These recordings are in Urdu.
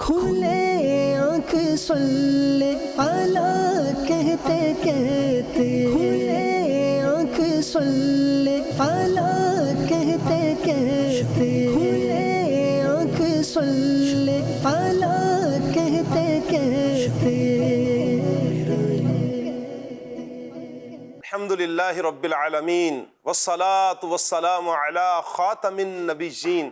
کھلے آنکھ صلی علی کہتے کہتے، کھلے آنکھ صلی علی کہتے کہتے، کھلے آنکھ صلی علی کہتے کہتے۔ الحمدللہ رب العالمین والصلاة والسلام علی خاتم النبیین،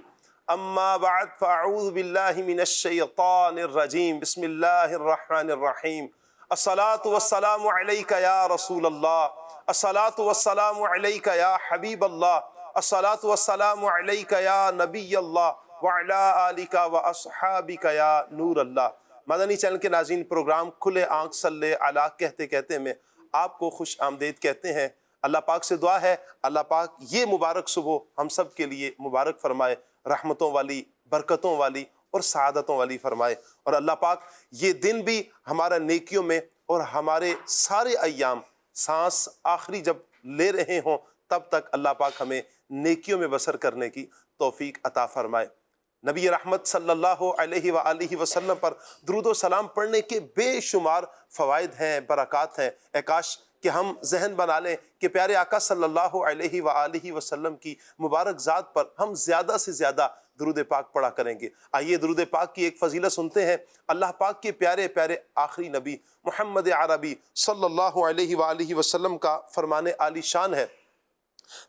اما بعد فاعوذ باللہ من الشیطان الرجیم، بسم اللہ الرحمن الرحیم۔ الصلاة والسلام علیک یا رسول اللہ، الصلاة والسلام علیک یا حبیب اللہ، الصلاة والسلام علیک یا نبی اللہ وعلی آلک واصحابک یا نور اللہ۔ مدنی چینل کے ناظرین، پروگرام کھلے آنکھ صلی علی کہتے کہتے میں آپ کو خوش آمدید کہتے ہیں۔ اللہ پاک سے دعا ہے اللہ پاک یہ مبارک صبح ہم سب کے لیے مبارک فرمائے، رحمتوں والی، برکتوں والی اور سعادتوں والی فرمائے، اور اللہ پاک یہ دن بھی ہمارا نیکیوں میں اور ہمارے سارے ایام سانس آخری جب لے رہے ہوں تب تک اللہ پاک ہمیں نیکیوں میں بسر کرنے کی توفیق عطا فرمائے۔ نبی رحمت صلی اللہ علیہ وآلہ وسلم پر درود و سلام پڑھنے کے بے شمار فوائد ہیں، برکات ہیں۔ اے کاش کہ ہم ذہن بنا لیں کہ پیارے آقا صلی اللہ علیہ وآلہ وسلم کی مبارک ذات پر ہم زیادہ سے زیادہ درود پاک پڑھا کریں گے۔ آئیے درود پاک کی ایک فضیلت سنتے ہیں۔ اللہ پاک کے پیارے پیارے آخری نبی محمد عربی صلی اللہ علیہ وآلہ وسلم کا فرمان عالی شان ہے۔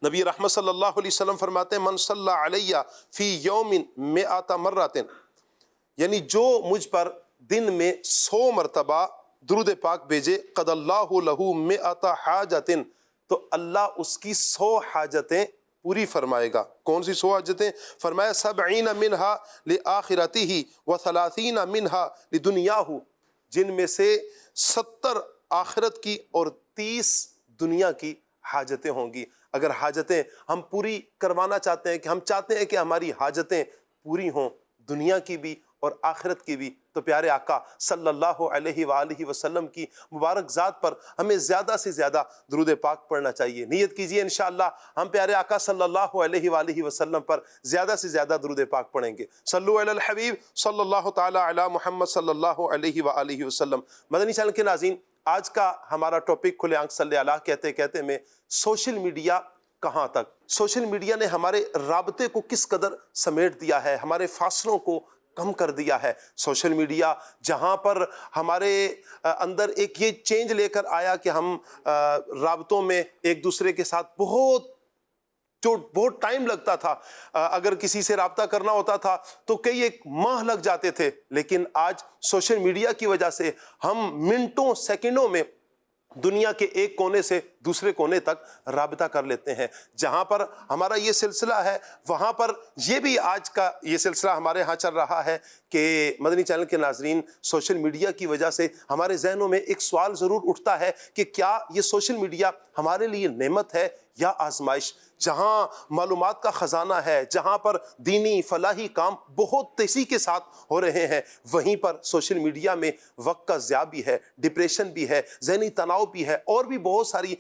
نبی رحمت صلی اللہ علیہ وسلم فرماتے ہیں من صلی علیہ فی یوم مئات مرۃ، یعنی جو مجھ پر دن میں 100 مرتبہ درود پاک بھیجے، قد اللہ لہ مئات حاجۃ، تو اللہ اس کی 100 حاجتیں پوری فرمائے گا۔ کون سی 100 حاجتیں؟ فرمایا 70 منہا لآخرتہ و30 منہا لدنیاہ، جن میں سے 70 آخرت کی اور 30 دنیا کی حاجتیں ہوں گی۔ اگر حاجتیں ہم پوری کروانا چاہتے ہیں، کہ ہم چاہتے ہیں کہ ہماری حاجتیں پوری ہوں دنیا کی بھی اور آخرت کی بھی، تو پیارے آقا صلی اللہ علیہ وآلہ وسلم کی مبارک ذات پر ہمیں زیادہ سے زیادہ درود پاک پڑھنا چاہیے۔ نیت کیجئے انشاءاللہ ہم پیارے آقا صلی اللہ علیہ وآلہ وسلم پر زیادہ سے زیادہ درود پاک پڑھیں گے۔ صلو علی الحبیب صلی اللہ تعالی علی محمد صلی اللہ علیہ وآلہ وسلم۔ مدنی چینل کے ناظرین، آج کا ہمارا ٹاپک کھلے آنکھ صلی اللہ کہتے کہتے میں سوشل میڈیا کہاں تک، سوشل میڈیا نے ہمارے رابطے کو کس قدر سمیٹ دیا ہے، ہمارے فاصلوں کو کم کر دیا ہے۔ سوشل میڈیا جہاں پر ہمارے اندر ایک یہ چینج لے کر آیا کہ ہم رابطوں میں ایک دوسرے کے ساتھ بہت ٹائم لگتا تھا، اگر کسی سے رابطہ کرنا ہوتا تھا تو کئی ایک ماہ لگ جاتے تھے، لیکن آج سوشل میڈیا کی وجہ سے ہم منٹوں سیکنڈوں میں دنیا کے ایک کونے سے دوسرے کونے تک رابطہ کر لیتے ہیں۔ جہاں پر ہمارا یہ سلسلہ ہے وہاں پر یہ بھی آج کا یہ سلسلہ ہمارے ہاں چل رہا ہے کہ مدنی چینل کے ناظرین، سوشل میڈیا کی وجہ سے ہمارے ذہنوں میں ایک سوال ضرور اٹھتا ہے کہ کیا یہ سوشل میڈیا ہمارے لیے نعمت ہے یا آزمائش؟ جہاں معلومات کا خزانہ ہے، جہاں پر دینی فلاحی کام بہت تیزی کے ساتھ ہو رہے ہیں، وہیں پر سوشل میڈیا میں وقت کا ضیاع بھی ہے، ڈپریشن بھی ہے، ذہنی تناؤ بھی ہے، اور بھی بہت ساری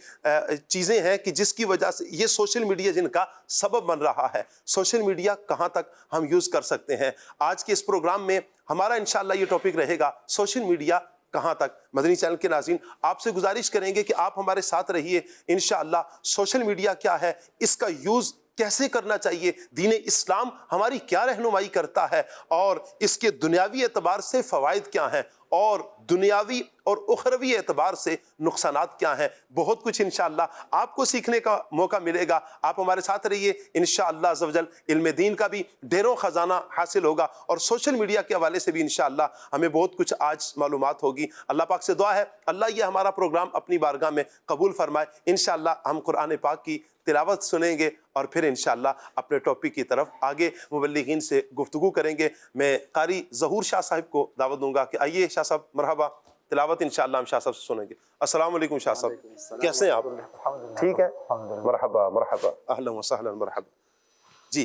چیزیں ہیں کہ جس کی وجہ سے یہ سوشل میڈیا جن کا سبب بن رہا ہے۔ سوشل میڈیا کہاں تک ہم یوز کر سکتے ہیں؟ آج کے اس پروگرام میں ہمارا انشاءاللہ یہ ٹاپک رہے گا سوشل میڈیا کہاں تک۔ مدنی چینل کے ناظرین، آپ سے گزارش کریں گے کہ آپ ہمارے ساتھ رہیے۔ انشاءاللہ سوشل میڈیا کیا ہے، اس کا یوز کیسے کرنا چاہیے، دین اسلام ہماری کیا رہنمائی کرتا ہے، اور اس کے دنیاوی اعتبار سے فوائد کیا ہیں، اور دنیاوی اور اخروی اعتبار سے نقصانات کیا ہیں۔ بہت کچھ انشاءاللہ آپ کو سیکھنے کا موقع ملے گا۔ آپ ہمارے ساتھ رہیے، انشاءاللہ عز و جل علم دین کا بھی ڈھیروں خزانہ حاصل ہوگا، اور سوشل میڈیا کے حوالے سے بھی انشاءاللہ ہمیں بہت کچھ آج معلومات ہوگی۔ اللہ پاک سے دعا ہے اللہ یہ ہمارا پروگرام اپنی بارگاہ میں قبول فرمائے۔ انشاءاللہ ہم قرآن پاک کی تلاوت سنیں گے اور پھر انشاءاللہ اپنے ٹاپک کی طرف آگے مبلغین سے گفتگو کریں گے۔ میں قاری ظہور شاہ صاحب کو دعوت دوں گا کہ آئیے شاہ صاحب، مرحبا۔ تلاوت انشاءاللہ ہم شاہ صاحب سے سنیں گے۔ السلام علیکم شاہ صاحب، کیسے ہیں آپ؟ ٹھیک ہے، مرحبا مرحبا، اہلا وسہلا، مرحبا جی۔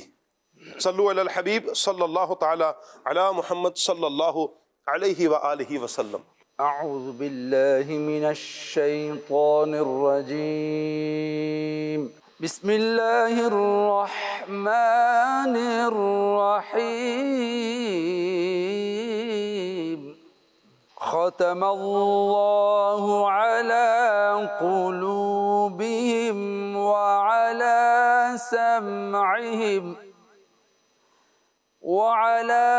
صلو علی الحبیب صلی اللہ تعالی علی محمد صلی اللہ علیہ وآلہ وسلم۔ اعوذ باللہ من الشیطان الرجیم، بسم اللہ الرحمن الرحیم، ختم اللہ علی قلوبہم وعلی سمعہم وعلى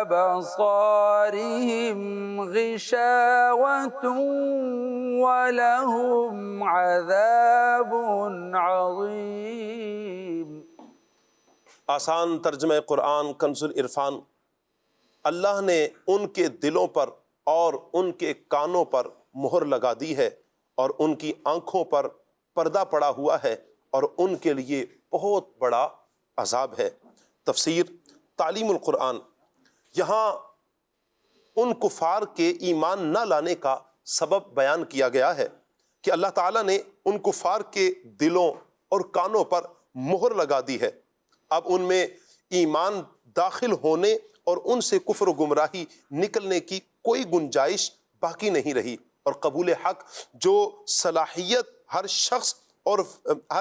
أبصارهم غشاوة ولهم عذاب عظيم۔ آسان ترجمہ قرآن کنز العرفان۔ اللہ نے ان کے دلوں پر اور ان کے کانوں پر مہر لگا دی ہے اور ان کی آنکھوں پر پردہ پڑا ہوا ہے اور ان کے لیے بہت بڑا عذاب ہے۔ تفسیر تعلیم القرآن۔ یہاں ان کفار کے ایمان نہ لانے کا سبب بیان کیا گیا ہے کہ اللہ تعالیٰ نے ان کفار کے دلوں اور کانوں پر مہر لگا دی ہے۔ اب ان میں ایمان داخل ہونے اور ان سے کفر و گمراہی نکلنے کی کوئی گنجائش باقی نہیں رہی، اور قبول حق جو صلاحیت ہر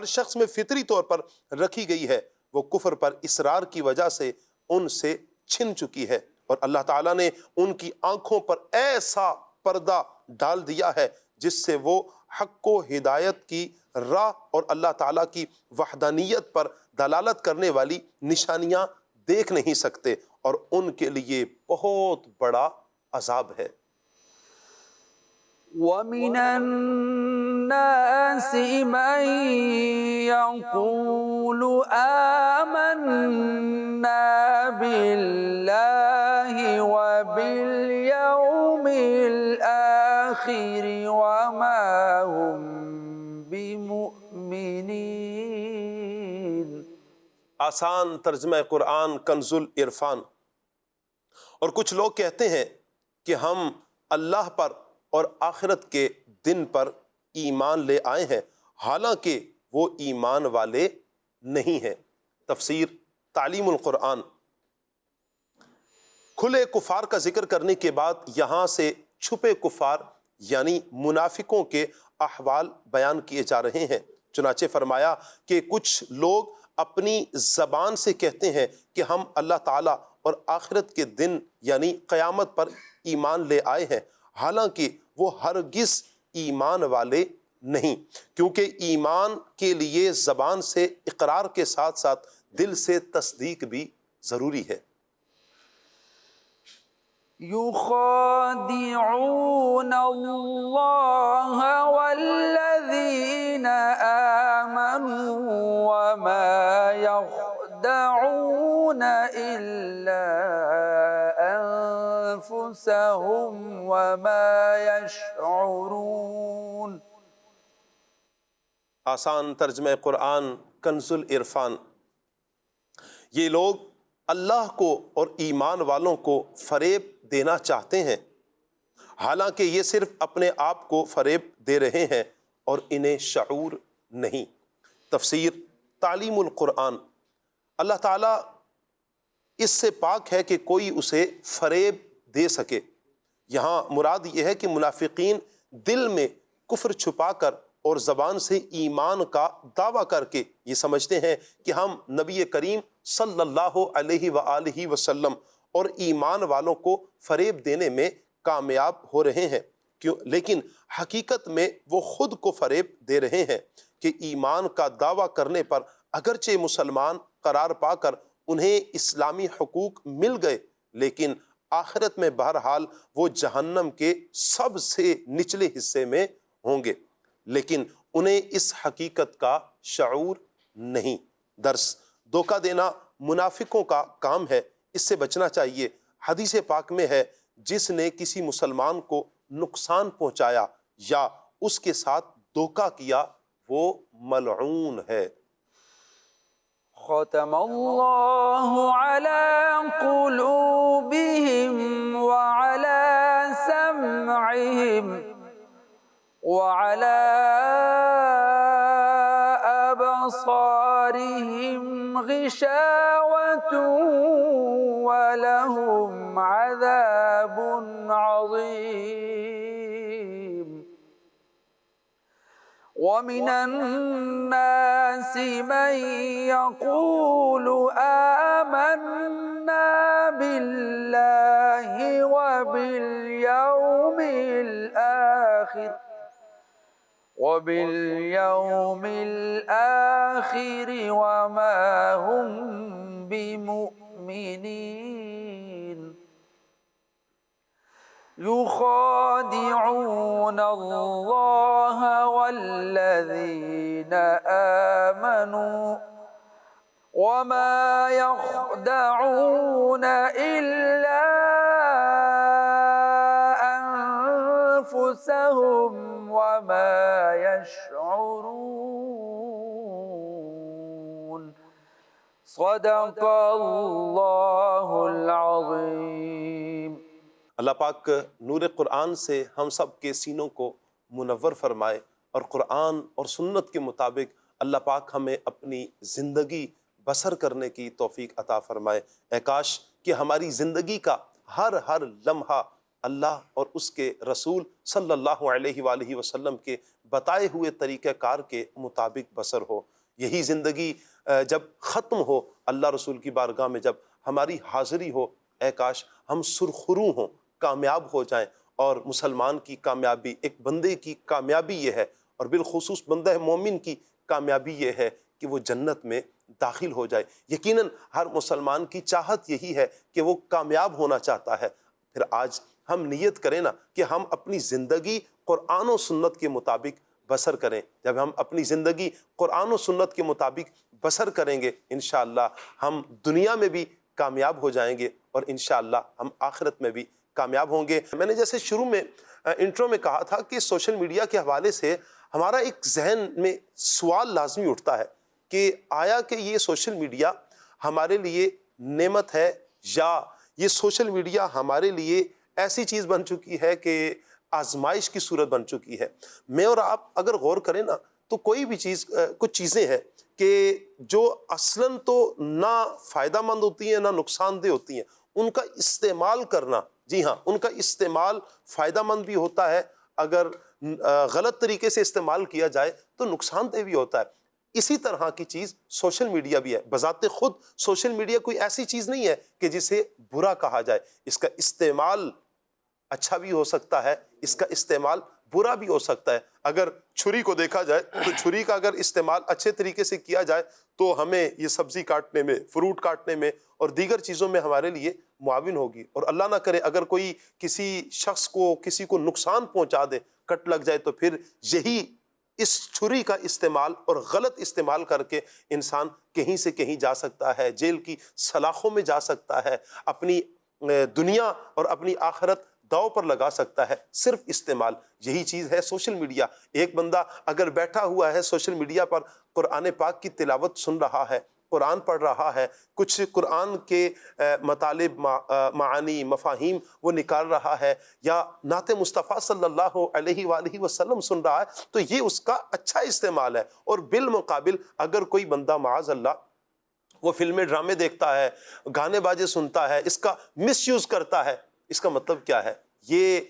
شخص میں فطری طور پر رکھی گئی ہے وہ کفر پر اصرار کی وجہ سے ان سے چھن چکی ہے، اور اللہ تعالیٰ نے ان کی آنکھوں پر ایسا پردہ ڈال دیا ہے جس سے وہ حق و ہدایت کی راہ اور اللہ تعالیٰ کی وحدانیت پر دلالت کرنے والی نشانیاں دیکھ نہیں سکتے، اور ان کے لیے بہت بڑا عذاب ہے۔ وَمِنَ النَّاسِ مَن يَقُولُ آمَنَّا بِاللَّهِ وَبِالْيَوْمِ الْآخِرِ وَمَا هُمْ بِمُؤْمِنِينَ۔ آسان ترجمہ قرآن کنز العرفان۔ اور کچھ لوگ کہتے ہیں کہ ہم اللہ پر اور آخرت کے دن پر ایمان لے آئے ہیں، حالانکہ وہ ایمان والے نہیں ہیں۔ تفسیر تعلیم القرآن۔ کھلے کفار کا ذکر کرنے کے بعد یہاں سے چھپے کفار یعنی منافقوں کے احوال بیان کیے جا رہے ہیں۔ چنانچہ فرمایا کہ کچھ لوگ اپنی زبان سے کہتے ہیں کہ ہم اللہ تعالیٰ اور آخرت کے دن یعنی قیامت پر ایمان لے آئے ہیں، حالانکہ وہ ہرگز ایمان والے نہیں، کیونکہ ایمان کے لیے زبان سے اقرار کے ساتھ ساتھ دل سے تصدیق بھی ضروری ہے۔ يخادعون الله والذين آمنوا وما يخدعون إلا أنفسهم وما يشعرون۔ آسان ترجمہ قرآن کنز العرفان۔ یہ لوگ اللہ کو اور ایمان والوں کو فریب دینا چاہتے ہیں، حالانکہ یہ صرف اپنے آپ کو فریب دے رہے ہیں اور انہیں شعور نہیں۔ تفسیر تعلیم القرآن۔ اللہ تعالیٰ اس سے پاک ہے کہ کوئی اسے فریب دے سکے۔ یہاں مراد یہ ہے کہ منافقین دل میں کفر چھپا کر اور زبان سے ایمان کا دعویٰ کر کے یہ سمجھتے ہیں کہ ہم نبی کریم صلی اللہ علیہ وآلہ وسلم اور ایمان والوں کو فریب دینے میں کامیاب ہو رہے ہیں، لیکن حقیقت میں وہ خود کو فریب دے رہے ہیں کہ ایمان کا دعویٰ کرنے پر اگرچہ مسلمان قرار پا کر انہیں اسلامی حقوق مل گئے، لیکن آخرت میں بہرحال وہ جہنم کے سب سے نچلے حصے میں ہوں گے، لیکن انہیں اس حقیقت کا شعور نہیں۔ درس: دھوکہ دینا منافقوں کا کام ہے، اس سے بچنا چاہیے۔ حدیث پاک میں ہے جس نے کسی مسلمان کو نقصان پہنچایا یا اس کے ساتھ دھوکہ کیا وہ ملعون ہے۔ ختم اللہ علی قلوبہم وعلی سمعہم وعلی أبصارهم غشاوة ولهم عذاب عظيم ومن الناس من يقول آمنا بالله وباليوم وباليوم الآخر وما هم بمؤمنين يخادعون الله والذين آمنوا وما يخدعون إلا أنفسهم وما يشعرون صدق اللہ العظیم۔ اللہ پاک نور قرآن سے ہم سب کے سینوں کو منور فرمائے اور قرآن اور سنت کے مطابق اللہ پاک ہمیں اپنی زندگی بسر کرنے کی توفیق عطا فرمائے۔ اے کاش کہ ہماری زندگی کا ہر لمحہ اللہ اور اس کے رسول صلی اللہ علیہ وآلہ وسلم کے بتائے ہوئے طریقہ کار کے مطابق بسر ہو۔ یہی زندگی جب ختم ہو اللہ رسول کی بارگاہ میں جب ہماری حاضری ہو، اے کاش ہم سرخرو ہوں، کامیاب ہو جائیں۔ اور مسلمان کی کامیابی، ایک بندے کی کامیابی یہ ہے، اور بالخصوص بندہ مومن کی کامیابی یہ ہے کہ وہ جنت میں داخل ہو جائے۔ یقیناً ہر مسلمان کی چاہت یہی ہے کہ وہ کامیاب ہونا چاہتا ہے۔ پھر آج ہم نیت کریں نا کہ ہم اپنی زندگی قرآن و سنت کے مطابق بسر کریں۔ جب ہم اپنی زندگی قرآن و سنت کے مطابق بسر کریں گے انشاءاللہ ہم دنیا میں بھی کامیاب ہو جائیں گے اور انشاءاللہ ہم آخرت میں بھی کامیاب ہوں گے۔ میں نے جیسے شروع میں انٹرو میں کہا تھا کہ سوشل میڈیا کے حوالے سے ہمارا ایک ذہن میں سوال لازمی اٹھتا ہے کہ آیا کہ یہ سوشل میڈیا ہمارے لیے نعمت ہے یا یہ سوشل میڈیا ہمارے لیے ایسی چیز بن چکی ہے کہ آزمائش کی صورت بن چکی ہے۔ میں اور آپ اگر غور کریں نا تو کوئی بھی چیز، کچھ چیزیں ہیں کہ جو اصلاً تو نہ فائدہ مند ہوتی ہیں نہ نقصان دہ ہوتی ہیں، ان کا استعمال کرنا، جی ہاں، ان کا استعمال فائدہ مند بھی ہوتا ہے، اگر غلط طریقے سے استعمال کیا جائے تو نقصان دہ بھی ہوتا ہے۔ اسی طرح کی چیز سوشل میڈیا بھی ہے۔ بذات خود سوشل میڈیا کوئی ایسی چیز نہیں ہے کہ جسے برا کہا جائے۔ اس کا استعمال اچھا بھی ہو سکتا ہے، اس کا استعمال برا بھی ہو سکتا ہے۔ اگر چھری کو دیکھا جائے تو چھری کا اگر استعمال اچھے طریقے سے کیا جائے تو ہمیں یہ سبزی کاٹنے میں، فروٹ کاٹنے میں اور دیگر چیزوں میں ہمارے لیے معاون ہوگی۔ اور اللہ نہ کرے اگر کوئی کسی شخص کو، کسی کو نقصان پہنچا دے، کٹ لگ جائے، تو پھر یہی اس چھری کا استعمال اور غلط استعمال کر کے انسان کہیں سے کہیں جا سکتا ہے، جیل کی سلاخوں میں جا سکتا ہے، اپنی دنیا اور اپنی آخرت داؤ پر لگا سکتا ہے۔ صرف استعمال، یہی چیز ہے سوشل میڈیا۔ ایک بندہ اگر بیٹھا ہوا ہے سوشل میڈیا پر، قرآن پاک کی تلاوت سن رہا ہے، قرآن پڑھ رہا ہے، کچھ قرآن کے مطالب، معانی، مفاہیم وہ نکال رہا ہے، یا نعت مصطفیٰ صلی اللہ علیہ وآلہ وسلم سن رہا ہے، تو یہ اس کا اچھا استعمال ہے۔ اور بالمقابل اگر کوئی بندہ معاذ اللہ وہ فلمیں ڈرامے دیکھتا ہے، گانے باجے سنتا ہے، اس کا مس یوز کرتا ہے، اس کا مطلب کیا ہے؟ یہ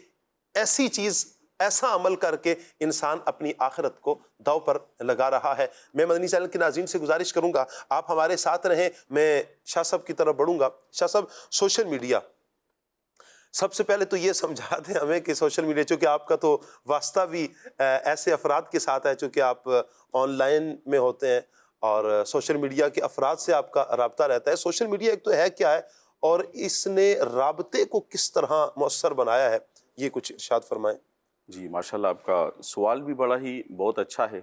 ایسی چیز، ایسا عمل کر کے انسان اپنی آخرت کو داؤ پر لگا رہا ہے۔ میں مدنی چینل کے ناظرین سے گزارش کروں گا آپ ہمارے ساتھ رہیں، میں شاہ صاحب کی طرف بڑھوں گا۔ شاہ صاحب، سوشل میڈیا، سب سے پہلے تو یہ سمجھا دیں ہمیں کہ سوشل میڈیا، چونکہ آپ کا تو واسطہ بھی ایسے افراد کے ساتھ ہے، چونکہ آپ آن لائن میں ہوتے ہیں اور سوشل میڈیا کے افراد سے آپ کا رابطہ رہتا ہے۔ سوشل میڈیا ایک تو ہے کیا ہے اور اس نے رابطے کو کس طرح مؤثر بنایا ہے، یہ کچھ ارشاد فرمائیں۔ جی ماشاءاللہ، آپ کا سوال بھی بڑا ہی بہت اچھا ہے،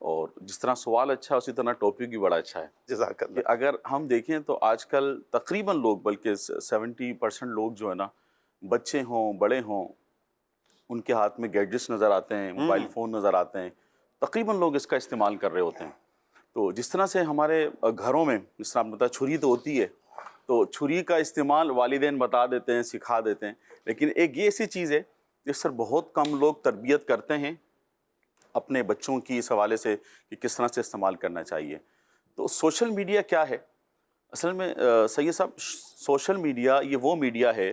اور جس طرح سوال اچھا ہے اسی طرح ٹاپک بھی بڑا اچھا ہے۔ جزاک اللہ۔ کہ اگر ہم دیکھیں تو آج کل تقریباً لوگ، بلکہ 70% لوگ جو ہے نا، بچے ہوں بڑے ہوں، ان کے ہاتھ میں گیجٹس نظر آتے ہیں، موبائل فون نظر آتے ہیں، تقریباً لوگ اس کا استعمال کر رہے ہوتے ہیں۔ تو جس طرح سے ہمارے گھروں میں، جس طرح آپ نے بتایا چھری تو ہوتی ہے، تو چھری کا استعمال والدین بتا دیتے ہیں، سکھا دیتے ہیں، لیکن ایک یہ ایسی چیز ہے جس پر بہت کم لوگ تربیت کرتے ہیں اپنے بچوں کی اس حوالے سے کہ کس طرح سے استعمال کرنا چاہیے۔ تو سوشل میڈیا کیا ہے؟ اصل میں سید صاحب، سوشل میڈیا یہ وہ میڈیا ہے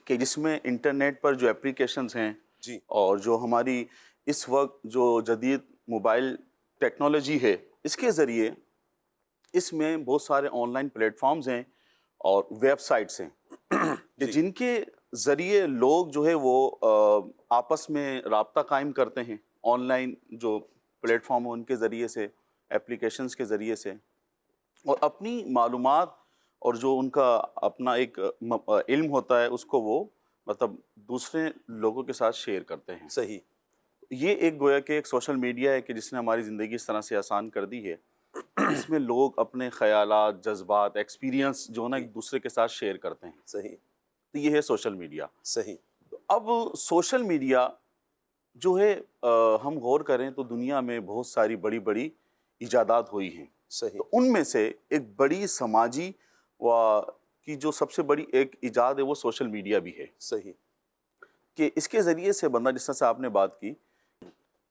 کہ جس میں انٹرنیٹ پر جو اپلیکیشنز ہیں جی، اور جو ہماری اس وقت جو جدید موبائل ٹیکنالوجی ہے، اس کے ذریعے اس میں بہت سارے آن لائن پلیٹ فارمز ہیں اور ویب سائٹس ہیں کہ جن کے ذریعے لوگ جو ہے وہ آپس میں رابطہ قائم کرتے ہیں، آن لائن جو پلیٹ فارم ہیں ان کے ذریعے سے، اپلیکیشنز کے ذریعے سے، اور اپنی معلومات اور جو ان کا اپنا ایک علم ہوتا ہے اس کو وہ مطلب دوسرے لوگوں کے ساتھ شیئر کرتے ہیں. صحیح. یہ ایک گویا کہ ایک سوشل میڈیا ہے کہ جس نے ہماری زندگی اس طرح سے آسان کر دی ہے. اس میں لوگ اپنے خیالات، جذبات، ایکسپیرینس جو ہے نا ایک دوسرے کے ساتھ شیئر کرتے ہیں. صحیح. تو یہ ہے سوشل میڈیا. صحیح. اب سوشل میڈیا جو ہے ہم غور کریں تو دنیا میں بہت ساری بڑی بڑی ایجادات ہوئی ہیں. صحیح. تو ان میں سے ایک بڑی سماجی کی جو سب سے بڑی ایک ایجاد ہے وہ سوشل میڈیا بھی ہے. صحیح. کہ اس کے ذریعے سے بندہ، جس طرح سے آپ نے بات کی،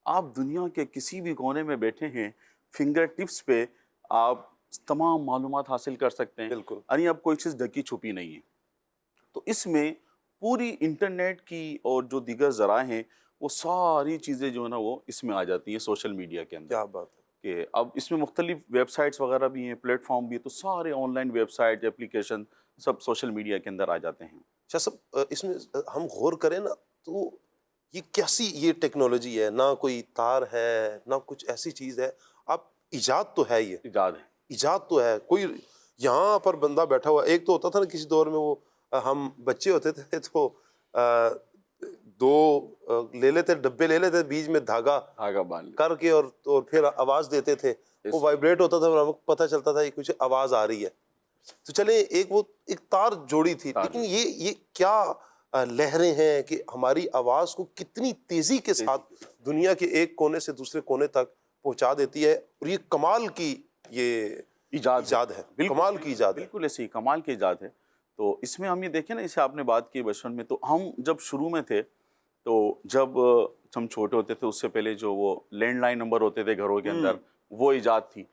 آپ دنیا کے کسی بھی کونے میں بیٹھے ہیں، فنگر ٹپس پہ آپ تمام معلومات حاصل کر سکتے ہیں. بالکل. یعنی اب کوئی چیز ڈھکی چھپی نہیں ہے. تو اس میں پوری انٹرنیٹ کی اور جو دیگر ذرائع ہیں وہ ساری چیزیں جو ہے نا وہ اس میں آ جاتی ہیں سوشل میڈیا کے اندر. کیا بات ہے. کہ اب اس میں مختلف ویب سائٹس وغیرہ بھی ہیں، پلیٹ فارم بھی ہے، تو سارے online website, application سب سوشل میڈیا کے اندر آ جاتے ہیں. شاہ صاحب اس میں ہم غور کریں نا تو یہ کیسی یہ ٹیکنالوجی ہے، نہ کوئی تار ہے نہ کچھ ایسی چیز ہے. اب ایجاد تو ہے، یہ ایجاد ہے. ایجاد تو ہے. کوئی یہاں پر بندہ بیٹھا ہوا، ایک تو ہوتا تھا نا کسی دور میں وہ ہم بچے ہوتے تھے تو دو لے لیتے ڈبے، لے لیتے بیچ میں دھاگا باندھ کر کے اور پھر آواز دیتے تھے. وہ وائبریٹ ہوتا تھا اور ہمیں پتہ چلتا تھا یہ کچھ آواز آ رہی ہے. تو چلے ایک تار جوڑی تھی، لیکن یہ کیا لہریں ہیں کہ ہماری آواز کو کتنی تیزی کے ساتھ دنیا کے ایک کونے سے دوسرے کونے تک پہنچا دیتی ہے. اور یہ کمال کی یہ ایجاد ہے. کمال کی ایجاد ہے. بالکل ایسی کمال کی ایجاد ہے. تو اس میں ہم یہ دیکھیں نا، اسے آپ نے بات کی بچپن میں، تو ہم جب شروع میں تھے تو جب ہم چھوٹے ہوتے تھے اس سے پہلے جو وہ لینڈ لائن نمبر ہوتے تھے گھروں کے اندر، وہ ایجاد تھی.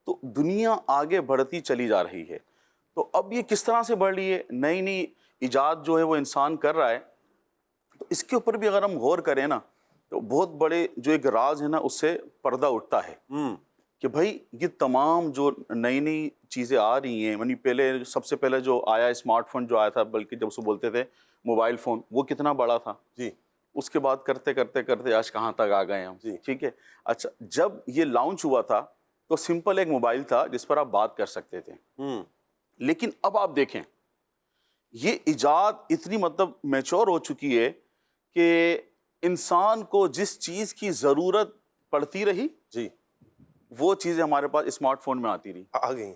تو دنیا آگے بڑھتی چلی جا رہی ہے. تو اب یہ کس طرح سے بڑھ رہی ہے، نئی نئی ایجاد جو ہے وہ انسان کر رہا ہے. تو اس کے اوپر بھی اگر ہم غور کریں نا تو بہت بڑے جو ایک راز ہے نا اس سے پردہ اٹھتا ہے کہ بھائی یہ تمام جو نئی نئی چیزیں آ رہی ہیں، یعنی پہلے سب سے پہلے جو آیا اسمارٹ فون جو آیا تھا، بلکہ جب اس کو بولتے تھے موبائل فون، وہ کتنا بڑا تھا. جی. اس کے بعد کرتے کرتے کرتے آج کہاں تک آ گئے ہم. جی. ٹھیک ہے. اچھا، جب یہ لانچ ہوا تھا تو سمپل ایک موبائل تھا جس پر آپ بات کر سکتے تھے. لیکن اب آپ دیکھیں یہ ایجاد اتنی مطلب میچور ہو چکی ہے کہ انسان کو جس چیز کی ضرورت پڑتی رہی، جی، وہ چیزیں ہمارے پاس اسمارٹ فون میں آتی رہی. آ گئی.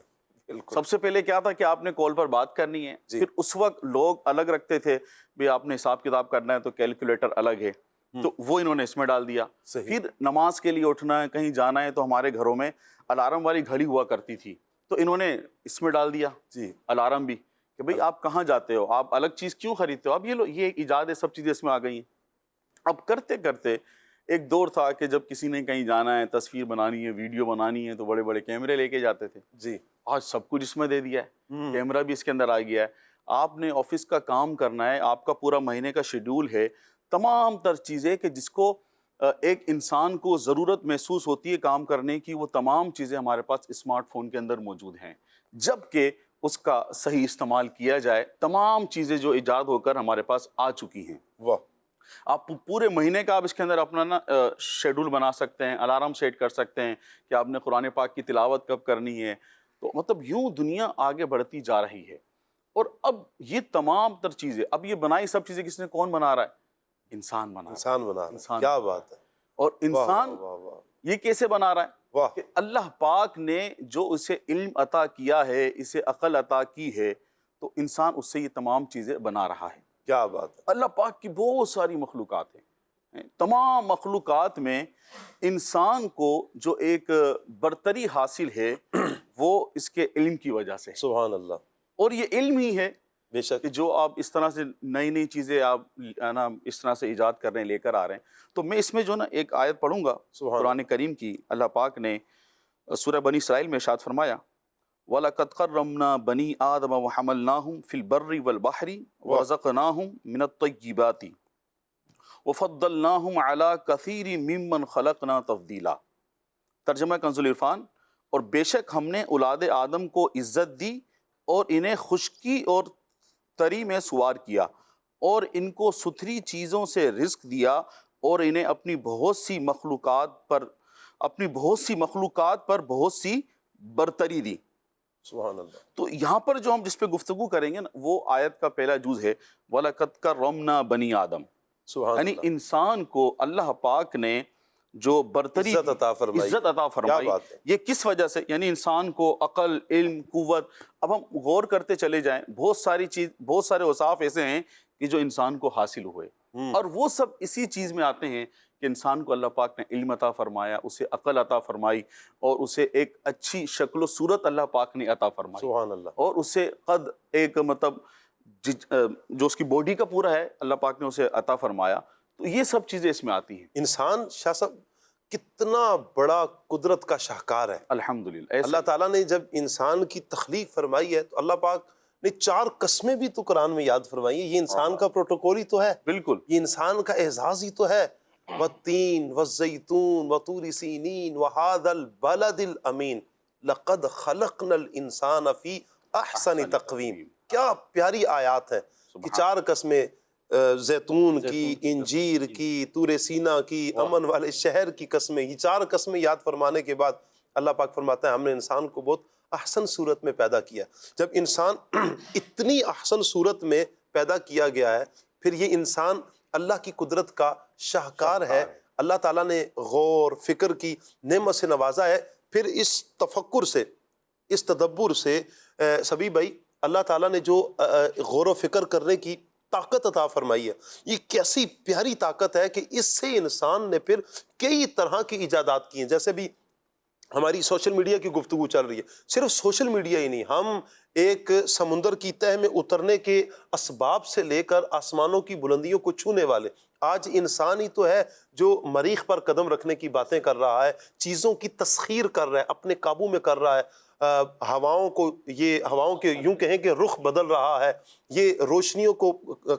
بالکل. سب سے پہلے کیا تھا کہ آپ نے کال پر بات کرنی ہے. جی. پھر اس وقت لوگ الگ رکھتے تھے، بھی آپ نے حساب کتاب کرنا ہے تو کیلکولیٹر الگ ہے، تو وہ انہوں نے اس میں ڈال دیا. پھر نماز کے لیے اٹھنا ہے، کہیں جانا ہے، تو ہمارے گھروں میں الارم والی گھڑی ہوا کرتی تھی، تو انہوں نے اس میں ڈال دیا. جی. الارم بھی کہ بھئی آپ کہاں جاتے ہو، آپ الگ چیز کیوں خریدتے ہو. اب یہ ایجاد ہے، سب چیزیں اس میں آ گئی ہیں. اب کرتے کرتے ایک دور تھا کہ جب کسی نے کہیں جانا ہے، تصویر بنانی ہے، ویڈیو بنانی ہے، تو بڑے بڑے کیمرے لے کے جاتے تھے. جی. آج سب کچھ اس میں دے دیا ہے، کیمرہ بھی اس کے اندر آ گیا ہے. آپ نے آفس کا کام کرنا ہے، آپ کا پورا مہینے کا شیڈول ہے، تمام تر چیزیں کہ جس کو ایک انسان کو ضرورت محسوس ہوتی ہے کام کرنے کی، وہ تمام چیزیں ہمارے پاس اسمارٹ فون کے اندر موجود ہیں. جبکہ اس کا صحیح استعمال کیا جائے، تمام چیزیں جو ایجاد ہو کر ہمارے پاس آ چکی ہیں. واہ. آپ پورے مہینے کا آپ اس کے اندر اپنا نا شیڈول بنا سکتے ہیں، الارم سیٹ کر سکتے ہیں کہ آپ نے قرآن پاک کی تلاوت کب کرنی ہے. تو مطلب یوں دنیا آگے بڑھتی جا رہی ہے. اور اب یہ تمام تر چیزیں، اب یہ بنائی سب چیزیں کس نے، کون بنا رہا ہے؟ انسان بنا رہا ہے. کیا بات ہے. اور انسان یہ کیسے بنا رہا ہے کہ اللہ پاک نے جو اسے علم عطا کیا ہے، اسے عقل عطا کی ہے، تو انسان اس سے یہ تمام چیزیں بنا رہا ہے. کیا بات ہے. اللہ پاک کی بہت ساری مخلوقات ہیں، تمام مخلوقات میں انسان کو جو ایک برتری حاصل ہے وہ اس کے علم کی وجہ سے. سبحان اللہ. اور یہ علم ہی ہے بے شک کہ جو آپ اس طرح سے نئی نئی چیزیں آپ نا اس طرح سے ایجاد کر رہے ہیں، لے کر آ رہے ہیں. تو میں اس میں جو نا ایک آیت پڑھوں گا قرآن کریم کی. اللہ پاک نے سورہ بنی اسرائیل میں ارشاد فرمایا، وَلَقَدْ كَرَّمْنَا بَنِي آدَمَ وَحَمَلْنَاهُمْ فِي الْبَرِّ وَالْبَحْرِ وَرَزَقْنَاهُمْ مِنَ الطَّيِّبَاتِ وَفَضَّلْنَاهُمْ عَلَى كَثِيرٍ مِّمَّنْ خَلَقْنَا تَفْضِيلًا. ترجمہ کنز العرفان. اور بے شک ہم نے اولاد آدم کو عزت دی اور انہیں خشکی اور تری میں سوار کیا، اور ان کو ستھری چیزوں سے رزق دیا اور انہیں اپنی بہت سی مخلوقات پر بہت سی برتری دی۔ سبحان اللہ۔ تو یہاں پر جو ہم جس پہ گفتگو کریں گے نا وہ آیت کا پہلا جز ہے وَلَقَدْ كَرَّمْنَا بَنِي آدم، سبحان یعنی اللہ، انسان کو اللہ پاک نے جو برتری عزت عطا فرمائی۔ عزت عطا فرمائی، کیا بات ہے۔ یہ کس وجہ سے؟ یعنی انسان کو عقل، علم، قوت، اب ہم غور کرتے چلے جائیں، بہت سارے اوصاف ایسے ہیں کہ جو انسان کو حاصل ہوئے، اور وہ سب اسی چیز میں آتے ہیں کہ انسان کو اللہ پاک نے علم عطا فرمایا، اسے عقل عطا فرمائی، اور اسے ایک اچھی شکل و صورت اللہ پاک نے عطا فرمائی، سبحان اللہ۔ اور اسے قد ایک مطلب جو اس کی باڈی کا پورا ہے اللہ پاک نے اسے عطا فرمایا۔ تو یہ سب چیزیں اس میں آتی ہیں۔ انسان شاہ صاحب کتنا بڑا قدرت کا شاہکار ہے۔ الحمدللہ اللہ تعالیٰ نے جب انسان کی تخلیق فرمائی ہے تو اللہ پاک نے 4 قسمیں بھی تو قرآن میں یاد فرمائی ہیں۔ یہ انسان کا پروٹوکول ہی تو ہے، بالکل، یہ انسان کا اعزاز ہی تو ہے۔ والتین والزیتون وطور سینین وہذا البلد الامین لقد خلقنا الانسان فی احسن تقویم۔ کیا پیاری آیات ہیں کہ 4 قسمیں، زیتون کی، انجیر کی، طور سینا کی، امن والے شہر کی قسمیں، یہ 4 قسمیں یاد فرمانے کے بعد اللہ پاک فرماتا ہے ہم نے انسان کو بہت احسن صورت میں پیدا کیا۔ جب انسان اتنی احسن صورت میں پیدا کیا گیا ہے، پھر یہ انسان اللہ کی قدرت کا شاہکار ہے۔ اللہ تعالیٰ نے غور فکر کی نعمت سے نوازا ہے۔ پھر اس تفکر سے، اس تدبر سے سبھی بھائی اللہ تعالیٰ نے جو غور و فکر کرنے کی طاقت عطا فرمائی ہے، یہ کیسی پیاری طاقت ہے کہ اس سے انسان نے پھر کئی طرح کی ایجادات کی ہیں۔ جیسے بھی ہماری سوشل میڈیا کی گفتگو چل رہی ہے، صرف سوشل میڈیا ہی نہیں، ہم ایک سمندر کی تہہ میں اترنے کے اسباب سے لے کر آسمانوں کی بلندیوں کو چھونے والے، آج انسان ہی تو ہے جو مریخ پر قدم رکھنے کی باتیں کر رہا ہے، چیزوں کی تسخیر کر رہا ہے، اپنے قابو میں کر رہا ہے، ہواؤں کے یوں کہیں کہ رخ بدل رہا ہے، یہ روشنیوں کو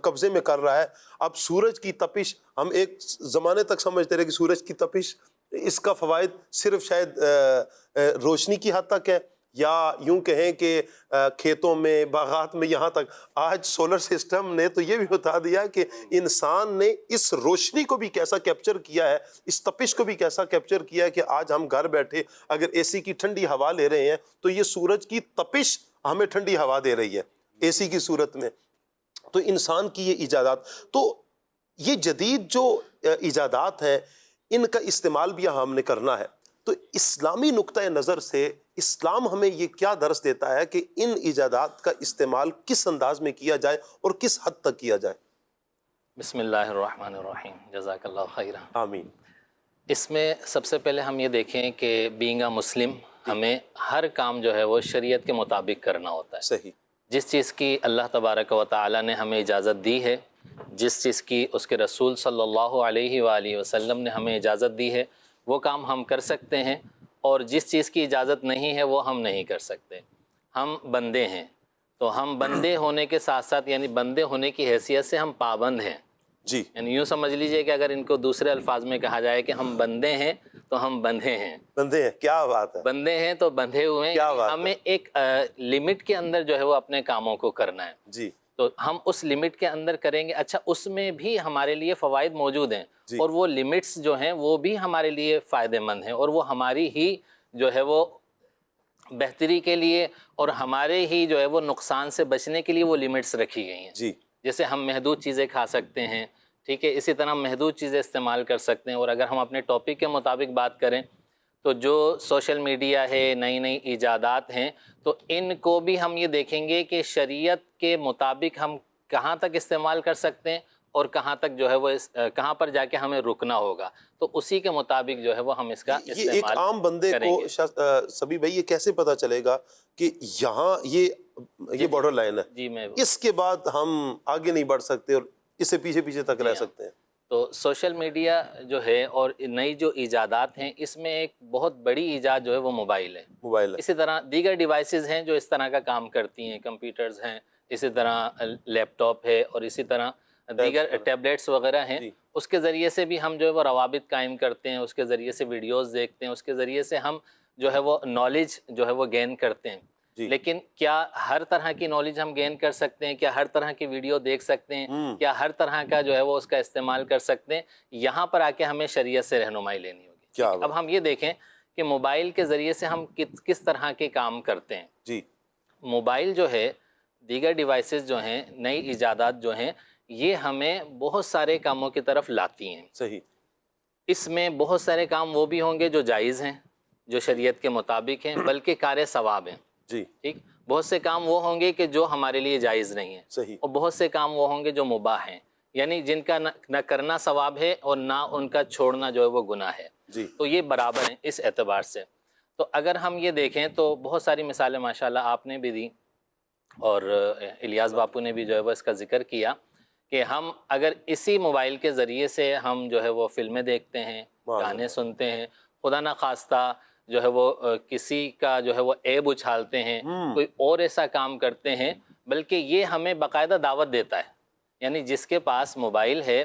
قبضے میں کر رہا ہے۔ اب سورج کی تپش، ہم ایک زمانے تک سمجھتے رہے کہ سورج کی تپش اس کا فوائد صرف شاید روشنی کی حد تک ہے، یا یوں کہیں کہ کھیتوں میں، باغات میں، یہاں تک آج سولر سسٹم نے تو یہ بھی بتا دیا کہ انسان نے اس روشنی کو بھی کیسا کیپچر کیا ہے، اس تپش کو بھی کیسا کیپچر کیا ہے کہ آج ہم گھر بیٹھے اگر اے سی کی ٹھنڈی ہوا لے رہے ہیں تو یہ سورج کی تپش ہمیں ٹھنڈی ہوا دے رہی ہے اے سی کی صورت میں۔ تو انسان کی یہ ایجادات، تو یہ جدید جو ایجادات ہیں ان کا استعمال بھی ہم نے کرنا ہے۔ تو اسلامی نقطۂ نظر سے اسلام ہمیں یہ کیا درس دیتا ہے کہ ان ایجادات کا استعمال کس انداز میں کیا جائے اور کس حد تک کیا جائے؟ بسم اللہ الرحمن الرحیم، جزاک اللہ خیرہ۔ آمین۔ اس میں سب سے پہلے ہم یہ دیکھیں کہ بینگ اے مسلم ہمیں ہر کام جو ہے وہ شریعت کے مطابق کرنا ہوتا ہے۔ صحیح۔ جس چیز کی اللہ تبارک و تعالی نے ہمیں اجازت دی ہے، جس چیز کی اس کے رسول صلی اللہ علیہ وآلہ وسلم نے ہمیں اجازت دی ہے، وہ کام ہم کر سکتے ہیں، اور جس چیز کی اجازت نہیں ہے وہ ہم نہیں کر سکتے۔ ہم بندے ہیں، تو ہم بندے ہونے کے ساتھ ساتھ یعنی بندے ہونے کی حیثیت سے ہم پابند ہیں۔ جی، یعنی یوں سمجھ لیجئے کہ اگر ان کو دوسرے الفاظ میں کہا جائے کہ ہم بندے ہیں تو ہم بندھے ہیں، بندے ہیں، کیا بات ہے، بندے ہیں تو بندھے ہوئے ہیں۔ کیا بات ہے۔ ہمیں ایک لمٹ کے اندر جو ہے وہ اپنے کاموں کو کرنا ہے، جی تو ہم اس لمٹ کے اندر کریں گے۔ اچھا، اس میں بھی ہمارے لیے فوائد موجود ہیں، جی، اور وہ لمٹس جو ہیں وہ بھی ہمارے لیے فائدہ مند ہیں، اور وہ ہماری ہی جو ہے وہ بہتری کے لیے اور ہمارے ہی جو ہے وہ نقصان سے بچنے کے لیے وہ لمٹس رکھی گئی ہیں۔ جی، جیسے ہم محدود چیزیں کھا سکتے ہیں، ٹھیک ہے، اسی طرح ہم محدود چیزیں استعمال کر سکتے ہیں۔ اور اگر ہم اپنے ٹاپک کے مطابق بات کریں تو جو سوشل میڈیا ہے، نئی نئی ایجادات ہیں، تو ان کو بھی ہم یہ دیکھیں گے کہ شریعت کے مطابق ہم کہاں تک استعمال کر سکتے ہیں اور کہاں تک جو ہے وہ کہاں پر جا کے ہمیں رکنا ہوگا، تو اسی کے مطابق جو ہے وہ ہم اس کا یہ ایک استعمال عام بندے کریں کو گے۔ سبھی بھائی یہ کیسے پتا چلے گا کہ یہاں یہ بارڈر لائن ہے، جی، میں اس کے بعد ہم آگے نہیں بڑھ سکتے اور اس سے پیچھے پیچھے تک رہ سکتے ہیں؟ تو سوشل میڈیا جو ہے اور نئی جو ایجادات ہیں، اس میں ایک بہت بڑی ایجاد جو ہے وہ موبائل ہے۔ موبائل ہے، اسی طرح دیگر ڈیوائسز ہیں جو اس طرح کا کام کرتی ہیں، کمپیوٹرز ہیں، اسی طرح لیپ ٹاپ ہے، اور اسی طرح دیگر ٹیبلیٹس وغیرہ ہیں۔ اس کے ذریعے سے بھی ہم جو ہے وہ روابط قائم کرتے ہیں، اس کے ذریعے سے ویڈیوز دیکھتے ہیں، اس کے ذریعے سے ہم جو ہے وہ نالج جو ہے وہ گین کرتے ہیں۔ لیکن کیا ہر طرح کی نالج ہم گین کر سکتے ہیں؟ کیا ہر طرح کی ویڈیو دیکھ سکتے ہیں؟ کیا ہر طرح کا جو ہے وہ اس کا استعمال کر سکتے ہیں؟ یہاں پر آ کے ہمیں شریعت سے رہنمائی لینی ہوگی. اب ہم یہ دیکھیں کہ موبائل کے ذریعے سے ہم کس طرح کے کام کرتے ہیں. جی موبائل جو ہے، دیگر ڈیوائسز جو ہیں، نئی ایجادات جو ہیں، یہ ہمیں بہت سارے کاموں کی طرف لاتی ہیں. صحیح. اس میں بہت سارے کام وہ بھی ہوں گے جو جائز ہیں، جو شریعت کے مطابق ہیں، بلکہ کار ثواب ہیں. جی ٹھیک. بہت سے کام وہ ہوں گے کہ جو ہمارے لیے جائز نہیں ہیں. صحیح. اور بہت سے کام وہ ہوں گے جو مباح ہیں، یعنی جن کا نہ کرنا ثواب ہے اور نہ ان کا چھوڑنا جو ہے وہ گناہ ہے. جی. تو یہ برابر ہیں اس اعتبار سے. تو اگر ہم یہ دیکھیں تو بہت ساری مثالیں ماشاءاللہ آپ نے بھی دی اور الیاس باپو نے بھی جو ہے وہ اس کا ذکر کیا کہ ہم اگر اسی موبائل کے ذریعے سے ہم جو ہے وہ فلمیں دیکھتے ہیں، گانے سنتے ہیں، خدا نخواستہ جو ہے وہ کسی کا جو ہے وہ عیب اچھالتے ہیں، کوئی اور ایسا کام کرتے ہیں، بلکہ یہ ہمیں باقاعدہ دعوت دیتا ہے. یعنی جس کے پاس موبائل ہے،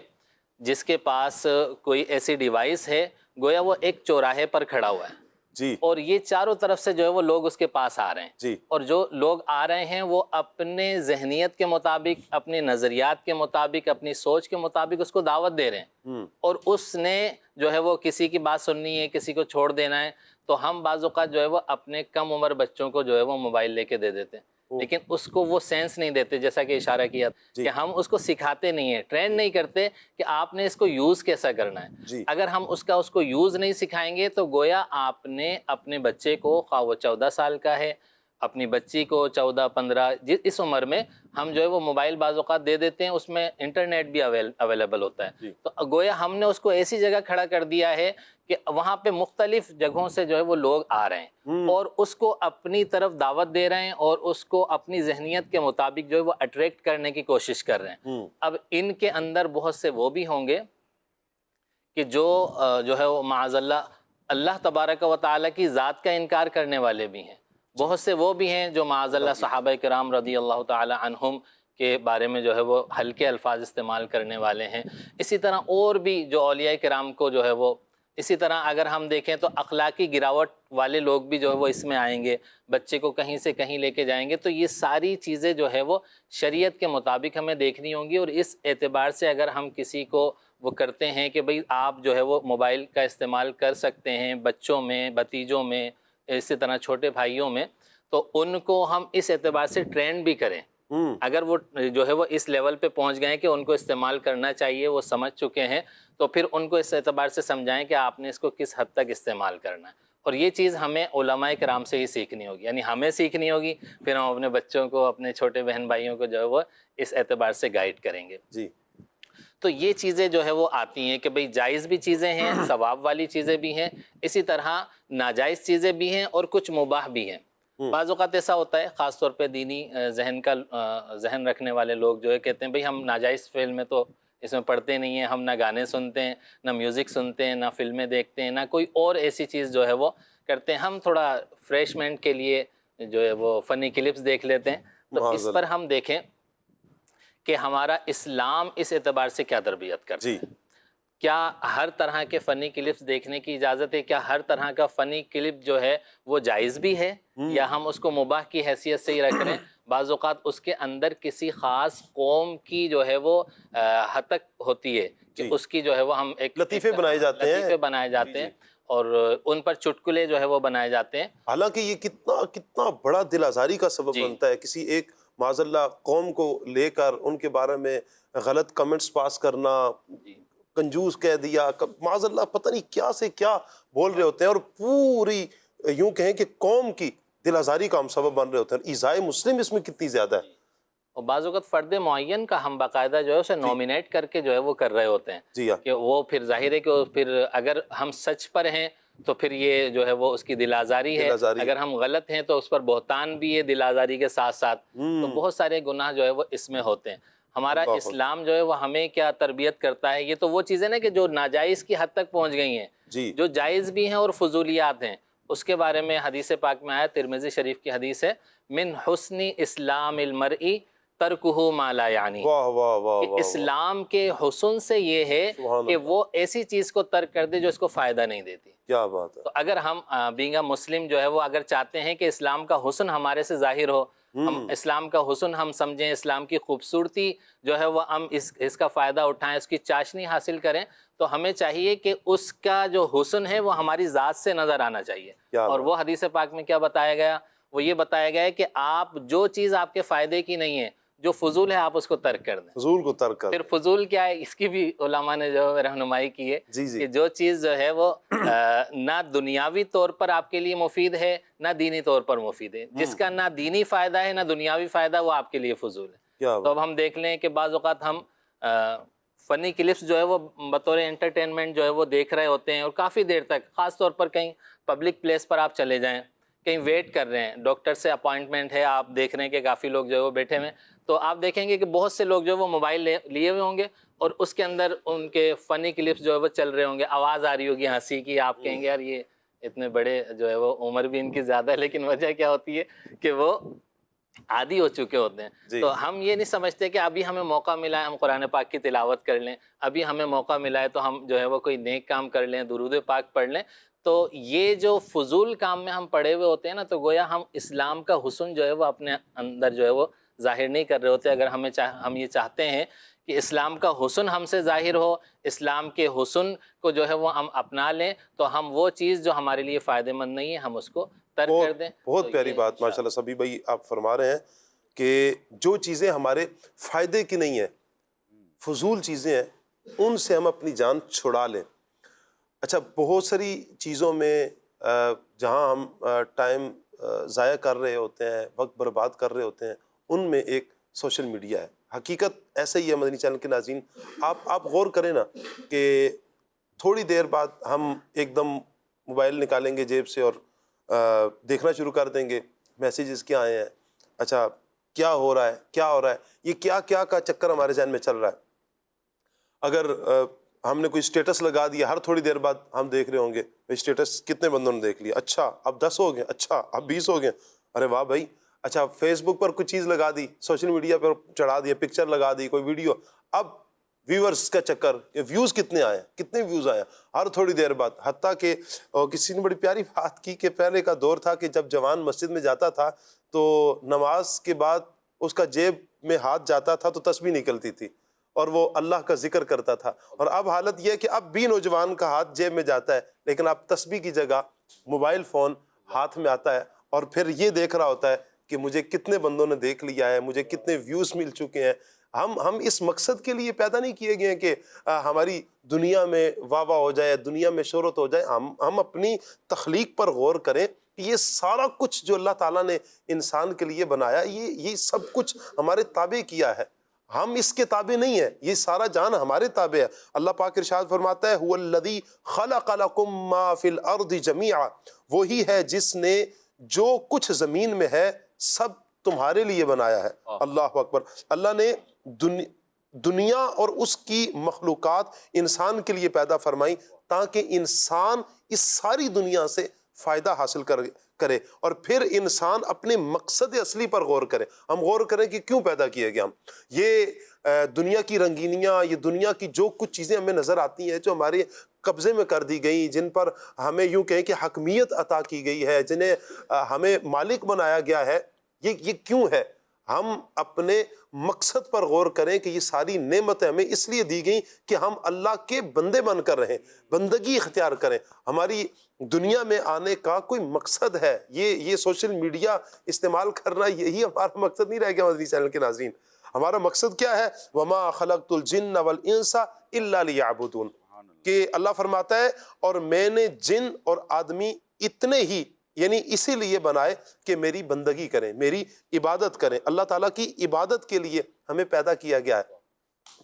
جس کے پاس کوئی ایسی ڈیوائس ہے، گویا وہ ایک چوراہے پر کھڑا ہوا ہے. جی. اور یہ چاروں طرف سے جو ہے وہ لوگ اس کے پاس آ رہے ہیں. جی. اور جو لوگ آ رہے ہیں وہ اپنے ذہنیت کے مطابق، اپنے نظریات کے مطابق، اپنی سوچ کے مطابق اس کو دعوت دے رہے ہیں. اور اس نے جو ہے وہ کسی کی بات سننی ہے، کسی کو چھوڑ دینا ہے، تو ہم بعض اوقات جو ہے وہ اپنے کم عمر بچوں کو جو ہے وہ موبائل لے کے دے دیتے ہیں. لیکن اس کو وہ سینس نہیں دیتے، جیسا کہ اشارہ کیا کہ ہم اس کو سکھاتے نہیں ہیں، ٹرین نہیں کرتے کہ آپ نے اس کو یوز کیسا کرنا ہے. اگر ہم اس کو یوز نہیں سکھائیں گے تو گویا آپ نے اپنے بچے کو، خواہ وہ 14 سال کا ہے، اپنی بچی کو 14 15 اس عمر میں ہم جو ہے وہ موبائل بعض اوقات دے دیتے ہیں. اس میں انٹرنیٹ بھی اویلیبل ہوتا ہے. تو گویا ہم نے اس کو ایسی جگہ کھڑا کر دیا ہے کہ وہاں پہ مختلف جگہوں سے جو ہے وہ لوگ آ رہے ہیں اور اس کو اپنی طرف دعوت دے رہے ہیں اور اس کو اپنی ذہنیت کے مطابق جو ہے وہ اٹریکٹ کرنے کی کوشش کر رہے ہیں. اب ان کے اندر بہت سے وہ بھی ہوں گے کہ جو ہے وہ معاذ اللہ تبارک و تعالیٰ کی ذات کا انکار کرنے والے بھی ہیں. بہت سے وہ بھی ہیں جو معاذ اللہ صحابہ کرام رضی اللہ تعالی عنہم کے بارے میں جو ہے وہ ہلکے الفاظ استعمال کرنے والے ہیں. اسی طرح اور بھی جو اولیاء کرام کو جو ہے وہ، اسی طرح اگر ہم دیکھیں تو اخلاقی گراوٹ والے لوگ بھی جو ہے وہ اس میں آئیں گے، بچے کو کہیں سے کہیں لے کے جائیں گے. تو یہ ساری چیزیں جو ہے وہ شریعت کے مطابق ہمیں دیکھنی ہوں گی. اور اس اعتبار سے اگر ہم کسی کو وہ کرتے ہیں کہ بھئی آپ جو ہے وہ موبائل کا استعمال کر سکتے ہیں بچوں میں، بھتیجوں میں، اسی طرح چھوٹے بھائیوں میں، تو ان کو ہم اس اعتبار سے ٹرینڈ بھی کریں. اگر وہ جو ہے وہ اس لیول پہ پہنچ گئے کہ ان کو استعمال کرنا چاہیے، وہ سمجھ چکے ہیں، تو پھر ان کو اس اعتبار سے سمجھائیں کہ آپ نے اس کو کس حد تک استعمال کرنا ہے. اور یہ چیز ہمیں علماء کرام سے ہی سیکھنی ہوگی، یعنی ہمیں سیکھنی ہوگی، پھر ہم اپنے بچوں کو، اپنے چھوٹے بہن بھائیوں کو جو ہے وہ اس اعتبار سے گائیڈ کریں گے. جی. تو یہ چیزیں جو ہے وہ آتی ہیں کہ بھئی جائز بھی چیزیں ہیں، ثواب والی چیزیں بھی ہیں، اسی طرح ناجائز چیزیں بھی ہیں اور کچھ مباح بھی ہیں. بعض اوقات ایسا ہوتا ہے، خاص طور پہ دینی ذہن رکھنے والے لوگ جو ہے کہتے ہیں بھئی ہم ناجائز فلمیں تو اس میں پڑھتے نہیں ہیں، ہم نہ گانے سنتے ہیں، نہ میوزک سنتے ہیں، نہ فلمیں دیکھتے ہیں، نہ کوئی اور ایسی چیز جو ہے وہ کرتے ہیں، ہم تھوڑا فریشمنٹ کے لیے جو ہے وہ فنی کلپس دیکھ لیتے ہیں. تو اس پر ہم دیکھیں کہ ہمارا اسلام اس اعتبار سے کیا تربیت کرتا ہے. کیا ہر طرح کے فنی کلپس دیکھنے کی اجازت ہے؟ کیا ہر طرح کا فنی کلپ جو ہے وہ جائز بھی ہے یا ہم اس کو مباح کی حیثیت سے ہی رکھ رہے ہیں؟ بعض اوقات اس کے اندر کسی خاص قوم کی جو ہے وہ ہتک ہوتی ہے کہ اس کی جو ہے وہ ہم ایک لطیفے بنائے جاتے ہیں اور ان پر چٹکلے جو ہے وہ بنائے جاتے ہیں. حالانکہ یہ کتنا بڑا دل آزاری کا سبب بنتا ہے. کسی ایک معاذ اللہ قوم کو لے کر ان کے بارے میں غلط کمنٹس پاس کرنا، کنجوس کہہ دیا، معاذ اللہ پتہ نہیں کیا سے کیا بول رہے ہوتے ہیں، اور پوری یوں کہیں کہ قوم کی دل آزاری کا ہم سبب بن رہے ہوتے ہیں. ایذائے مسلم اس میں کتنی زیادہ ہے. اور بعض اوقات فرد معین کا ہم باقاعدہ جو ہے اسے نومینیٹ کر کے جو ہے وہ کر رہے ہوتے ہیں کہ وہ پھر ظاہر ہے کہ پھر اگر ہم سچ پر ہیں تو پھر یہ جو ہے وہ اس کی دل آزاری ہے، اگر ہم غلط ہیں تو اس پر بہتان بھی ہے دل آزاری کے ساتھ ساتھ. تو بہت سارے گناہ جو ہے وہ اس میں ہوتے ہیں. ہمارا اسلام جو ہے وہ ہمیں کیا تربیت کرتا ہے؟ یہ تو وہ چیزیں نا کہ جو ناجائز کی حد تک پہنچ گئی ہیں، جو جائز بھی ہیں اور فضولیات ہیں. اس کے بارے میں حدیث پاک میں آیا، ترمذی شریف کی حدیث ہے، من حسن اسلام المرئی ترکہ ما لا یعنی. کہ اسلام کے حسن سے یہ ہے کہ وہ ایسی چیز کو ترک کر دے جو اس کو فائدہ نہیں دیتی. کیا بات ہے. تو اگر ہم بینگ اے مسلم جو ہے وہ اگر چاہتے ہیں کہ اسلام کا حسن ہمارے سے ظاہر ہو، ہم اسلام کا حسن ہم سمجھیں، اسلام کی خوبصورتی جو ہے وہ ہم اس کا فائدہ اٹھائیں، اس کی چاشنی حاصل کریں، تو ہمیں چاہیے کہ اس کا جو حسن ہے وہ ہماری ذات سے نظر آنا چاہیے. اور وہ حدیث پاک میں کیا بتایا گیا؟ وہ یہ بتایا گیا ہے کہ آپ جو چیز آپ کے فائدے کی نہیں ہے، جو فضول ہے، آپ اس کو ترک کر دیں. فضول کو ترک کر. پھر فضول کیا ہے، اس کی بھی علماء نے جو رہنمائی کی ہے کہ جو چیز جو ہے وہ نہ دنیاوی طور پر آپ کے لیے مفید ہے نہ دینی طور پر مفید ہے، جس کا نہ دینی فائدہ ہے نہ دنیاوی فائدہ، وہ آپ کے لیے فضول ہے. تو اب ہم دیکھ لیں کہ بعض اوقات ہم فنی کلپس جو ہے وہ بطور انٹرٹینمنٹ جو ہے وہ دیکھ رہے ہوتے ہیں، اور کافی دیر تک، خاص طور پر کہیں پبلک پلیس پر آپ چلے جائیں، کہیں ویٹ کر رہے ہیں، ڈاکٹر سے اپوائنٹمنٹ ہے، آپ دیکھ رہے ہیں کہ کافی لوگ جو ہے وہ بیٹھے ہوئے ہیں، تو آپ دیکھیں گے کہ بہت سے لوگ جو ہے وہ موبائل لیے ہوئے ہوں گے، اور اس کے اندر ان کے فنی کلپس جو ہے وہ چل رہے ہوں گے، آواز آ رہی ہوگی ہنسی کی، آپ کہیں گے یار یہ اتنے بڑے جو ہے وہ عمر بھی ان کی زیادہ ہے، لیکن وجہ کیا ہوتی ہے کہ وہ عادی ہو چکے ہوتے ہیں. تو ہم یہ نہیں سمجھتے کہ ابھی ہمیں موقع ملا ہے ہم قرآن پاک کی تلاوت کر لیں، ابھی ہمیں موقع ملا ہے تو ہم جو ہے وہ کوئی نیک کام کر لیں، درود پاک پڑھ لیں. تو یہ جو فضول کام میں ہم پڑے ہوئے ہوتے ہیں نا، تو گویا ہم اسلام کا حسن جو ہے وہ اپنے اندر جو ہے وہ ظاہر نہیں کر رہے ہوتے. اگر ہم یہ چاہتے ہیں کہ اسلام کا حسن ہم سے ظاہر ہو، اسلام کے حسن کو جو ہے وہ ہم اپنا لیں، تو ہم وہ چیز جو ہمارے لیے فائدہ مند نہیں ہے ہم اس کو ترک کر دیں. بہت پیاری بات ماشاءاللہ سبی بھائی آپ فرما رہے ہیں کہ جو چیزیں ہمارے فائدے کی نہیں ہیں، فضول چیزیں ہیں، ان سے ہم اپنی جان چھڑا لیں. اچھا، بہت ساری چیزوں میں جہاں ہم ٹائم ضائع کر رہے ہوتے ہیں، وقت برباد کر رہے ہوتے ہیں، ان میں ایک سوشل میڈیا ہے. حقیقت ایسا ہی ہے مدنی چینل کے ناظرین. آپ غور کریں نا کہ تھوڑی دیر بعد ہم ایک دم موبائل نکالیں گے جیب سے اور دیکھنا شروع کر دیں گے میسیجز کیا آئے ہیں، اچھا کیا ہو رہا ہے، کیا ہو رہا ہے، یہ کیا کا چکر ہمارے ذہن میں چل رہا ہے. اگر ہم نے کوئی اسٹیٹس لگا دیا، ہر تھوڑی دیر بعد ہم دیکھ رہے ہوں گے اسٹیٹس کتنے بندوں نے دیکھ لیا، اچھا اب 10 ہو گئے، اچھا اب 20 ہو گئے، ارے واہ بھائی. اچھا فیس بک پر کوئی چیز لگا دی، سوشل میڈیا پر چڑھا دیا، پکچر لگا دی، کوئی ویڈیو، اب ویورز کا چکر، ویوز کتنے آئے، کتنے ویوز آئے ہر تھوڑی دیر بعد. حتیٰ کہ کسی نے بڑی پیاری بات کی کہ پہلے کا دور تھا کہ جب جوان مسجد میں جاتا تھا تو نماز کے بعد اس کا جیب میں ہاتھ جاتا تھا تو تسبیح نکلتی تھی اور وہ اللہ کا ذکر کرتا تھا. اور اب حالت یہ ہے کہ اب بھی نوجوان کا ہاتھ جیب میں جاتا ہے، لیکن اب تسبیح کی جگہ موبائل فون ہاتھ میں آتا ہے، اور پھر یہ دیکھ رہا ہوتا ہے کہ مجھے کتنے بندوں نے دیکھ لیا ہے، مجھے کتنے ویوز مل چکے ہیں. ہم اس مقصد کے لیے پیدا نہیں کیے گئے ہیں کہ ہماری دنیا میں واہ واہ ہو جائے، دنیا میں شہرت ہو جائے. ہم اپنی تخلیق پر غور کریں. یہ سارا کچھ جو اللہ تعالیٰ نے انسان کے لیے بنایا، یہ سب کچھ ہمارے تابع کیا ہے، ہم اس کے تابع نہیں ہیں. یہ سارا جان ہمارے تابع ہے. اللہ پاک ارشاد فرماتا ہے هو الذی خلق لکم ما فی الارض جمیعا، وہی ہے جس نے جو کچھ زمین میں ہے سب تمہارے لیے بنایا ہے. اللہ اکبر. اللہ نے دنیا اور اس کی مخلوقات انسان کے لیے پیدا فرمائی تاکہ انسان اس ساری دنیا سے فائدہ حاصل کرے، اور پھر انسان اپنے مقصد اصلی پر غور کرے. ہم غور کریں کہ کیوں پیدا کیے گئے ہم. یہ دنیا کی رنگینیاں، یہ دنیا کی جو کچھ چیزیں ہمیں نظر آتی ہیں جو ہمارے قبضے میں کر دی گئی، جن پر ہمیں یوں کہیں کہ حکمیت عطا کی گئی ہے، جنہیں ہمیں مالک بنایا گیا ہے، یہ کیوں ہے؟ ہم اپنے مقصد پر غور کریں کہ یہ ساری نعمتیں ہمیں اس لیے دی گئیں کہ ہم اللہ کے بندے بن کر رہیں، بندگی اختیار کریں. ہماری دنیا میں آنے کا کوئی مقصد ہے. یہ سوشل میڈیا استعمال کرنا یہی ہمارا مقصد نہیں رہ گیا مدنی چینل کے ناظرین. ہمارا مقصد کیا ہے؟ وَمَا خَلَقْتُ الْجِنَّ وَالْإِنسَ إِلَّا لِيَعْبُدُونَ، کہ اللہ فرماتا ہے اور میں نے جن اور آدمی اتنے ہی، یعنی اسی لیے بنائے کہ میری بندگی کریں، میری عبادت کریں. اللہ تعالیٰ کی عبادت کے لیے ہمیں پیدا کیا گیا ہے.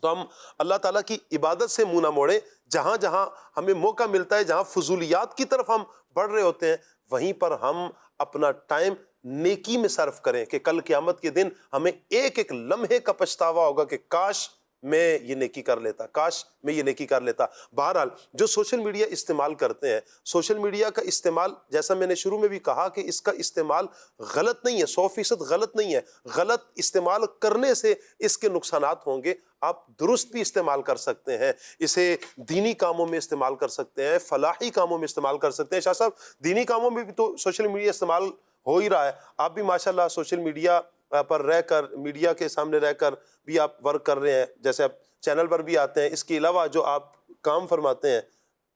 تو ہم اللہ تعالیٰ کی عبادت سے منہ نہ موڑیں. جہاں جہاں ہمیں موقع ملتا ہے، جہاں فضولیات کی طرف ہم بڑھ رہے ہوتے ہیں، وہیں پر ہم اپنا ٹائم نیکی میں صرف کریں کہ کل قیامت کے دن ہمیں ایک ایک لمحے کا پچھتاوا ہوگا کہ کاش میں یہ نیکی کر لیتا، کاش میں یہ نیکی کر لیتا۔ بہرحال جو سوشل میڈیا استعمال کرتے ہیں، سوشل میڈیا کا استعمال جیسا میں نے شروع میں بھی کہا کہ اس کا استعمال غلط نہیں ہے، 100% غلط نہیں ہے، غلط استعمال کرنے سے اس کے نقصانات ہوں گے۔ آپ درست بھی استعمال کر سکتے ہیں، اسے دینی کاموں میں استعمال کر سکتے ہیں، فلاحی کاموں میں استعمال کر سکتے ہیں۔ شاہ صاحب دینی کاموں میں بھی تو سوشل میڈیا استعمال ہو ہی رہا ہے، آپ بھی ماشاءاللہ سوشل میڈیا پر رہ کر، میڈیا کے سامنے رہ کر بھی آپ ورک کر رہے ہیں، جیسے آپ چینل پر بھی آتے ہیں، اس کے علاوہ جو آپ کام فرماتے ہیں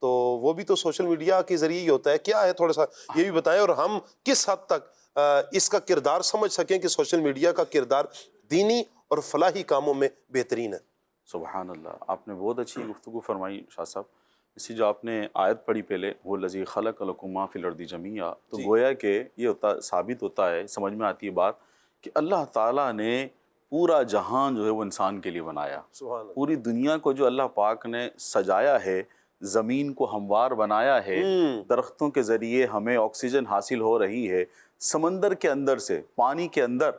تو وہ بھی تو سوشل میڈیا کے ذریعے ہی ہوتا ہے۔ کیا ہے تھوڑا سا یہ بھی بتائیں، اور ہم کس حد تک اس کا کردار سمجھ سکیں کہ سوشل میڈیا کا کردار دینی اور فلاحی کاموں میں بہترین ہے۔ سبحان اللہ، آپ نے بہت اچھی گفتگو فرمائی شاہ صاحب۔ اسی جو آپ نے آیت پڑھی پہلے، وہ الذی خلق لکم ما فی الارض جمیعا، تو گویا کہ یہ ثابت ہوتا ہے، سمجھ میں آتی ہے بات کہ اللہ تعالیٰ نے پورا جہان جو ہے وہ انسان کے لیے بنایا۔ سبحان اللہ۔ پوری دنیا کو جو اللہ پاک نے سجایا ہے، زمین کو ہموار بنایا ہے، درختوں کے ذریعے ہمیں آکسیجن حاصل ہو رہی ہے، سمندر کے اندر سے، پانی کے اندر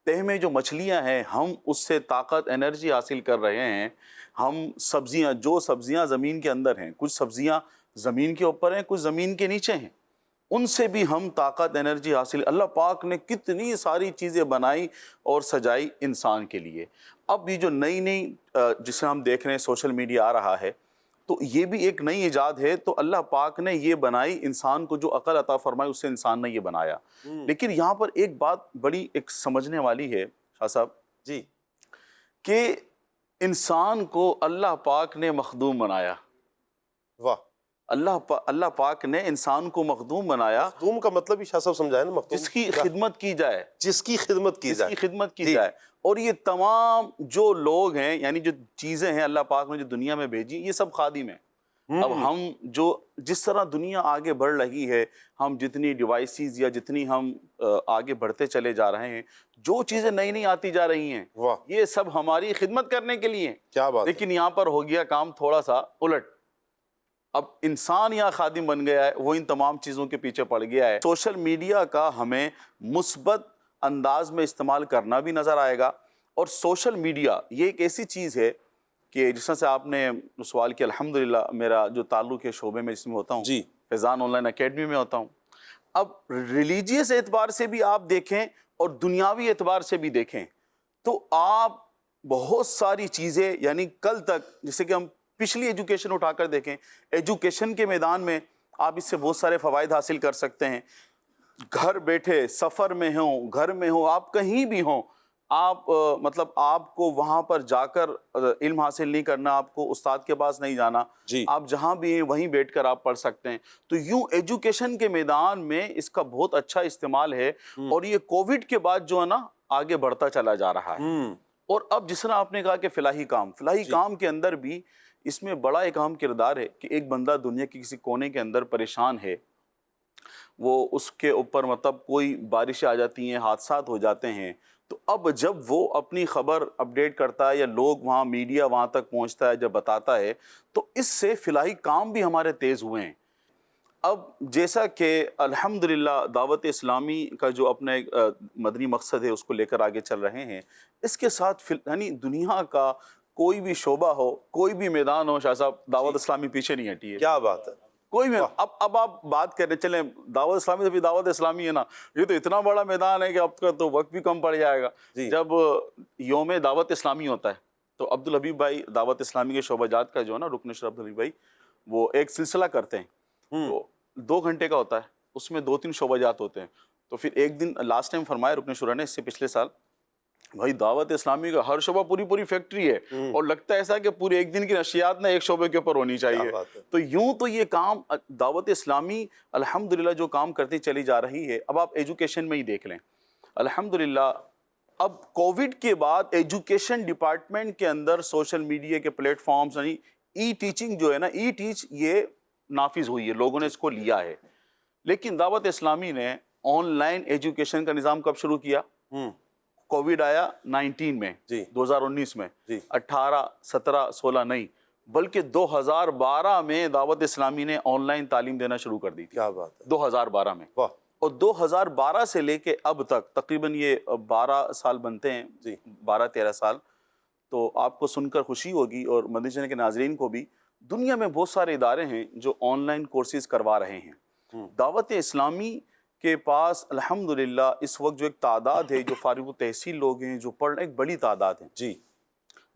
تہ میں جو مچھلیاں ہیں، ہم اس سے طاقت انرجی حاصل کر رہے ہیں۔ ہم سبزیاں زمین کے اندر ہیں، کچھ سبزیاں زمین کے اوپر ہیں، کچھ زمین کے نیچے ہیں، ان سے بھی ہم طاقت انرجی حاصل۔ اللہ پاک نے کتنی ساری چیزیں بنائی اور سجائی انسان کے لیے۔ اب یہ جو نئی جسے ہم دیکھ رہے ہیں سوشل میڈیا آ رہا ہے، تو یہ بھی ایک نئی ایجاد ہے۔ تو اللہ پاک نے یہ بنائی، انسان کو جو عقل عطا فرمائی اس سے انسان نے یہ بنایا۔ لیکن یہاں پر ایک بات بڑی ایک سمجھنے والی ہے شاہ صاحب جی، کہ انسان کو اللہ پاک نے مخدوم بنایا۔ واہ، اللہ پاک نے انسان کو مخدوم بنایا، مخدوم کا مطلب ہی شاہ صاحب سمجھائے نا، مخدوم جس کی خدمت کی جائے، جس کی خدمت کی جائے، جس کی خدمت کی جائے۔ اور یہ تمام جو لوگ ہیں، یعنی جو چیزیں ہیں اللہ پاک نے جو دنیا میں بھیجی، یہ سب خادم ہیں۔ اب ہم جس طرح دنیا آگے بڑھ رہی ہے، ہم جتنی ڈیوائسز یا جتنی ہم آگے بڑھتے چلے جا رہے ہیں، جو چیزیں نئی آتی جا رہی ہیں، واہ، یہ سب ہماری خدمت کرنے کے لیے ہیں۔ کیا بات ہے۔ لیکن یہاں پر ہو گیا کام تھوڑا سا الٹ۔ اب انسان یہاں خادم بن گیا ہے، وہ ان تمام چیزوں کے پیچھے پڑ گیا ہے۔ سوشل میڈیا کا ہمیں مثبت انداز میں استعمال کرنا بھی نظر آئے گا۔ اور سوشل میڈیا یہ ایک ایسی چیز ہے کہ جس طرح سے آپ نے سوال کیا، الحمدللہ میرا جو تعلق ہے شعبے میں جس میں ہوتا ہوں، جی، فیضان آن لائن اکیڈمی میں ہوتا ہوں۔ اب ریلیجیس اعتبار سے بھی آپ دیکھیں اور دنیاوی اعتبار سے بھی دیکھیں تو آپ بہت ساری چیزیں، یعنی کل تک جیسے کہ ہم پچھلی ایجوکیشن اٹھا کر دیکھیں، ایجوکیشن کے میدان میں آپ اس سے بہت سارے فوائد حاصل کر سکتے ہیں۔ گھر بیٹھے، سفر میں ہوں، گھر میں ہوں، آپ کہیں بھی ہوں، آپ مطلب آپ کو وہاں پر جا کر علم حاصل نہیں کرنا، آپ کو استاد کے پاس نہیں جانا، آپ جہاں بھی ہیں وہیں بیٹھ کر آپ پڑھ سکتے ہیں۔ تو یوں ایجوکیشن کے میدان میں اس کا بہت اچھا استعمال ہے، اور یہ کووڈ کے بعد جو ہے نا آگے بڑھتا چلا جا رہا ہے۔ اور اب جس طرح آپ نے کہا کہ فلاحی کام کے اندر بھی اس میں بڑا ایک اہم کردار ہے کہ ایک بندہ دنیا کے کسی کونے کے اندر پریشان ہے، وہ اس کے اوپر مطلب کوئی بارشیں آ جاتی ہیں، حادثات ہو جاتے ہیں، تو اب جب وہ اپنی خبر اپڈیٹ کرتا ہے یا لوگ وہاں میڈیا وہاں تک پہنچتا ہے، جب بتاتا ہے، تو اس سے فلاحی کام بھی ہمارے تیز ہوئے ہیں۔ اب جیسا کہ الحمدللہ دعوت اسلامی کا جو اپنا ایک مدنی مقصد ہے اس کو لے کر آگے چل رہے ہیں، اس کے ساتھ یعنی دنیا کا کوئی بھی شعبہ ہو، کوئی بھی میدان ہو، شاہ صاحب دعوت اسلامی پیچھے نہیں ہٹی ہے۔ کیا بات ہے۔ کوئی بھی اب آپ بات کریں، چلیں دعوت اسلامی تو بھی دعوت اسلامی ہے نا، یہ تو اتنا بڑا میدان ہے کہ اب کا تو وقت بھی کم پڑ جائے گا۔ جب یوم دعوت اسلامی ہوتا ہے تو عبدالحبیب بھائی دعوت اسلامی کے شعبہ جات کا جو ہے نا رکن شورا عبدالحبیب بھائی، وہ ایک سلسلہ کرتے ہیں، تو 2 گھنٹے کا ہوتا ہے، اس میں 2-3 شعبہ جات ہوتے ہیں۔ تو پھر ایک دن لاسٹ ٹائم فرمایا رکن شورا نے، اس سے پچھلے سال، بھائی دعوت اسلامی کا ہر شعبہ پوری فیکٹری ہے، اور لگتا ہے ایسا کہ پورے ایک دن کی نشریات نہ ایک شعبے کے اوپر ہونی چاہیے۔ تو یوں تو یہ کام دعوت اسلامی الحمدللہ جو کام کرتی چلی جا رہی ہے۔ اب آپ ایجوکیشن میں ہی دیکھ لیں، الحمدللہ اب کووڈ کے بعد ایجوکیشن ڈپارٹمنٹ کے اندر سوشل میڈیا کے پلیٹ فارمز، یعنی ای ٹیچنگ جو ہے نا، ای ٹیچ یہ نافذ ہوئی ہے، لوگوں نے اس کو لیا ہے۔ لیکن دعوت اسلامی نے آن لائن ایجوکیشن کا نظام کب شروع کیا؟ کووڈ آیا 19 میں، 2019 میں، 18، 17، 16 نہیں، بلکہ 2012 میں دعوت اسلامی نے آن لائن تعلیم دینا شروع کر دی تھی۔ کیا بات ہے۔ 2012 میں، اور 2012 سے لے کے اب تک تقریباً یہ 12 سال بنتے ہیں، 12-13 سال، تو آپ کو سن کر خوشی ہوگی اور مدنی چینل کے ناظرین کو بھی، دنیا میں بہت سارے ادارے ہیں جو آن لائن کورسز کروا رہے ہیں۔ دعوت اسلامی کے پاس الحمدللہ اس وقت جو ایک تعداد ہے، جو فارغ التحصیل لوگ ہیں جو پڑھ رہے ہیں، ایک بڑی تعداد ہے جی۔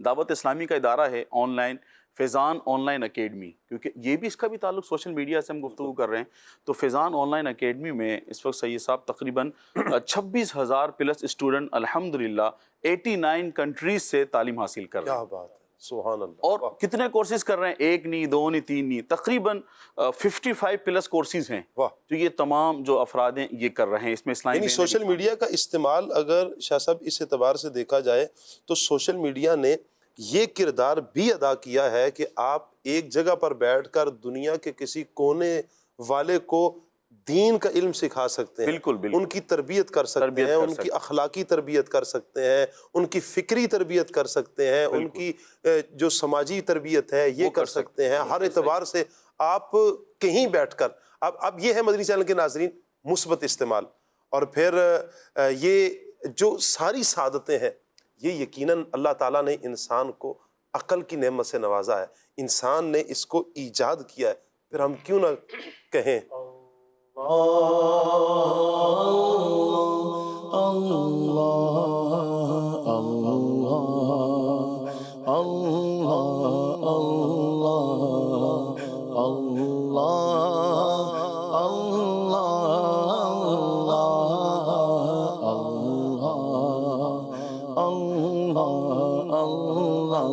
دعوت اسلامی کا ادارہ ہے on line, Faizan on line academy, کیونکہ یہ بھی اس کا بھی تعلق سوشل میڈیا سے ہم گفتگو کر رہے ہیں، تو فیضان آن لائن اکیڈمی میں اس وقت سید صاحب تقریباً 26,000 پلس اسٹوڈنٹ الحمدللہ 89 کنٹریز سے تعلیم حاصل کر رہے ہیں۔ کیا بات ہے، سبحان اللہ۔ اور کتنے کورسز کر رہے ہیں؟ 1 نہیں، 2 نہیں، 3 نہیں، تقریباً 55 پلس کورسز ہیں جو یہ تمام جو افراد ہیں یہ کر رہے ہیں۔ اس میں اسلامی یعنی سوشل میڈیا کا استعمال اگر شاہ صاحب اس اعتبار سے دیکھا جائے تو سوشل میڈیا نے یہ کردار بھی ادا کیا ہے کہ آپ ایک جگہ پر بیٹھ کر دنیا کے کسی کونے والے کو دین کا علم سکھا سکتے ہیں، بالکل ان کی تربیت کر سکتے ہیں، ان کی اخلاقی تربیت کر سکتے ہیں، ان کی فکری تربیت کر سکتے ہیں، ان کی جو سماجی تربیت ہے یہ کر سکتے ہیں۔ ہر اعتبار سے آپ کہیں بیٹھ کر اب یہ ہے مدنی چینل کے ناظرین مثبت استعمال، اور پھر یہ جو ساری سعادتیں ہیں یہ یقیناً اللہ تعالیٰ نے انسان کو عقل کی نعمت سے نوازا ہے، انسان نے اس کو ایجاد کیا ہے، پھر ہم کیوں نہ کہیں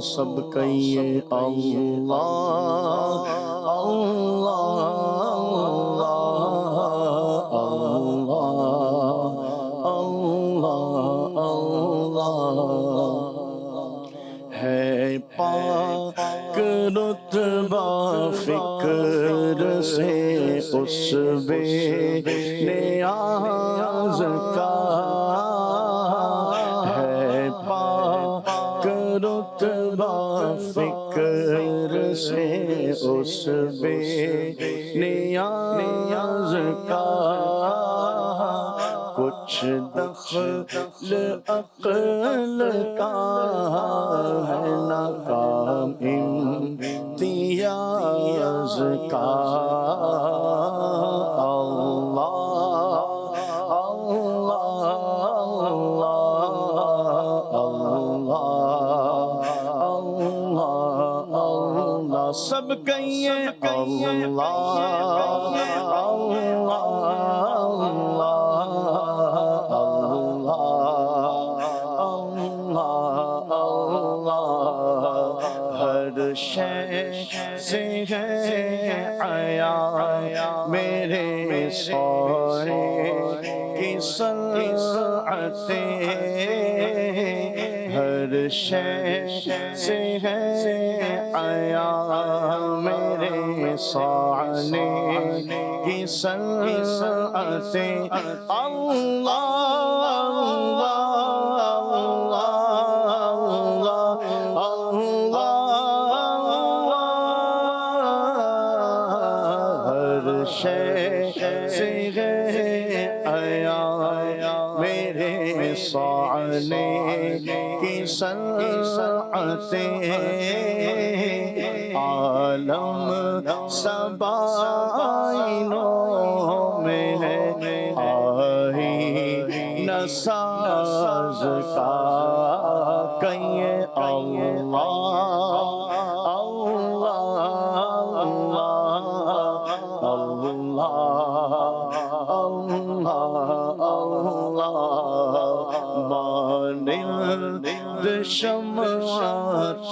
سب کہیے اللہ اللہ اللہ اللہ ہے پاک رتبہ فکر سے اس بے نیاز کا، ہے پاک رتبہ فکر سے اس بے نیاز کا، کچھ دخل عقل کا ہے نہ کام امتیاز کا، اللہ سب کہیے اللہ ہر شے سے ہے عیاں میرے سونے کی صنعتیں، ہر شے سے ہے عیاں میرے سونے کی صنعتیں، اللہ سونے کی صنعتیں، عالم سب آئینوں میں ہے آئینہ ساز کا، کہیے اللہ شمع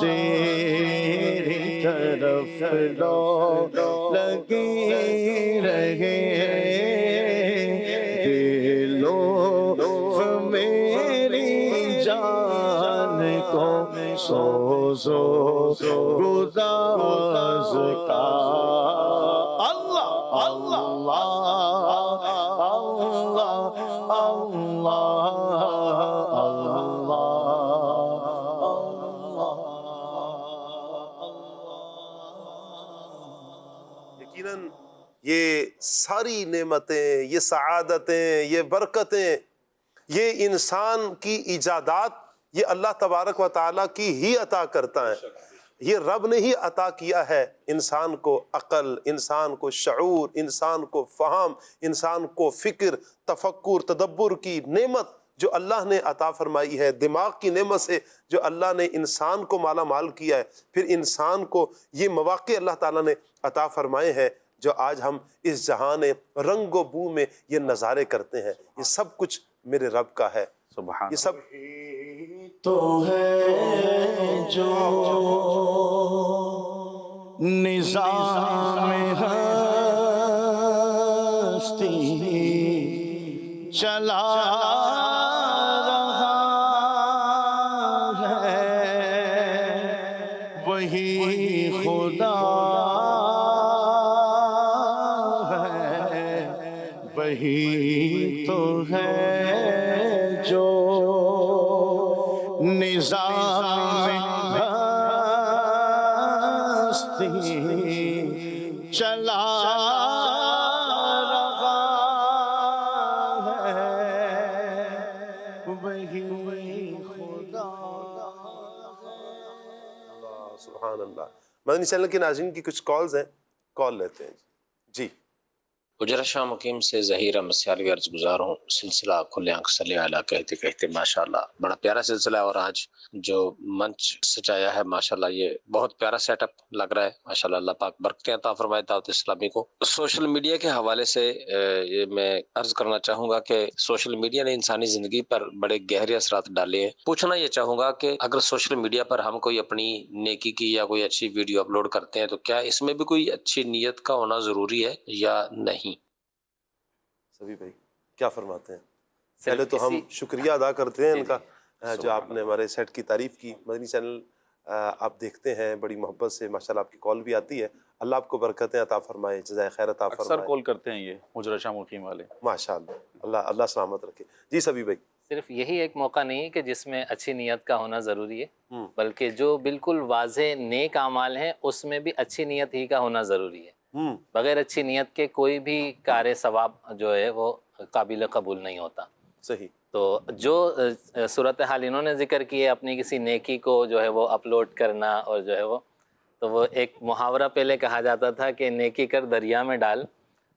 تیری طرف لو لگی رہے، دلو میری جان کو سوزو گداز کا، اللہ اللہ یہ ساری نعمتیں، یہ سعادتیں، یہ برکتیں، یہ انسان کی ایجادات یہ اللہ تبارک و تعالیٰ کی ہی عطا کرتا ہے. یہ رب نے ہی عطا کیا ہے انسان کو عقل، انسان کو شعور، انسان کو فہم، انسان کو فکر، تفکر، تدبر کی نعمت جو اللہ نے عطا فرمائی ہے، دماغ کی نعمت سے جو اللہ نے انسان کو مالا مال کیا ہے. پھر انسان کو یہ مواقع اللہ تعالیٰ نے عطا فرمائے ہیں جو آج ہم اس جہان رنگ و بو میں یہ نظارے کرتے ہیں. یہ سب کچھ میرے رب کا ہے. سبحان یہ سب تو ہے جو نظام ہستی چلا رہا ہے، وہی خدا ہے، وہی تو ہے جو نظام ہستی چلا رہا ہے، وہی خدا. اللہ سبحان اللہ. مدنی چینل کے ناظرین کی کچھ کالز ہیں، کال لیتے ہیں. جی حجرہ شاہ مقیم سے ظہیر مسیالی عرض گزار ہوں. سلسلہ کھلے آنکھ صلی اعلیٰ کہتے کہتے ماشاءاللہ بڑا پیارا سلسلہ ہے، اور آج جو منچ سجایا ہے ماشاءاللہ یہ بہت پیارا سیٹ اپ لگ رہا ہے ماشاءاللہ. اللہ پاک برکتیں عطا فرمائے دعوت اسلامی کو. سوشل میڈیا کے حوالے سے یہ میں عرض کرنا چاہوں گا کہ سوشل میڈیا نے انسانی زندگی پر بڑے گہرے اثرات ڈالے ہیں. پوچھنا یہ چاہوں گا کہ اگر سوشل میڈیا پر ہم کوئی اپنی نیکی کی یا کوئی اچھی ویڈیو اپلوڈ کرتے ہیں تو کیا اس میں بھی کوئی اچھی نیت کا ہونا ضروری ہے یا نہیں؟ سبھی بھائی کیا فرماتے ہیں؟ پہلے تو ہم شکریہ ادا کرتے ہیں ان کا جو آپ نے ہمارے سیٹ کی تعریف کی. مدنی چینل آپ دیکھتے ہیں بڑی محبت سے ماشاءاللہ، آپ کی کال بھی آتی ہے. اللہ آپ کو برکتیں عطا فرمائے، جزائے خیر عطا فرمائے. اکثر کال کرتے ہیں یہ حجرہ شاہ مقیم والے. ماشاءاللہ، اللہ سلامت رکھے. جی سبھی بھائی. صرف یہی ایک موقع نہیں ہے کہ جس میں اچھی نیت کا ہونا ضروری ہے، بلکہ جو بالکل واضح نیک اعمال ہیں اس میں بھی اچھی نیت ہی کا ہونا ضروری ہے. بغیر اچھی نیت کے کوئی بھی کار ثواب جو ہے وہ قابل قبول نہیں ہوتا. صحیح. تو جو صورتحال انہوں نے ذکر کی ہے اپنی کسی نیکی کو جو ہے وہ اپلوڈ کرنا، اور جو ہے وہ ایک محاورہ پہلے کہا جاتا تھا کہ نیکی کر دریا میں ڈال،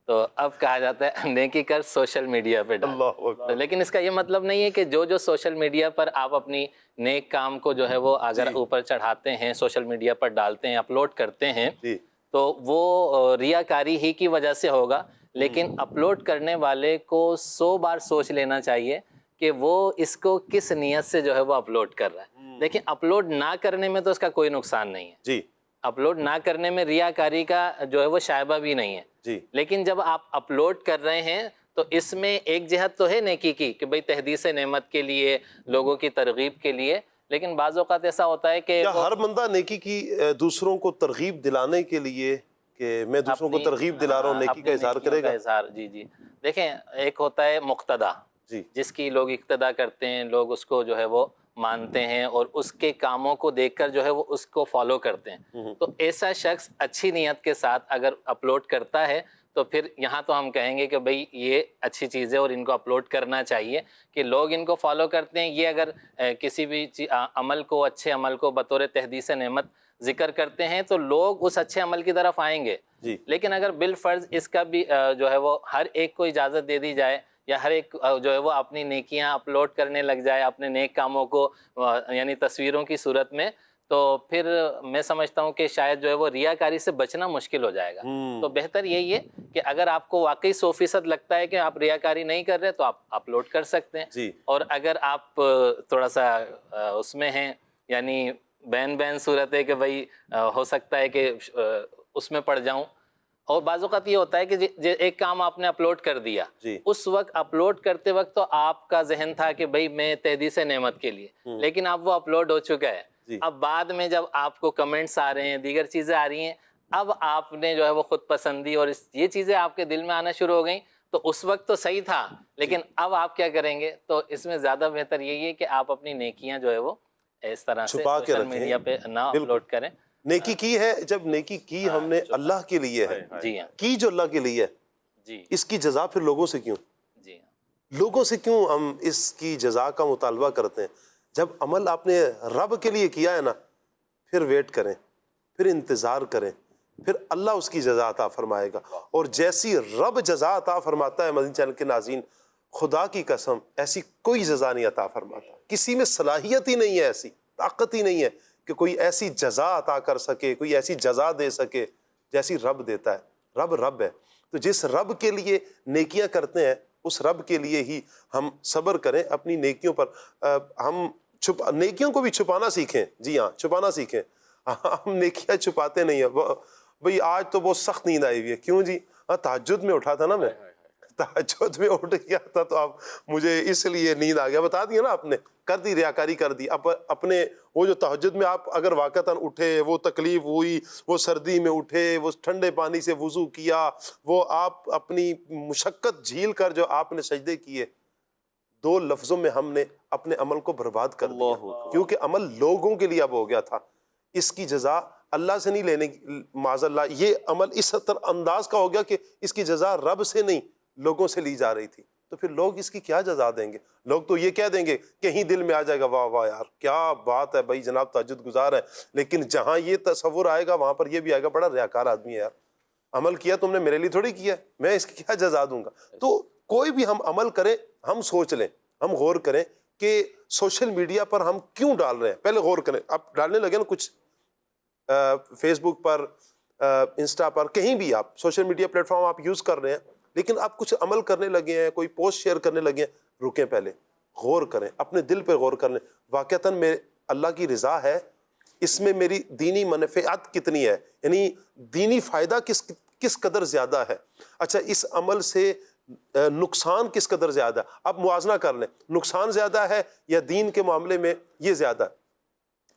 تو اب کہا جاتا ہے نیکی کر سوشل میڈیا پہ ڈال. اللہ اکبر. لیکن اس کا یہ مطلب نہیں ہے کہ جو سوشل میڈیا پر آپ اپنی نیک کام کو جو ہے وہ اگر اوپر چڑھاتے ہیں، سوشل میڈیا پر ڈالتے ہیں، اپلوڈ کرتے ہیں، تو وہ ریاکاری ہی کی وجہ سے ہوگا. لیکن اپلوڈ کرنے والے کو 100 بار سوچ لینا چاہیے کہ وہ اس کو کس نیت سے جو ہے وہ اپلوڈ کر رہا ہے. لیکن اپلوڈ نہ کرنے میں تو اس کا کوئی نقصان نہیں ہے. جی. اپلوڈ نہ کرنے میں ریاکاری کا جو ہے وہ شائبہ بھی نہیں ہے. جی. لیکن جب آپ اپلوڈ کر رہے ہیں تو اس میں ایک جہت تو ہے نیکی کی کہ بھئی تحدیث نعمت کے لیے، لوگوں کی ترغیب کے لیے. لیکن بعض اوقات ایسا ہوتا ہے کہ ہر بندہ نیکی کی دوسروں کو ترغیب دلانے کے لیے کہ میں دوسروں کو ترغیب دلا رہا ہوں، نیکی کا اظہار کرے گا. جی جی. دیکھیں ایک ہوتا ہے مقتدا، جس کی لوگ اقتدا کرتے ہیں، لوگ اس کو جو ہے وہ مانتے ہیں اور اس کے کاموں کو دیکھ کر جو ہے وہ اس کو فالو کرتے ہیں. تو ایسا شخص اچھی نیت کے ساتھ اگر اپلوڈ کرتا ہے تو پھر یہاں تو ہم کہیں گے کہ بھئی یہ اچھی چیز ہے اور ان کو اپلوڈ کرنا چاہیے کہ لوگ ان کو فالو کرتے ہیں. یہ اگر کسی بھی عمل کو، اچھے عمل کو بطور تحدیث نعمت ذکر کرتے ہیں تو لوگ اس اچھے عمل کی طرف آئیں گے. لیکن اگر بالفرض اس کا بھی جو ہے وہ ہر ایک کو اجازت دے دی جائے یا ہر ایک جو ہے وہ اپنی نیکیاں اپلوڈ کرنے لگ جائے اپنے نیک کاموں کو، یعنی تصویروں کی صورت میں، تو پھر میں سمجھتا ہوں کہ شاید جو ہے وہ ریاکاری سے بچنا مشکل ہو جائے گا. تو بہتر یہی ہے کہ اگر آپ کو واقعی 100% لگتا ہے کہ آپ ریاکاری نہیں کر رہے تو آپ اپلوڈ کر سکتے ہیں. اور اگر آپ تھوڑا سا اس میں ہیں، یعنی بین صورت ہے کہ بھائی ہو سکتا ہے کہ اس میں پڑ جاؤں، اور بعض اوقات یہ ہوتا ہے کہ ایک کام آپ نے اپلوڈ کر دیا، اس وقت اپلوڈ کرتے وقت تو آپ کا ذہن تھا کہ بھائی میں تحدیث نعمت کے لیے، لیکن اب وہ اپلوڈ ہو چکا ہے. اب بعد میں جب آپ کو کمنٹس آ رہے ہیں، دیگر چیزیں آ رہی ہیں، اب آپ نے جو ہے وہ خود پسندی اور یہ چیزیں آپ کے دل میں آنا شروع ہو گئیں، تو اس وقت تو صحیح تھا، لیکن اب آپ کیا کریں گے؟ تو اس میں زیادہ بہتر یہی ہے کہ آپ اپنی نیکیاں جو ہے وہ اس طرح سے سوشل میڈیا پہ نہ اپلوڈ کریں. نیکی کی ہے، جب نیکی کی ہم نے اللہ کے لیے ہے، جی ہاں، کی جو اللہ کے لیے ہے، جی اس کی جزا پھر لوگوں سے کیوں؟ جی ہاں، لوگوں سے کیوں ہم اس کی جزا کا مطالبہ کرتے ہیں؟ جب عمل آپ نے رب کے لیے کیا ہے نا، پھر ویٹ کریں، پھر انتظار کریں، پھر اللہ اس کی جزا عطا فرمائے گا. اور جیسی رب جزا عطا فرماتا ہے مدنی چینل کے ناظرین، خدا کی قسم ایسی کوئی جزا نہیں عطا فرماتا. کسی میں صلاحیت ہی نہیں ہے، ایسی طاقت ہی نہیں ہے کہ کوئی ایسی جزا عطا کر سکے، کوئی ایسی جزا دے سکے جیسی رب دیتا ہے. رب ہے. تو جس رب کے لیے نیکیاں کرتے ہیں اس رب کے لیے ہی ہم صبر کریں اپنی نیکیوں پر. ہم نیکیوں کو بھی چھپانا سیکھیں. جی ہاں، چھپانا سیکھیں. ہم نیکیاں چھپاتے نہیں ہیں. بھئی آج تو بہت سخت نیند آئی ہوئی ہے. کیوں جی؟ تہجد میں اٹھا تھا نا میں، تہجد میں اٹھ گیا تھا تو اب مجھے اس لیے نیند آ گیا. بتا دیا نا آپ نے، کر دی ریاکاری کر دی. اب اپنے وہ جو تہجد میں آپ اگر واقعتاً اٹھے، وہ تکلیف ہوئی، وہ سردی میں اٹھے، وہ ٹھنڈے پانی سے وضو کیا، وہ آپ اپنی مشقت جھیل کر جو آپ نے سجدے کیے، 2 لفظوں میں ہم نے اپنے عمل کو برباد کر دیا. کیونکہ عمل لوگوں کے لیے اب ہو گیا تھا. اس کی جزا اللہ سے نہیں لینے کی، معاذ اللہ. یہ عمل اس انداز کا ہو گیا کہ اس کی جزا رب سے نہیں لوگوں سے لی جا رہی تھی. تو پھر لوگ اس کی کیا جزا دیں گے؟ لوگ تو یہ کہہ دیں گے، کہیں دل میں آ جائے گا واہ واہ یار کیا بات ہے بھائی، جناب تہجد گزار ہے. لیکن جہاں یہ تصور آئے گا وہاں پر یہ بھی آئے گا، بڑا ریاکار آدمی ہے یار، عمل کیا تم نے میرے لیے تھوڑی کیا، میں اس کی کیا جزا دوں گا. تو کوئی بھی ہم عمل کریں، ہم سوچ لیں، ہم غور کریں کہ سوشل میڈیا پر ہم کیوں ڈال رہے ہیں. پہلے غور کریں. آپ ڈالنے لگے نا کچھ فیس بک پر، انسٹا پر، کہیں بھی آپ سوشل میڈیا پلیٹ فارم آپ یوز کر رہے ہیں، لیکن آپ کچھ عمل کرنے لگے ہیں، کوئی پوسٹ شیئر کرنے لگے ہیں، رکیں پہلے، غور کریں، اپنے دل پہ غور کر لیں. واقعتاً میں اللہ کی رضا ہے، اس میں میری دینی منفعت کتنی ہے، یعنی دینی فائدہ کس قدر زیادہ ہے. اچھا اس عمل سے نقصان کس قدر زیادہ ہے. آپ موازنہ کر لیں، نقصان زیادہ ہے یا دین کے معاملے میں یہ زیادہ ہے.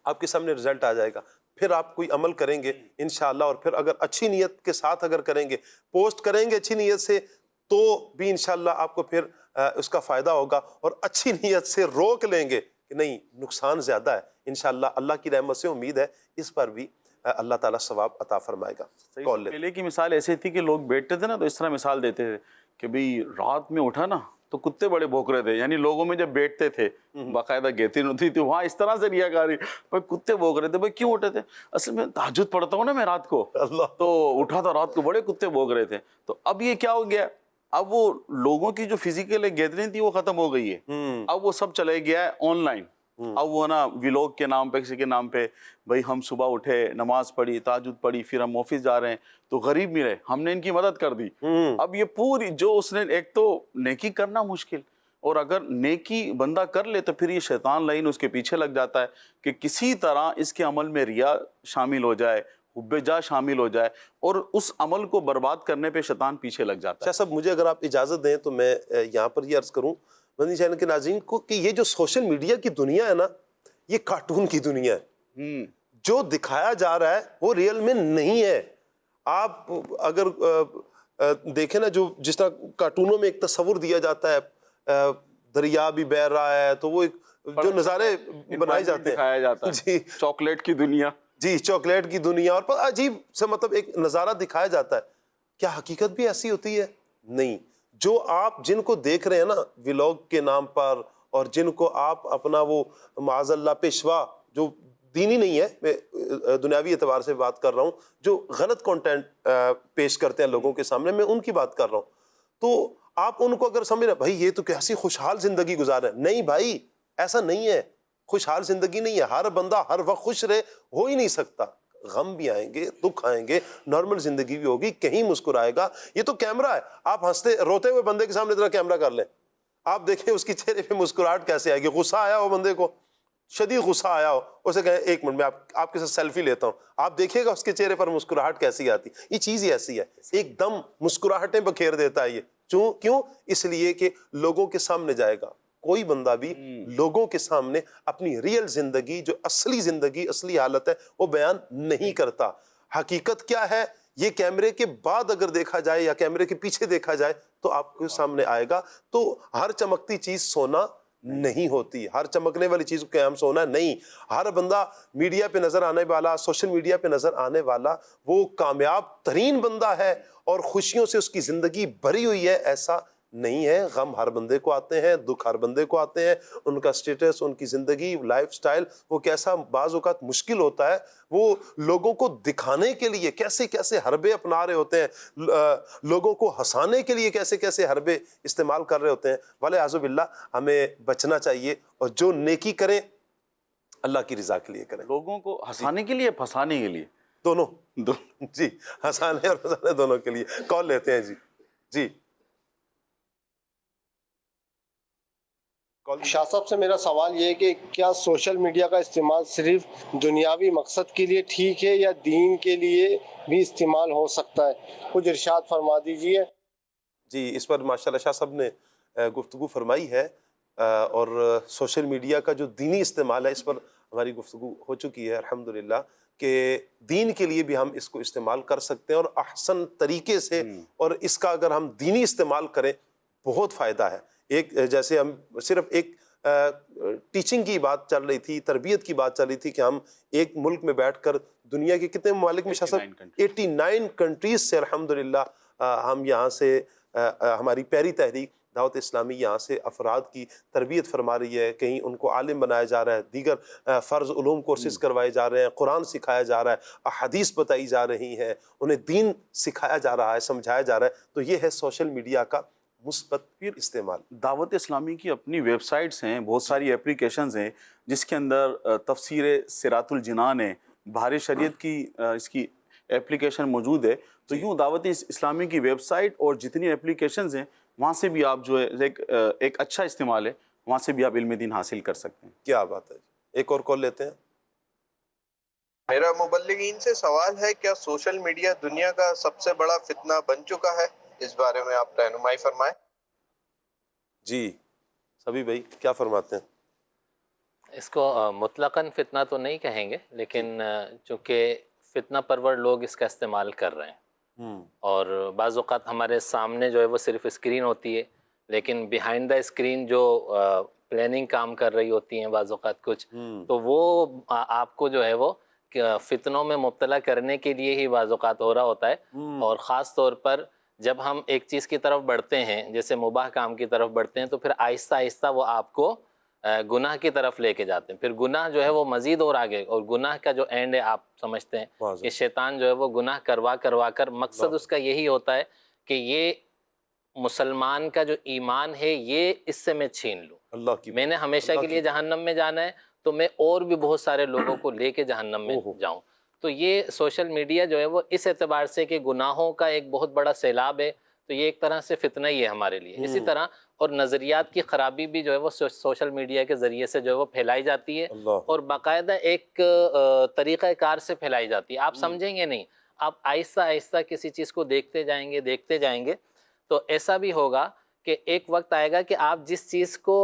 آپ کے سامنے رزلٹ آ جائے گا. پھر آپ کوئی عمل کریں گے انشاءاللہ، اور پھر اگر اچھی نیت کے ساتھ اگر کریں گے، پوسٹ کریں گے اچھی نیت سے، تو بھی انشاءاللہ آپ کو پھر اس کا فائدہ ہوگا. اور اچھی نیت سے روک لیں گے کہ نہیں نقصان زیادہ ہے، انشاءاللہ اللہ کی رحمت سے امید ہے اس پر بھی اللہ تعالیٰ ثواب عطا فرمائے گا. پہلے کی مثال ایسی تھی کہ لوگ بیٹھتے تھے نا تو اس طرح مثال دیتے تھے کہ بھئی رات میں اٹھا نا تو کتے بڑے بھونک رہے تھے. یعنی لوگوں میں جب بیٹھتے تھے باقاعدہ گیتن ہوتی تھی وہاں اس طرح سے ریاکاری، بھائی کتے بھونک رہے تھے. بھائی کیوں اٹھے تھے؟ اصل میں تہجد پڑھتا ہوں نا میں رات کو، تو اٹھا تھا رات کو، بڑے کتے بھونک رہے تھے. تو اب یہ کیا ہو گیا، اب وہ لوگوں کی جو فزیکل گیدرنگ تھی وہ ختم ہو گئی ہے. اب وہ سب چلے گیا ہے آن لائن. اب وہ نا ویلوگ کے نام پہ، کسی کے نام پہ، بھائی ہم صبح اٹھے، نماز پڑھی، تہجد پڑھی، پھر ہم آفس جا رہے ہیں تو غریب ملے، ہم نے ان کی مدد کر دی. اب یہ پوری جو اس نے، ایک تو نیکی کرنا مشکل، اور اگر نیکی بندہ کر لے تو پھر یہ شیطان لائن اس کے پیچھے لگ جاتا ہے کہ کسی طرح اس کے عمل میں ریا شامل ہو جائے، حب جا شامل ہو جائے، اور اس عمل کو برباد کرنے پہ شیطان پیچھے لگ جاتا ہے. شاہ صاحب مجھے اگر آپ اجازت دیں تو میں یہاں پر یہ عرض کروں مدنی چینل کے ناظرین کو کہ یہ جو سوشل میڈیا کی دنیا ہے نا، یہ کارٹون کی دنیا ہے. جو دکھایا جا رہا ہے وہ ریئل میں نہیں ہے. آپ اگر دیکھیں نا، جو جس طرح کارٹونوں میں ایک تصور دیا جاتا ہے، دریا بھی بہہ رہا ہے تو وہ جو نظارے بنائے جاتے ہیں، دکھایا جاتا ہے جی چاکلیٹ کی دنیا، جی چاکلیٹ کی دنیا، اور عجیب سے مطلب ایک نظارہ دکھایا جاتا ہے. کیا حقیقت بھی ایسی ہوتی ہے؟ نہیں. جو آپ جن کو دیکھ رہے ہیں نا ویلوگ کے نام پر، اور جن کو آپ اپنا وہ معاذ اللہ پیشوا، جو دینی نہیں ہے، میں دنیاوی اعتبار سے بات کر رہا ہوں، جو غلط کنٹینٹ پیش کرتے ہیں لوگوں کے سامنے، میں ان کی بات کر رہا ہوں. تو آپ ان کو اگر سمجھ رہے بھائی یہ تو کیسی خوشحال زندگی گزار ہے، نہیں بھائی ایسا نہیں ہے. خوشحال زندگی نہیں ہے. ہر بندہ ہر وقت خوش رہے ہو ہی نہیں سکتا. غم بھی آئیں گے، دکھ آئیں گے، نارمل زندگی بھی ہوگی، کہیں مسکرائے گا. یہ تو کیمرہ ہے. آپ ہنستے روتے ہوئے بندے کے سامنے ذرا کیمرہ کر لیں، آپ دیکھیں اس کی چہرے پہ مسکراہٹ کیسے آئے گی. غصہ آیا ہو بندے کو، شدید غصہ آیا ہو، اسے کہیں ایک منٹ میں آپ کے ساتھ سیلفی لیتا ہوں، آپ دیکھیے گا اس کے چہرے پر مسکراہٹ کیسی آتی. یہ چیز ہی ایسی ہے، ایک دم مسکراہٹیں بکھیر دیتا ہے یہ. کیوں؟ اس لیے کہ لوگوں کے سامنے جائے گا. کوئی بندہ بھی لوگوں کے سامنے اپنی ریئل زندگی، جو اصلی زندگی، اصلی حالت ہے، وہ بیان نہیں کرتا. حقیقت کیا ہے یہ کیمرے کے بعد اگر دیکھا جائے یا کیمرے کے پیچھے دیکھا جائے تو آپ کے سامنے آئے گا. تو ہر چمکتی چیز سونا نہیں ہوتی، ہر چمکنے والی چیز کو قیام سونا نہیں. ہر بندہ میڈیا پہ نظر آنے والا، سوشل میڈیا پہ نظر آنے والا، وہ کامیاب ترین بندہ ہے اور خوشیوں سے اس کی زندگی بھری ہوئی ہے، ایسا نہیں ہے. غم ہر بندے کو آتے ہیں, دکھ ہر بندے کو آتے ہیں. ان کا سٹیٹس, ان کی زندگی, لائف سٹائل وہ کیسا بعض اوقات مشکل ہوتا ہے. وہ لوگوں کو دکھانے کے لیے کیسے کیسے حربے اپنا رہے ہوتے ہیں, لوگوں کو ہنسانے کے لیے کیسے کیسے حربے استعمال کر رہے ہوتے ہیں. والعیاذ باللہ ہمیں بچنا چاہیے, اور جو نیکی کریں اللہ کی رضا کے لیے کریں. لوگوں کو ہنسانے کے لیے, پھنسانے کے لیے, دونوں جی, ہنسانے اور پھنسانے دونوں کے لیے. کال لیتے ہیں. جی شاہ صاحب سے میرا سوال یہ ہے کہ کیا سوشل میڈیا کا استعمال صرف دنیاوی مقصد کے لیے ٹھیک ہے یا دین کے لیے بھی استعمال ہو سکتا ہے؟ کچھ ارشاد فرما دیجیے. جی, اس پر ماشاءاللہ شاہ صاحب نے گفتگو فرمائی ہے, اور سوشل میڈیا کا جو دینی استعمال ہے اس پر ہماری گفتگو ہو چکی ہے الحمدللہ, کہ دین کے لیے بھی ہم اس کو استعمال کر سکتے ہیں اور احسن طریقے سے, اور اس کا اگر ہم دینی استعمال کریں بہت فائدہ ہے. ایک جیسے ہم صرف ایک ٹیچنگ کی بات چل رہی تھی, تربیت کی بات چل رہی تھی کہ ہم ایک ملک میں بیٹھ کر دنیا کے کتنے ممالک میں, شاہ صاحب 89 کنٹریز سے الحمدللہ ہم یہاں سے, ہماری پیاری تحریک دعوت اسلامی یہاں سے افراد کی تربیت فرما رہی ہے. کہیں ان کو عالم بنایا جا رہا ہے, دیگر فرض علوم کورسز کروائے جا رہے ہیں, قرآن سکھایا جا رہا ہے, احادیث بتائی جا رہی ہیں, انہیں دین سکھایا جا رہا ہے, سمجھایا جا رہا ہے. تو یہ ہے سوشل میڈیا کا مثبت پھر استعمال. دعوت اسلامی کی اپنی ویب سائٹس ہیں, بہت ساری اپلیکیشنز ہیں جس کے اندر تفسیر صراط الجنان ہے, بہار شریعت کی اس کی اپلیکیشن موجود ہے. تو یوں دعوت اسلامی کی ویب سائٹ اور جتنی اپلیکیشنز ہیں وہاں سے بھی آپ جو ہے ایک اچھا استعمال ہے, وہاں سے بھی آپ علم دین حاصل کر سکتے ہیں. کیا بات ہے. ایک اور کال لیتے ہیں. میرا مبلغین سے سوال ہے, کیا سوشل میڈیا دنیا کا سب سے بڑا فتنہ بن چکا ہے؟ اس بارے میں آپ رہنمائی فرمائیں. جی سبھی بھائی کیا فرماتے ہیں؟ اس کو مطلقاً فتنہ تو نہیں کہیں گے, لیکن چونکہ فتنہ پرور لوگ اس کا استعمال کر رہے ہیں, اور بعض اوقات ہمارے سامنے جو ہے وہ صرف اسکرین ہوتی ہے, لیکن بیہائنڈ دا اسکرین جو پلاننگ کام کر رہی ہوتی ہیں بعض اوقات کچھ, تو وہ آپ کو جو ہے وہ فتنوں میں مبتلا کرنے کے لیے ہی بعض اوقات ہو رہا ہوتا ہے. اور خاص طور پر جب ہم ایک چیز کی طرف بڑھتے ہیں, جیسے مباح کام کی طرف بڑھتے ہیں, تو پھر آہستہ آہستہ وہ آپ کو گناہ کی طرف لے کے جاتے ہیں. پھر گناہ جو ہے وہ مزید اور آگے, اور گناہ کا جو اینڈ ہے آپ سمجھتے ہیں کہ شیطان جو ہے وہ گناہ کروا کر مقصد اس کا یہی ہوتا ہے کہ یہ مسلمان کا جو ایمان ہے یہ اس سے میں چھین لوں. اللہ کی, میں نے ہمیشہ کے لیے جہنم میں جانا ہے, تو میں اور بھی بہت سارے لوگوں کو لے کے جہنم میں جاؤں. تو یہ سوشل میڈیا جو ہے وہ اس اعتبار سے کہ گناہوں کا ایک بہت بڑا سیلاب ہے, تو یہ ایک طرح سے فتنہ ہی ہے ہمارے لیے. اسی طرح اور نظریات کی خرابی بھی جو ہے وہ سوشل میڈیا کے ذریعے سے جو ہے وہ پھیلائی جاتی ہے, اور باقاعدہ ایک طریقہ کار سے پھیلائی جاتی ہے. آپ سمجھیں گے نہیں, آپ آہستہ آہستہ کسی چیز کو دیکھتے جائیں گے, تو ایسا بھی ہوگا کہ ایک وقت آئے گا کہ آپ جس چیز کو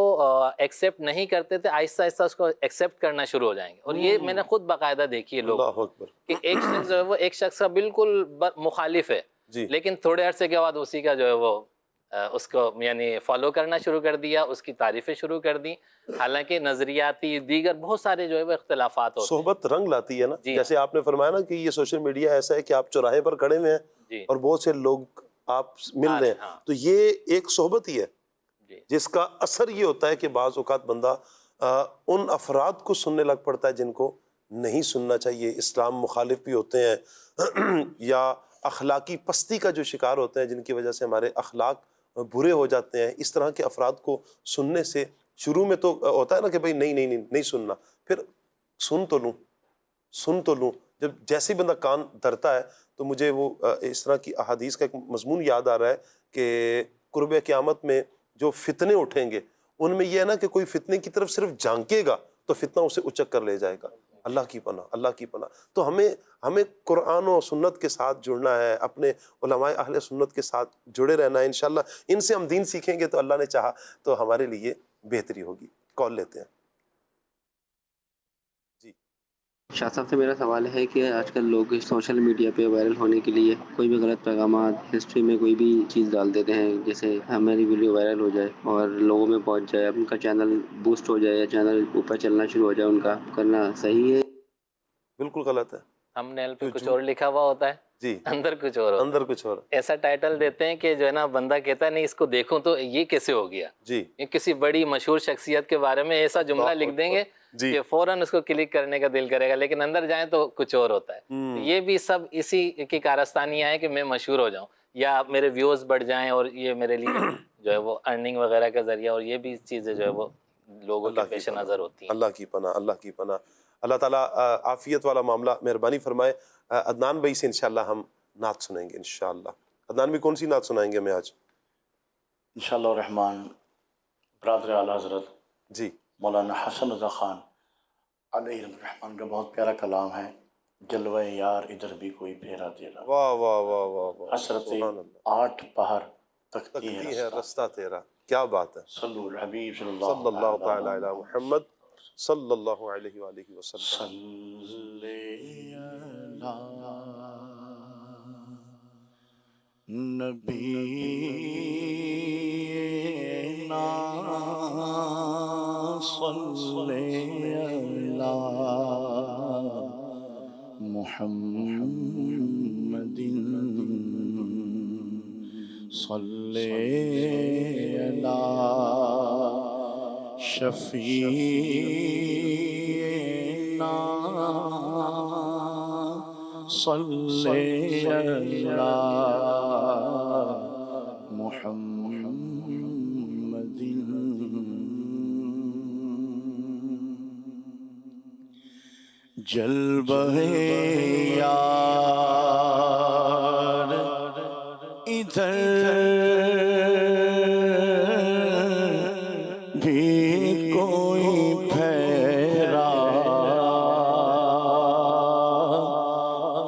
ایکسیپٹ نہیں کرتے تھے, آہستہ آہستہ اس کو ایکسیپٹ کرنا شروع ہو جائیں گے. اور یہ میں نے خود باقاعدہ دیکھی ہے لوگ کہ ایک شخص جو ہے وہ ایک شخص کا بالکل مخالف ہے, لیکن تھوڑے عرصے کے بعد اسی کا جو ہے وہ اس کو یعنی فالو کرنا شروع کر دیا, اس کی تعریفیں شروع کر دی, حالانکہ نظریاتی دیگر بہت سارے جو ہے وہ اختلافات ہوتے ہیں. صحبت رنگ لاتی ہے نا, جیسے آپ نے فرمایا نا کہ یہ سوشل میڈیا ایسا ہے کہ آپ چوراہے پر کھڑے ہوئے ہیں اور بہت سے لوگ آپ مل رہے ہیں, تو یہ ایک صحبت ہی ہے جس کا اثر یہ ہوتا ہے کہ بعض اوقات بندہ ان افراد کو سننے لگ پڑتا ہے جن کو نہیں سننا چاہیے, اسلام مخالف بھی ہوتے ہیں, یا اخلاقی پستی کا جو شکار ہوتے ہیں جن کی وجہ سے ہمارے اخلاق برے ہو جاتے ہیں. اس طرح کے افراد کو سننے سے شروع میں تو ہوتا ہے نا کہ بھائی نہیں سننا, پھر سن تو لوں. جب جیسے بندہ کان دھرتا ہے تو مجھے وہ اس طرح کی احادیث کا ایک مضمون یاد آ رہا ہے کہ قرب قیامت میں جو فتنے اٹھیں گے ان میں یہ ہے نا کہ کوئی فتنے کی طرف صرف جھانکے گا تو فتنہ اسے اچک کر لے جائے گا. اللہ کی پناہ. تو ہمیں قرآن و سنت کے ساتھ جڑنا ہے, اپنے علماء اہل سنت کے ساتھ جڑے رہنا ہے. انشاءاللہ ان سے ہم دین سیکھیں گے تو اللہ نے چاہا تو ہمارے لیے بہتری ہوگی. کال لیتے ہیں. شاہ صاحب سے میرا سوال ہے کہ آج کل لوگ سوشل میڈیا پہ وائرل ہونے کے لیے کوئی بھی غلط پیغامات ہسٹری میں کوئی بھی چیز ڈال دیتے ہیں, جیسے ہماری ویڈیو وائرل ہو جائے اور لوگوں میں پہنچ جائے, ان کا چینل بوسٹ ہو جائے یا چینل اوپر چلنا شروع ہو جائے, ان کا کرنا صحیح ہے؟ بالکل غلط ہے. ہم نیل پہ کچھ اور لکھا ہوا ہوتا ہے جی اندر کچھ اور ہوتا ہے. اندر کچھ اور. ایسا ٹائٹل دیتے ہیں کہ جو ہے نا بندہ کہتا ہے نہیں اس کو دیکھوں تو یہ کیسے ہو گیا. جی یہ کسی بڑی مشہور شخصیت کے بارے میں ایسا جملہ لکھ دیں گے کہ فوراً اس کو کلک کرنے کا دل کرے گا, لیکن اندر جائیں تو کچھ اور ہوتا ہے. یہ بھی سب اسی کی کارستانیاں ہیں کہ میں مشہور ہو جاؤں یا میرے ویوز بڑھ جائیں, اور یہ میرے لیے جو ہے وہ ارننگ وغیرہ کا ذریعہ, اور یہ بھی چیزیں جو ہے وہ لوگوں کے پیش نظر ہوتی ہیں. اللہ کی پناہ, اللہ کی پناہ. اللہ تعالیٰ عافیت والا معاملہ مہربانی فرمائے. عدنان بھائی سے انشاءاللہ ہم نعت سنیں گے انشاءاللہ. عدنان بھی کون سی نعت سنائیں گے ہمیں آج؟ انشاءاللہ الرحمن برادر اعلیٰ حضرت جی مولانا حسن رضا خان علیہ الرحمن کا بہت پیارا کلام ہے, جلوہ یار ادھر بھی کوئی پھیرا تیرا. واہ واہ واہ واہ واہ, حسرت سبحان اللہ. 8 پہر تکتی تکتی ہے ہے رستہ تیرا. کیا بات ہے. صلو الحبیب صلی اللہ تعالی علی محمد صلی اللہ علیہ وآلہ وسلم. صلی نبی صلی محمد صلی شفیعنا صلی محمد. جلوہ یار ادھر بھی کوئی پھیرا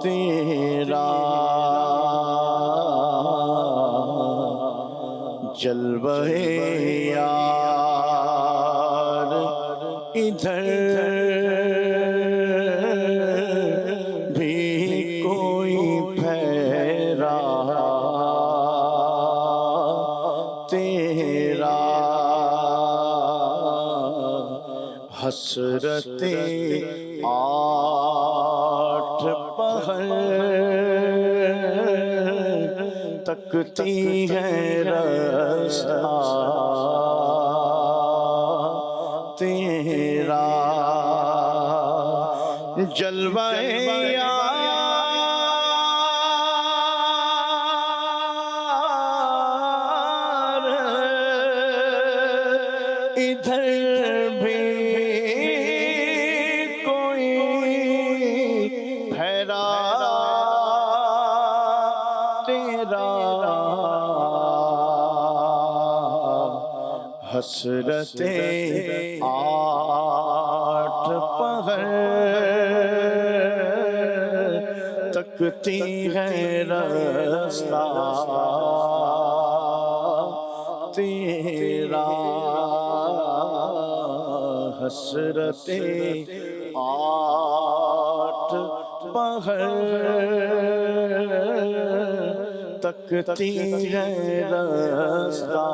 تیرا. جلوہ یار ادھر حسرت 8 پہر تکتی ہے رستہ تیرا. جلوہ یار ادھر بھی حسرت 8 پہر تکتی ہے رستہ تیرا. حسرت 8 پہر تکتی ہے رستہ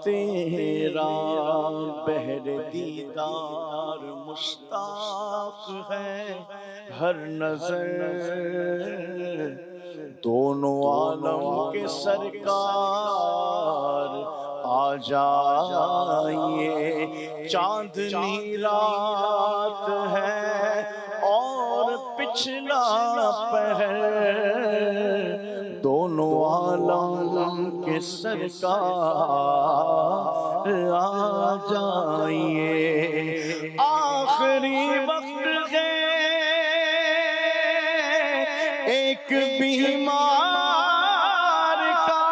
تیرا. بہر دیدار مشتاق ہے ہر نظر, دونوں عالم کے سرکار آ جائیے. چاندنی رات ہے اور پچھلا پہر, دونوں عالم کے سرکار آ جائیے. آخری وقت ہے ایک بیمار کا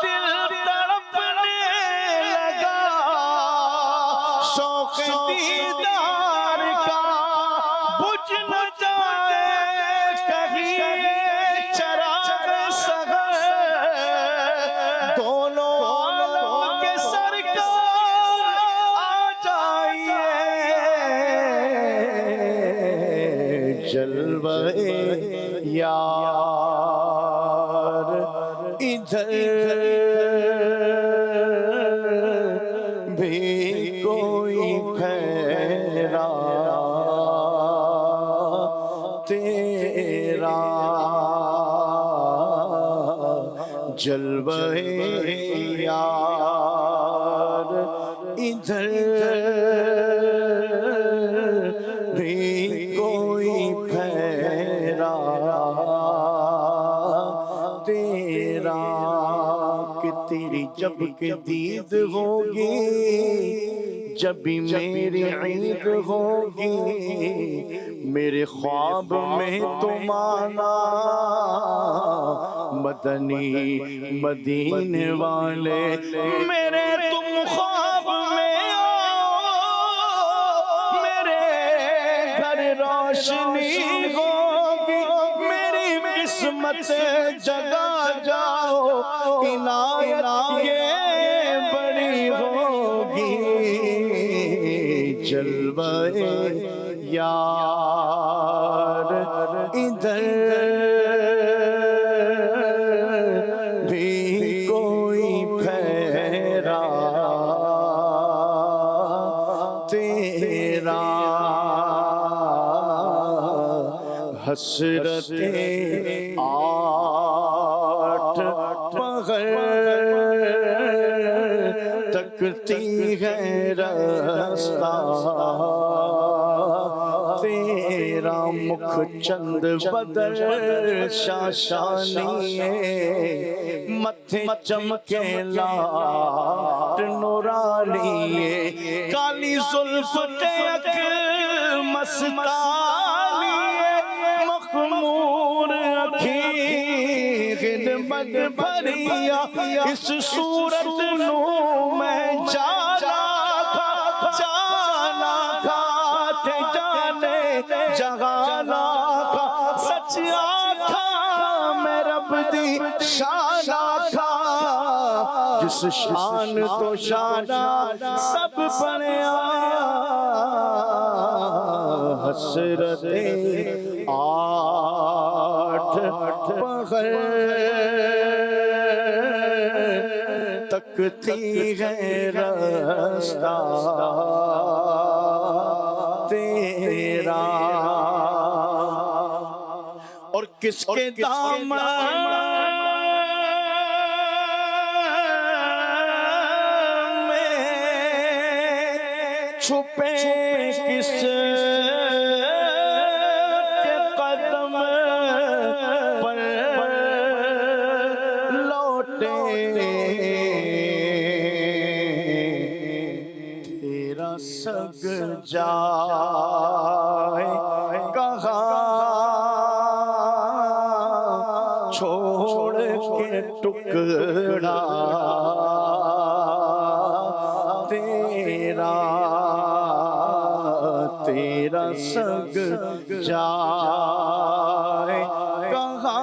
دل تڑپنے لگا, شوق دیدار کا بجھ نہ جائے کہیں چراغ سحر, دونوں عالم کے سرکار آ جائیے. جلوہ یار ادھر بھی کوئی پھیرا جلوہ یار ادھر بھی کوئی پھیرا تیرا کہ تیری جب کہ دید ہوگی جب بھی میری عید ہوگی میرے خواب میں تم آنا مدنی مدینے والے میرے تم خواب میں آؤ میرے گھر روشنی ہوگی میری قسمت جگا جاؤ عنایت یہ بڑی ہوگی جلوہ یار ادھر بھی کوئی پھیرا تیرا حسرت آٹھ پہر تکتی ہے رستہ تیرا مکھ چند بدر شاشانی متھے چمکے لاٹ نورانی کالی زلف تیک مستانی مخمور اکھی خدمت بھریا اس صورت نو میں جانا تھا تے جانے جہانا تھا سچ آکھا میں رب دی شان آکھا جس شان تو شانہ سب بنیا حسرت آٹھ پہر تکتی ہے رستہ تیرا اور کس کے دامن میں چھپے کس کے قدم پر لوٹے تیرا سگ جائے کہاں چھوڑ کے ٹکڑا تیرا سگ جائے کہاں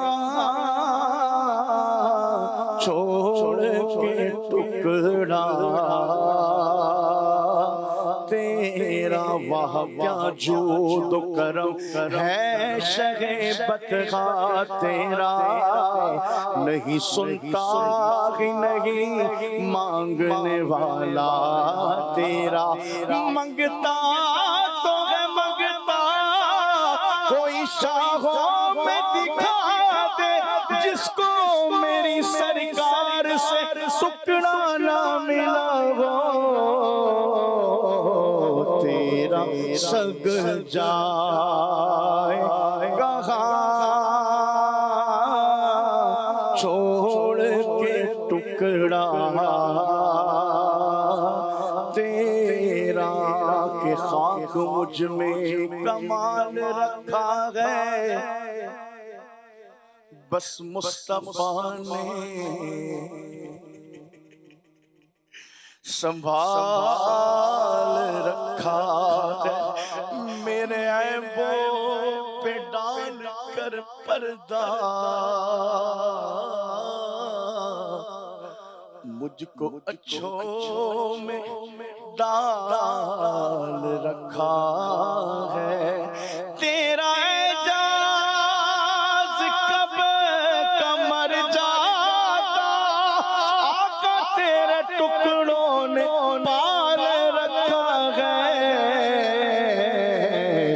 چھوڑ کے ٹکڑا تیرا وہاں کیا جود و کرم ہے شہ بطخا تیرا نہیں سنتا ہی نہیں مانگنے والا تیرا منگتا تو ہے منگتا کوئی شاہوں میں دکھا دے جس کو میری سرکار سے ٹکڑا نہ ملا ہو تیرا سگ جائے کہاں چھوڑ کے ٹکڑا تیرا کہ خاک مجھ میں کمال رکھا ہے بس مصطفیٰ نے سنبھال رکھا ہے میرے عیبوں پہ ڈال کر پردہ مجھ کو اچھوں میں ڈال رکھا ہے تیرا اعجاز کب کمر جاتا آقا تیرے ٹکڑوں نے پال رکھا ہے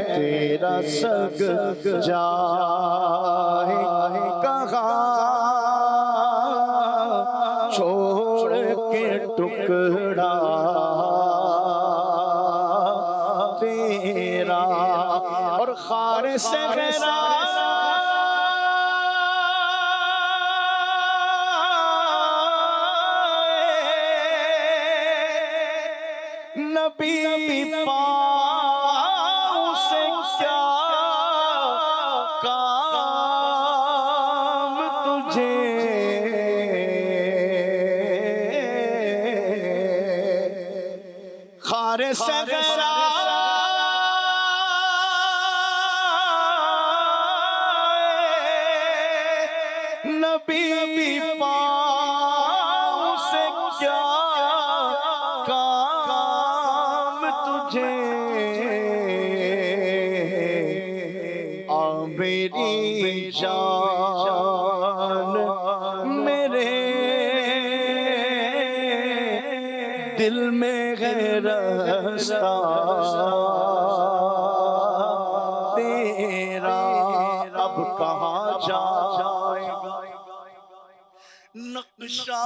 تیرا سگ جائے کہاں تیرا اور خار صحرا نبی پاؤں سے کیا کام تجھے خار صحرا نبی پاؤں سے کیا کام تجھے آ میری جان میرے دل میں ہے رستہ تیرا اب کہاں جائے گا نقشہ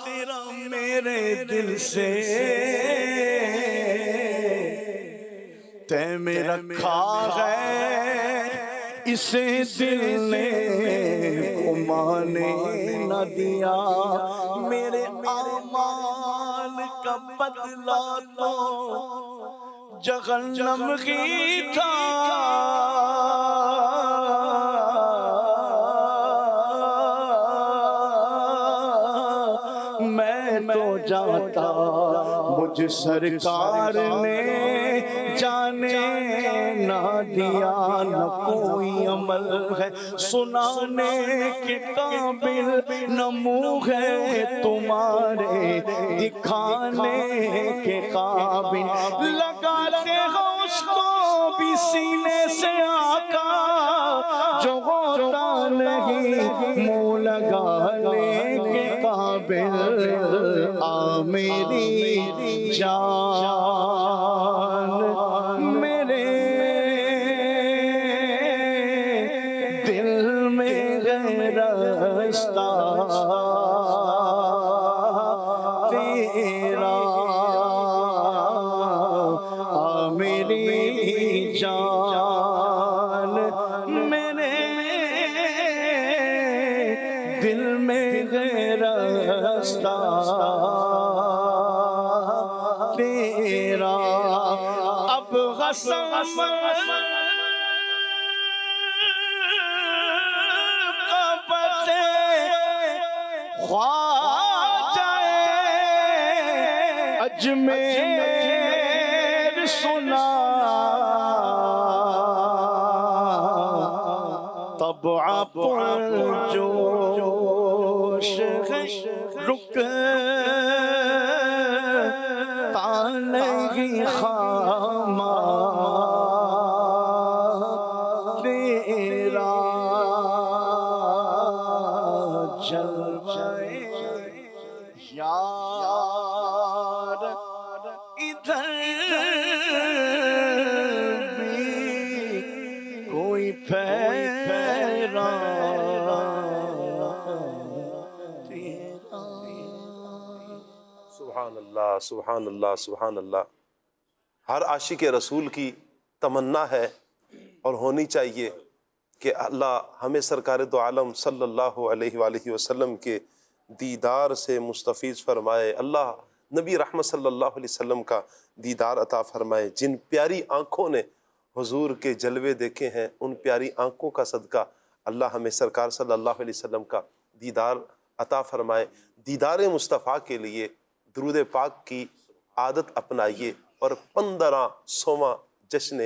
تیرا میرے دل سے تے میں رکھا ہے اسے دل نے گمانے نہ دیا میرے اعمال کا بدلہ تو جہنم ہی تھا میں تو جاتا مجھ سرکار نے جانے نہ دیا نہ کوئی عمل ہے سنانے کے قابل نہ منہ ہے تمہارے دکھانے کے قابل لگاتے ہو اس کو بھی سینے سے آقا جو ہوتا نہیں منہ لگانے کے قابل آ میری جان میرے دل میں ہے رستہ تیرا آ میری جان میرے دل میں ہے رستہ تیرا اب غصب قبتے خواجہ اجمیر سنا طبع پرجوش ہے رک نہیں خامہ تیرا جلوہ یار ادھر بھی کوئی پھیرا سبحان اللہ سبحان اللہ سبحان اللہ. ہر عاشق رسول کی تمنا ہے اور ہونی چاہیے کہ اللہ ہمیں سرکار دو عالم صلی اللہ علیہ وآلہ وسلم کے دیدار سے مستفیض فرمائے. اللہ نبی رحمت صلی اللہ علیہ وسلم کا دیدار عطا فرمائے. جن پیاری آنکھوں نے حضور کے جلوے دیکھے ہیں ان پیاری آنکھوں کا صدقہ اللہ ہمیں سرکار صلی اللہ علیہ وسلم کا دیدار عطا فرمائے. دیدار مصطفیٰ کے لیے درود پاک کی عادت اپنائیے اور 1500واں جشن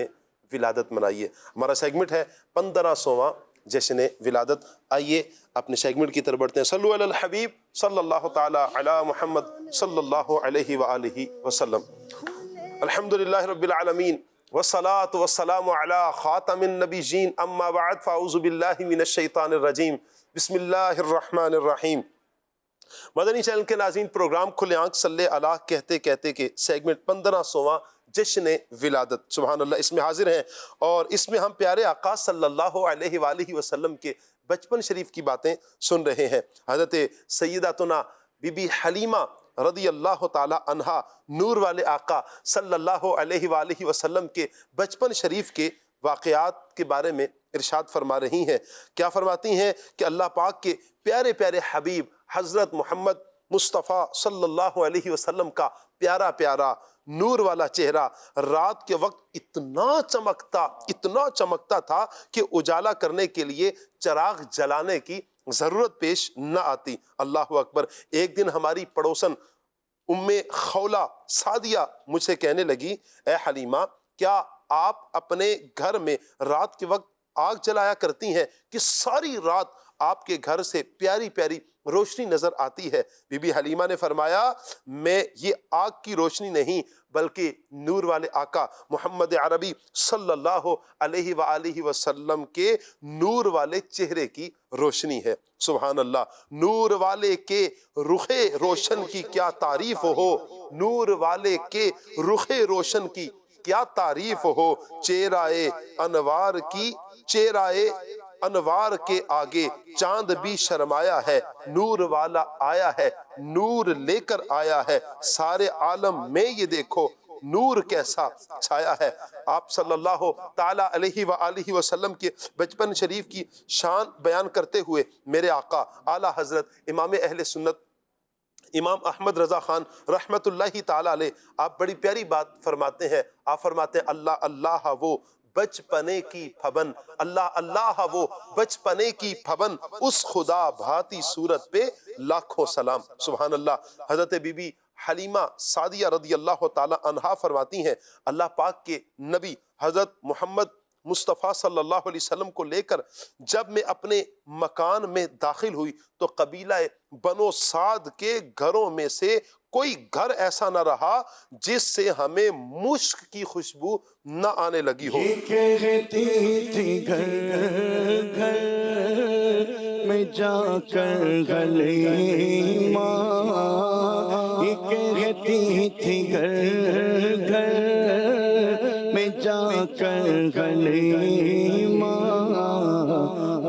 ولادت منائیے. ہمارا سیگمنٹ ہے 1500واں جشن ولادت. آئیے اپنے سیگمنٹ کی طرف بڑھتے ہیں. صلو علی الحبیب صلی اللہ تعالی علی محمد صلی اللہ علیہ وآلہ وسلم. الحمدللہ رب العالمین والصلاة والسلام علی خاتم النبیین اما بعد فاعوذ باللہ من الشیطان الرجیم بسم اللہ الرحمن الرحیم. مدنی چینل کے ناظرین، پروگرام کھلے آنکھ صلی اللہ کہتے کہتے کہ سیگمنٹ 1500واں جشن ولادت سبحان اللہ اس میں حاضر ہیں، اور اس میں ہم پیارے آقا صلی اللہ علیہ وآلہ وسلم کے بچپن شریف کی باتیں سن رہے ہیں. حضرت سیداتنا بی بی حلیمہ رضی اللہ تعالی عنہا نور والے آقا صلی اللہ علیہ وآلہ وسلم کے بچپن شریف کے واقعات کے بارے میں ارشاد فرما رہی ہیں. کیا فرماتی ہیں کہ اللہ پاک کے پیارے پیارے حبیب حضرت محمد مصطفیٰ صلی اللہ علیہ وسلم کا پیارا پیارا نور والا چہرہ رات کے وقت اتنا چمکتا تھا کہ اجالا کرنے کے لیے چراغ جلانے کی ضرورت پیش نہ آتی. اللہ اکبر. ایک دن ہماری پڑوسن ام خولہ سعدیہ مجھ سے کہنے لگی، اے حلیمہ، کیا آپ اپنے گھر میں رات کے وقت آگ جلایا کرتی ہیں کہ ساری رات آپ کے گھر سے پیاری پیاری روشنی نظر آتی ہے؟ بی بی حلیمہ نے فرمایا، میں یہ آگ کی روشنی نہیں بلکہ نور والے آقا محمد عربی صلی اللہ علیہ وآلہ وسلم کے نور والے چہرے کی روشنی ہے. سبحان اللہ. نور والے کے رخ روشن کی کیا تعریف ہو، نور والے کے رخ روشن کی کیا تعریف ہو، چہرائے انوار کے آگے چاند بھی شرمایا ہے، نور والا آیا ہے، نور لے کر آیا ہے، سارے عالم میں یہ دیکھو نور کیسا چھایا ہے. آپ صلی اللہ تعالی علیہ وآلہ وسلم کے بچپن شریف کی شان بیان کرتے ہوئے میرے آقا اعلیٰ حضرت امام اہل سنت امام احمد رضا خان رحمت اللہ تعالی علیہ آپ بڑی پیاری بات فرماتے ہیں. آپ فرماتے ہیں، اللہ اللہ وہ بچپنے کی پھبن، اللہ اللہ وہ بچپنے کی پھبن، اس خدا بھاتی صورت پہ لاکھوں سلام. سبحان اللہ. حضرت بی بی حلیمہ سعدیہ رضی اللہ تعالی عنہا فرماتی ہیں، اللہ پاک کے نبی حضرت محمد مصطفیٰ صلی اللہ علیہ وسلم کو لے کر جب میں اپنے مکان میں داخل ہوئی تو قبیلہ بنو سعد کے گھروں میں سے کوئی گھر ایسا نہ رہا جس سے ہمیں مشک کی خوشبو نہ آنے لگی ہو. یہ کہتی تھی گھر گھر میں جا کر غلیمہ، یہ کہتی تھی گھر گھر میں جا کر غلیمہ،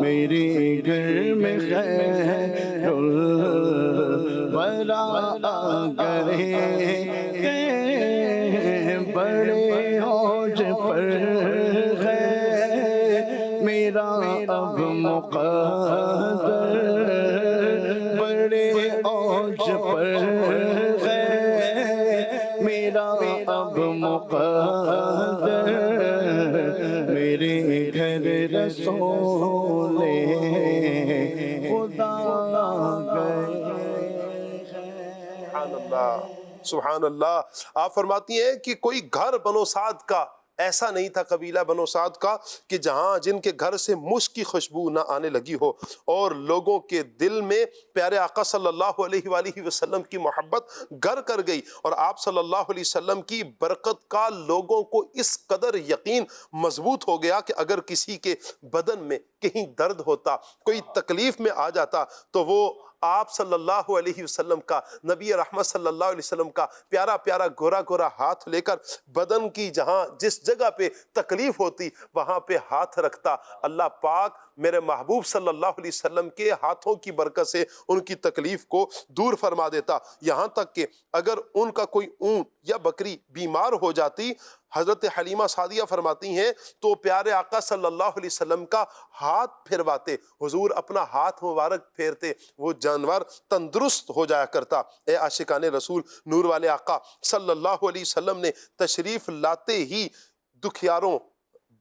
میرے گھر میں خیر الورا آ گئے، بڑے اوج پر ہے میرا اب مقدر، بڑے اوج پر ہے میرا اب مقدر، میرے گھر رسول خدا گئے. سبحان اللہ سبحان اللہ. آپ فرماتی ہیں کہ کوئی گھر بنو سعد کا ایسا نہیں تھا، قبیلہ بنو سعد کا، کہ جہاں جن کے گھر سے مشک کی خوشبو نہ آنے لگی ہو، اور لوگوں کے دل میں پیارے آقا صلی اللہ علیہ وآلہ وسلم کی محبت گھر کر گئی، اور آپ صلی اللہ علیہ وسلم کی برکت کا لوگوں کو اس قدر یقین مضبوط ہو گیا کہ اگر کسی کے بدن میں کہیں درد ہوتا، کوئی تکلیف میں آ جاتا، تو وہ آپ صلی اللہ علیہ وسلم کا، نبی رحمت صلی اللہ علیہ وسلم کا پیارا پیارا گورا گورا ہاتھ لے کر بدن کی جہاں جس جگہ پہ تکلیف ہوتی وہاں پہ ہاتھ رکھتا. اللہ پاک میرے محبوب صلی اللہ علیہ وسلم کے ہاتھوں کی برکت سے ان کی تکلیف کو دور فرما دیتا. یہاں تک کہ اگر ان کا کوئی اونٹ یا بکری بیمار ہو جاتی، حضرت حلیمہ سعدیہ فرماتی ہیں تو پیارے آقا صلی اللہ علیہ وسلم کا ہاتھ پھرواتے، حضور اپنا ہاتھ مبارک پھیرتے، وہ جانور تندرست ہو جایا کرتا. اے عاشقان رسول، نور والے آقا صلی اللہ علیہ وسلم نے تشریف لاتے ہی دکھیاروں،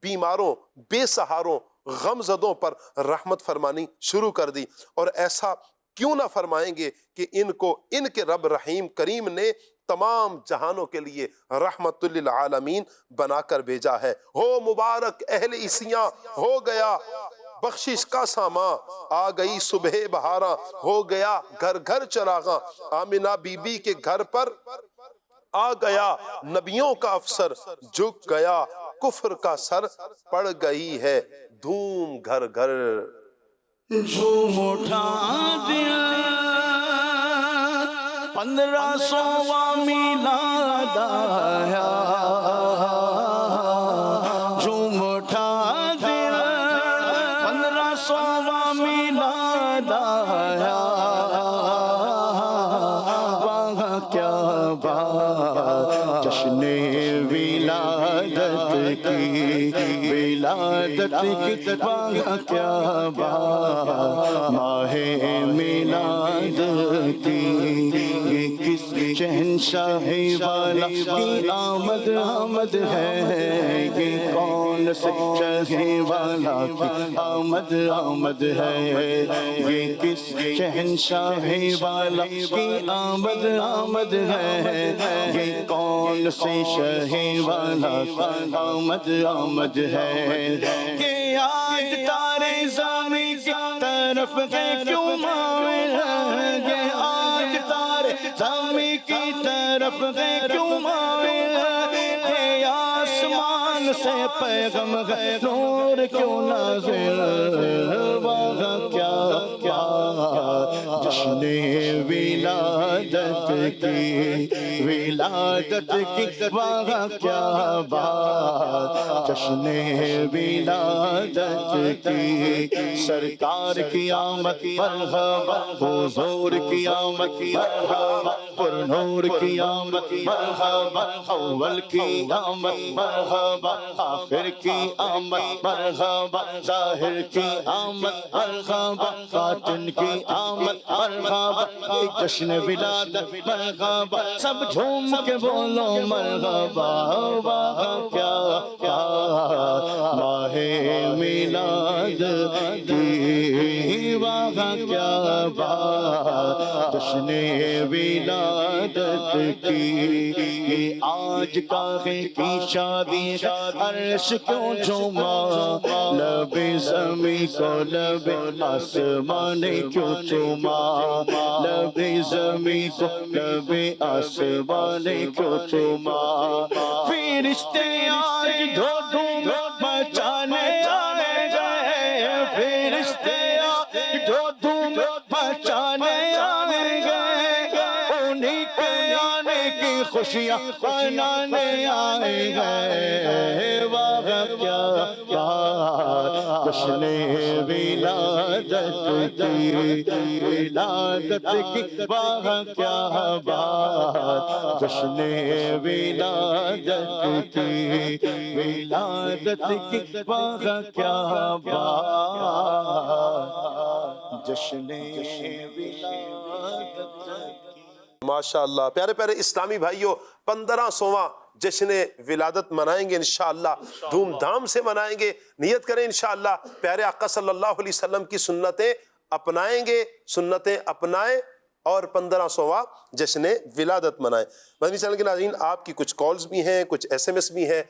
بیماروں، بے سہاروں، غم زدوں پر رحمت فرمانی شروع کر دی. اور ایسا کیوں نہ فرمائیں گے کہ ان کے رب رحیم کریم نے تمام جہانوں کے لیے رحمت للعالمین بنا کر بھیجا ہے. ہو مبارک اہل عیسیاں، ہو گیا بخشش کا سامان، آ گئی صبح بہاراں، ہو گیا گھر گھر چراغاں، آمنہ بی بی کے گھر پر آ گیا نبیوں کا افسر، جھک گیا کفر کا سر، پڑ گئی ہے دھوم گھر گھر. جھوم اٹھا دیا 1500واں میلاد آیا، جھوم اٹھا دیا 1500واں میلاد آیا، وہاں کی ولادت کی واہ کیا بات ماہ میلاد کی یہ کس شہنشاہ والا کی آمد آمد ہے یہ کون سے شہنشاہ والا کی آمد آمد ہے یہ کس شہنشاہ والا کی آمد آمد ہے یہ کون سے شہ والا کی آمد آمد ہے کہ آج تارے زمیں کی طرف گئے کیوں مائل یہ آج تارے زمیں کی طرف گئے کیوں مائل یہ آسمان سے پیغام گئے نور کیوں نازل واہ کیا کیا جشن ولادت کی ولادت کی واہ کیا بات جشن ولادت کی سرکار کی آمد مرحبا حضور کی آمد مرحبا پرنور کی آمد مرحبا اول کی آمد مرحبا آخر کی آمد مرحبا ظاہر کی آمد مرحبا باطن کی آمد مرحبا ایک جشن ولادت مرحبا سب جھوم کے بولو مرحبا واہ کیا کیا ماہ میلاد کی واہ کیا بات جشن ولادت کی آج کاغے کی شادی عرش کیوں جھوما لب زمیں کو لب آسمان کیوں چوما لب زمیں کو لب آسمان کیوں چوما فرشتے آج دھو دھوم بچانے آئے گئے فرشتے آج دھو دھوم بچانے آئے گئے انہیں کے آنے کی خوشیاں منانے آئے گئے واہ کیا بات جشن ولادت کی ولادت کی واہ کیا بات جشن ولادت کی ولادت کی واہ کیا بات جشن ولادت ماشاءاللہ پیارے پیارے اسلامی بھائیوں 1500واں جشن ولادت منائیں گے انشاءاللہ دھوم دھام سے منائیں گے نیت کریں انشاءاللہ پیارے آقا صلی اللہ علیہ وسلم کی سنتیں اپنائیں گے سنتیں اپنائیں اور 1500واں جشن ولادت منائیں مدنی چینل کے ناظرین آپ کی کچھ کالز بھی ہیں کچھ ایس ایم ایس بھی ہیں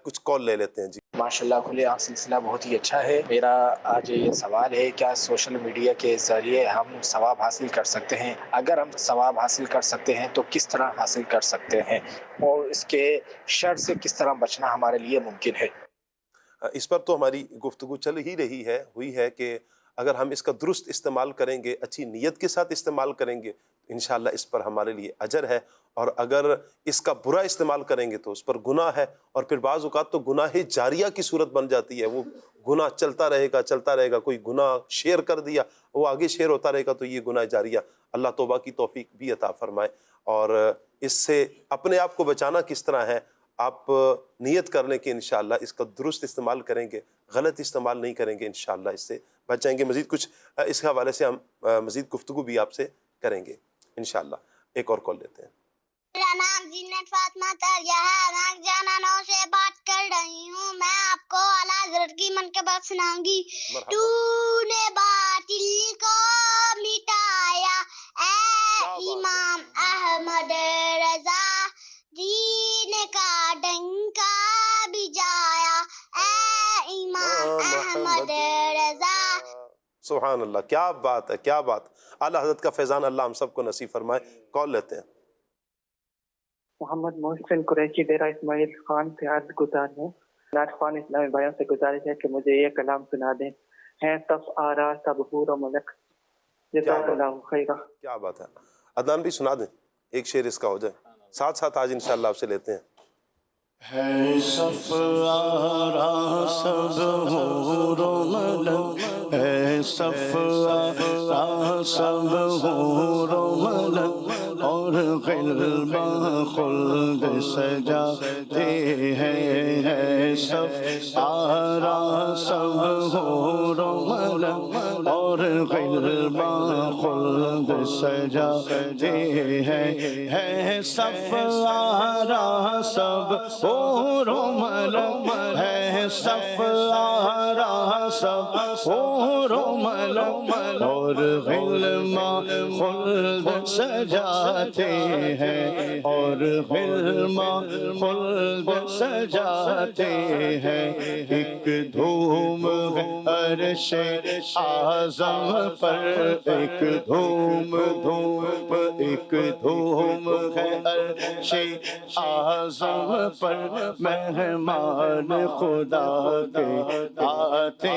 کچھ کال لے لیتے ہیں جی ماشاءاللہ کھلے آنکھ سلسلہ بہت ہی اچھا ہے میرا آج یہ سوال ہے کیا سوشل میڈیا کے ذریعے ہم ثواب حاصل کر سکتے ہیں اگر ہم ثواب حاصل کر سکتے ہیں تو کس طرح حاصل کر سکتے ہیں اور اس کے شر سے کس طرح بچنا ہمارے لیے ممکن ہے اس پر تو ہماری گفتگو چل ہی رہی ہے ہوئی ہے کہ اگر ہم اس کا درست استعمال کریں گے اچھی نیت کے ساتھ استعمال کریں گے انشاءاللہ اس پر ہمارے لیے اجر ہے اور اگر اس کا برا استعمال کریں گے تو اس پر گناہ ہے اور پھر بعض اوقات تو گناہ جاریہ کی صورت بن جاتی ہے وہ گناہ چلتا رہے گا کوئی گناہ شیئر کر دیا وہ آگے شیئر ہوتا رہے گا تو یہ گناہ جاریہ اللہ توبہ کی توفیق بھی عطا فرمائے اور اس سے اپنے آپ کو بچانا کس طرح ہے آپ نیت کرنے کے انشاءاللہ اس کا درست استعمال کریں گے غلط استعمال نہیں کریں گے انشاءاللہ اس سے بچ جائیں گے مزید کچھ اس حوالے سے ہم مزید گفتگو بھی آپ سے کریں گے انشاءاللہ ایک اور کال لیتے ہیں میرا نام زینت فاطمہ تاریہ ہے میں جانانوں سے بات کر رہی ہوں میں آپ کو اعلیٰ حضرت کی منقبت سناؤں گی تو نے باطل کو مٹایا اے امام احمد رضا دین کا ڈنکا بجایا اے امام احمد رضا سبحان اللہ کیا بات ہے کیا بات اعلیٰ حضرت کا فیضان اللہ ہم سب کو نصیب فرمائے کال لیتے ہیں محمد محسن قریشی ڈیرہ اسماعیل خان سے عرض گزار ہے نعت خوان اسلامی بھائیوں سے گزارش ہے کہ مجھے یہ کلام سنا دیں ہیں صف آرا سب حور و ملک جزاک اللہ خیرہ کیا بات ہے عدنان بھی سنا دیں ایک شعر اس کا ہو جائے ساتھ ساتھ آج انشاءاللہ آپ سے لیتے ہیں ہے صف آرا سب حور و ملک ہے صف آرا سب حور و ملک اور علم خلد سجاتے ہیں صف آرا سب حور و ملک اور علم خلد سجاتے ہیں صف آرا سب حور و ملک ہے صف آرا سب حور و ملک اور علم خلد سجاتے ہیں اور علم خلد سجاتے ہیں ایک دھوم عرش اعظم پر ایک دھوم ایک دھوم ہے عرش اعظم پر مہمان خدا کے آتے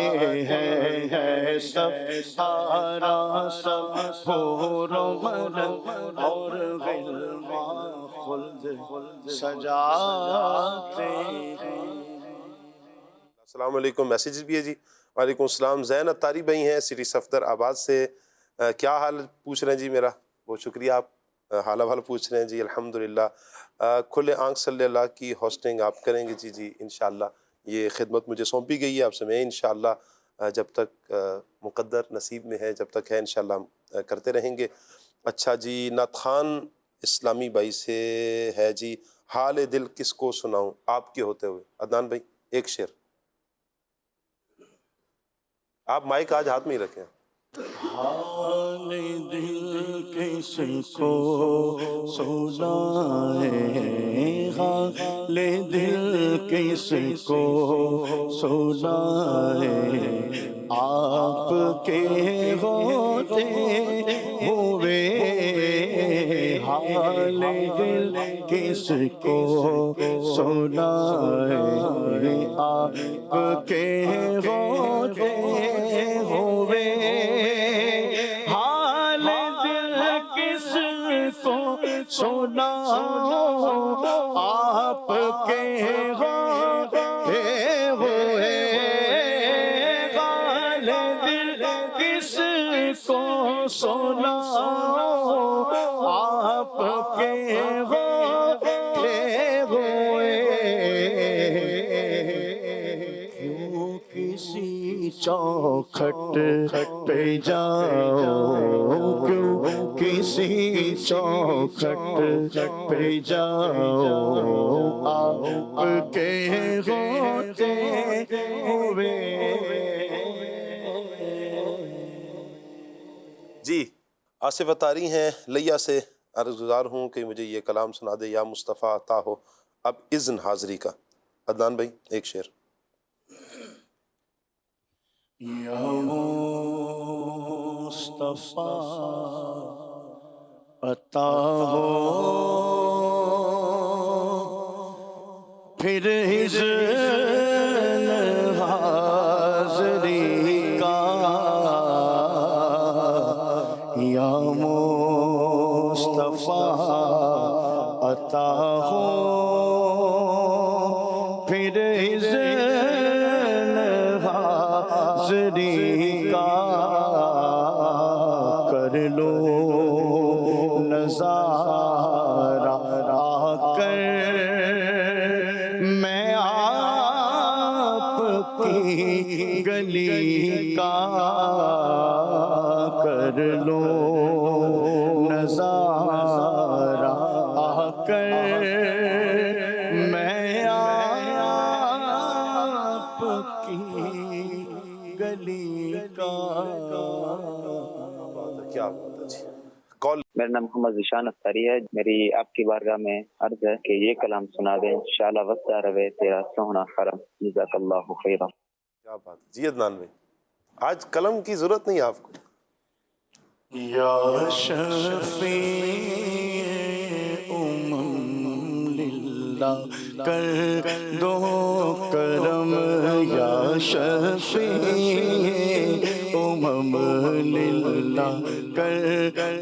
ہیں سب آرا سب حور و ملک اور غلما خلد سجاتے ہیں۔ السلام علیکم، میسیجز بھی ہے جی۔ وعلیکم السلام، زین اتاری بھائی ہیں سٹی صفدر آباد سے۔ کیا حال پوچھ رہے ہیں جی میرا؟ بہت شکریہ، آپ حال حال پوچھ رہے ہیں جی، الحمدللہ۔ کھلے آنکھ صلی اللہ کی ہوسٹنگ آپ کریں گے؟ جی انشاءاللہ، یہ خدمت مجھے سونپی گئی ہے آپ سے، میں انشاءاللہ جب تک مقدر نصیب میں ہے، جب تک ہے انشاءاللہ ہم کرتے رہیں گے۔ اچھا جی، نعت خان اسلامی بھائی سے ہے جی، حال دل کس کو سناؤں آپ کے ہوتے ہوئے۔ عدنان بھائی ایک شعر، آپ مائک آج ہاتھ میں ہی رکھیں۔ حال دل کس کو سنائے، حال دل کس کو سنائے، آپ کے ہوتے ہوئے حال دل کس کو سنائے، آپ کے ہوتے ہوئے حال دل کس کو سناؤں، آپ کے ہوتے ہوئے حال دل کس کو سناؤں، آپ کے ہوتے ہوئے کیوں کسی چوکھٹ پہ جاؤ، کیوں کسی چوکھٹ پہ جاؤ، آپ کے ہوتے ہوئے۔ جی آصف اتاری ہیں لیا سے، عرض گزار ہوں کہ مجھے یہ کلام سنا دے یا مصطفیٰ عطا ہو اب اذن حاضری کا۔ عدنان بھائی ایک شعر۔ یا مصطفیٰ عطا ہو پھر اذن حاضری کا، یا مصطفیٰ عطا ہو پھر اذن حاضری کا، کر لو نظارہ آ کر میں آپ کی گلی کا، کر لو نظارہ آ کر میں آپ کی گلی کا۔ کیا بات ہے جی۔ کال۔ میرا نام محمد ذیشان اختاری ہے، میری آپ کی بارگاہ میں عرض ہے کہ یہ کلام سنا دیں، شالہ وسطہ روے تیرا سوہنا حرم، جزاک اللہ خیرا۔ کیا بات ہے جی عدنان بھائی، آج قلم کی ضرورت نہیں ہے آپ کو۔ یا شفیع للہ کر دو کرم، یا شفیع للہ کر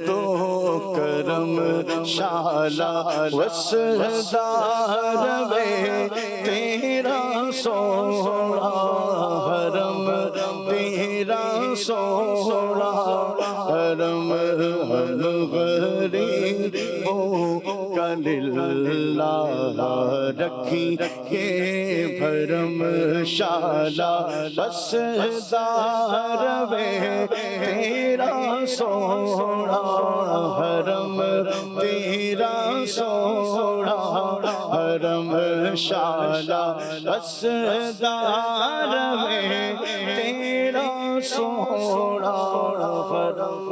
دو کرم، شالہ وسطہ روے تیرا سوہنا حرم، تیرا سوہنا حرم، ہم غریب للہ رکھی کے بھرم شالا بس داروے تیرا سونا حرم تیرا سونا حرم شالا بس داروے تیرا سونا حرم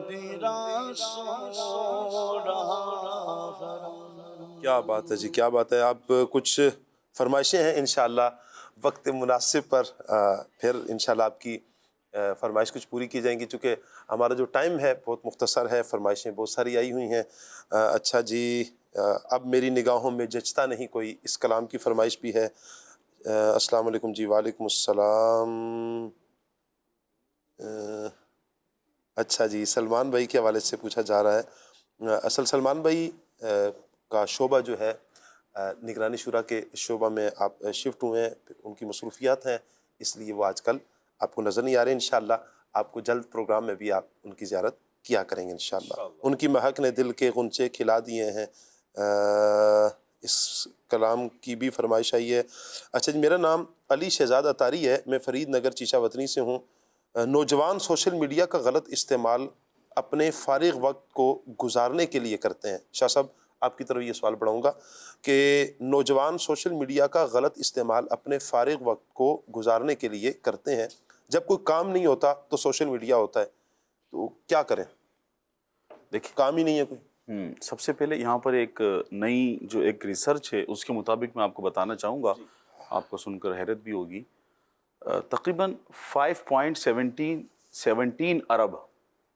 تیرا سونا حرم. کیا بات ہے جی، کیا بات ہے. آپ کچھ فرمائشیں ہیں انشاءاللہ وقت مناسب پر پھر انشاءاللہ آپ کی فرمائش کچھ پوری کی جائیں گی، چونکہ ہمارا جو ٹائم ہے بہت مختصر ہے، فرمائشیں بہت ساری آئی ہوئی ہیں. اچھا جی، اب میری نگاہوں میں جچتا نہیں کوئی، اس کلام کی فرمائش بھی ہے. السلام علیکم جی. وعلیکم السلام. اچھا جی، سلمان بھائی کے حوالے سے پوچھا جا رہا ہے. اصل سلمان بھائی کا شعبہ جو ہے نگرانی شورا کے شعبہ میں آپ شفٹ ہوئے ہیں، ان کی مصروفیات ہیں، اس لیے وہ آج کل آپ کو نظر نہیں آ رہے. انشاءاللہ آپ کو جلد پروگرام میں بھی آپ ان کی زیارت کیا کریں گے انشاءاللہ. ان کی مہک نے دل کے غنچے کھلا دیے ہیں. اس کلام کی بھی فرمائش آئی ہے. اچھا جی، میرا نام علی شہزاد اطاری ہے، میں فرید نگر چیچا وطنی سے ہوں. نوجوان سوشل میڈیا کا غلط استعمال اپنے فارغ وقت کو گزارنے کے لیے کرتے ہیں. شاہ صاحب آپ کی طرف یہ سوال بڑھاؤں گا کہ نوجوان سوشل میڈیا کا غلط استعمال اپنے فارغ وقت کو گزارنے کے لیے کرتے ہیں. جب کوئی کام نہیں ہوتا تو سوشل میڈیا ہوتا ہے، تو کیا کریں؟ دیکھیں کام ہی نہیں ہے کوئی. سب سے پہلے یہاں پر ایک نئی جو ایک ریسرچ ہے اس کے مطابق میں آپ کو بتانا چاہوں گا، آپ کو سن کر حیرت بھی ہوگی. تقریباً 5.17 ارب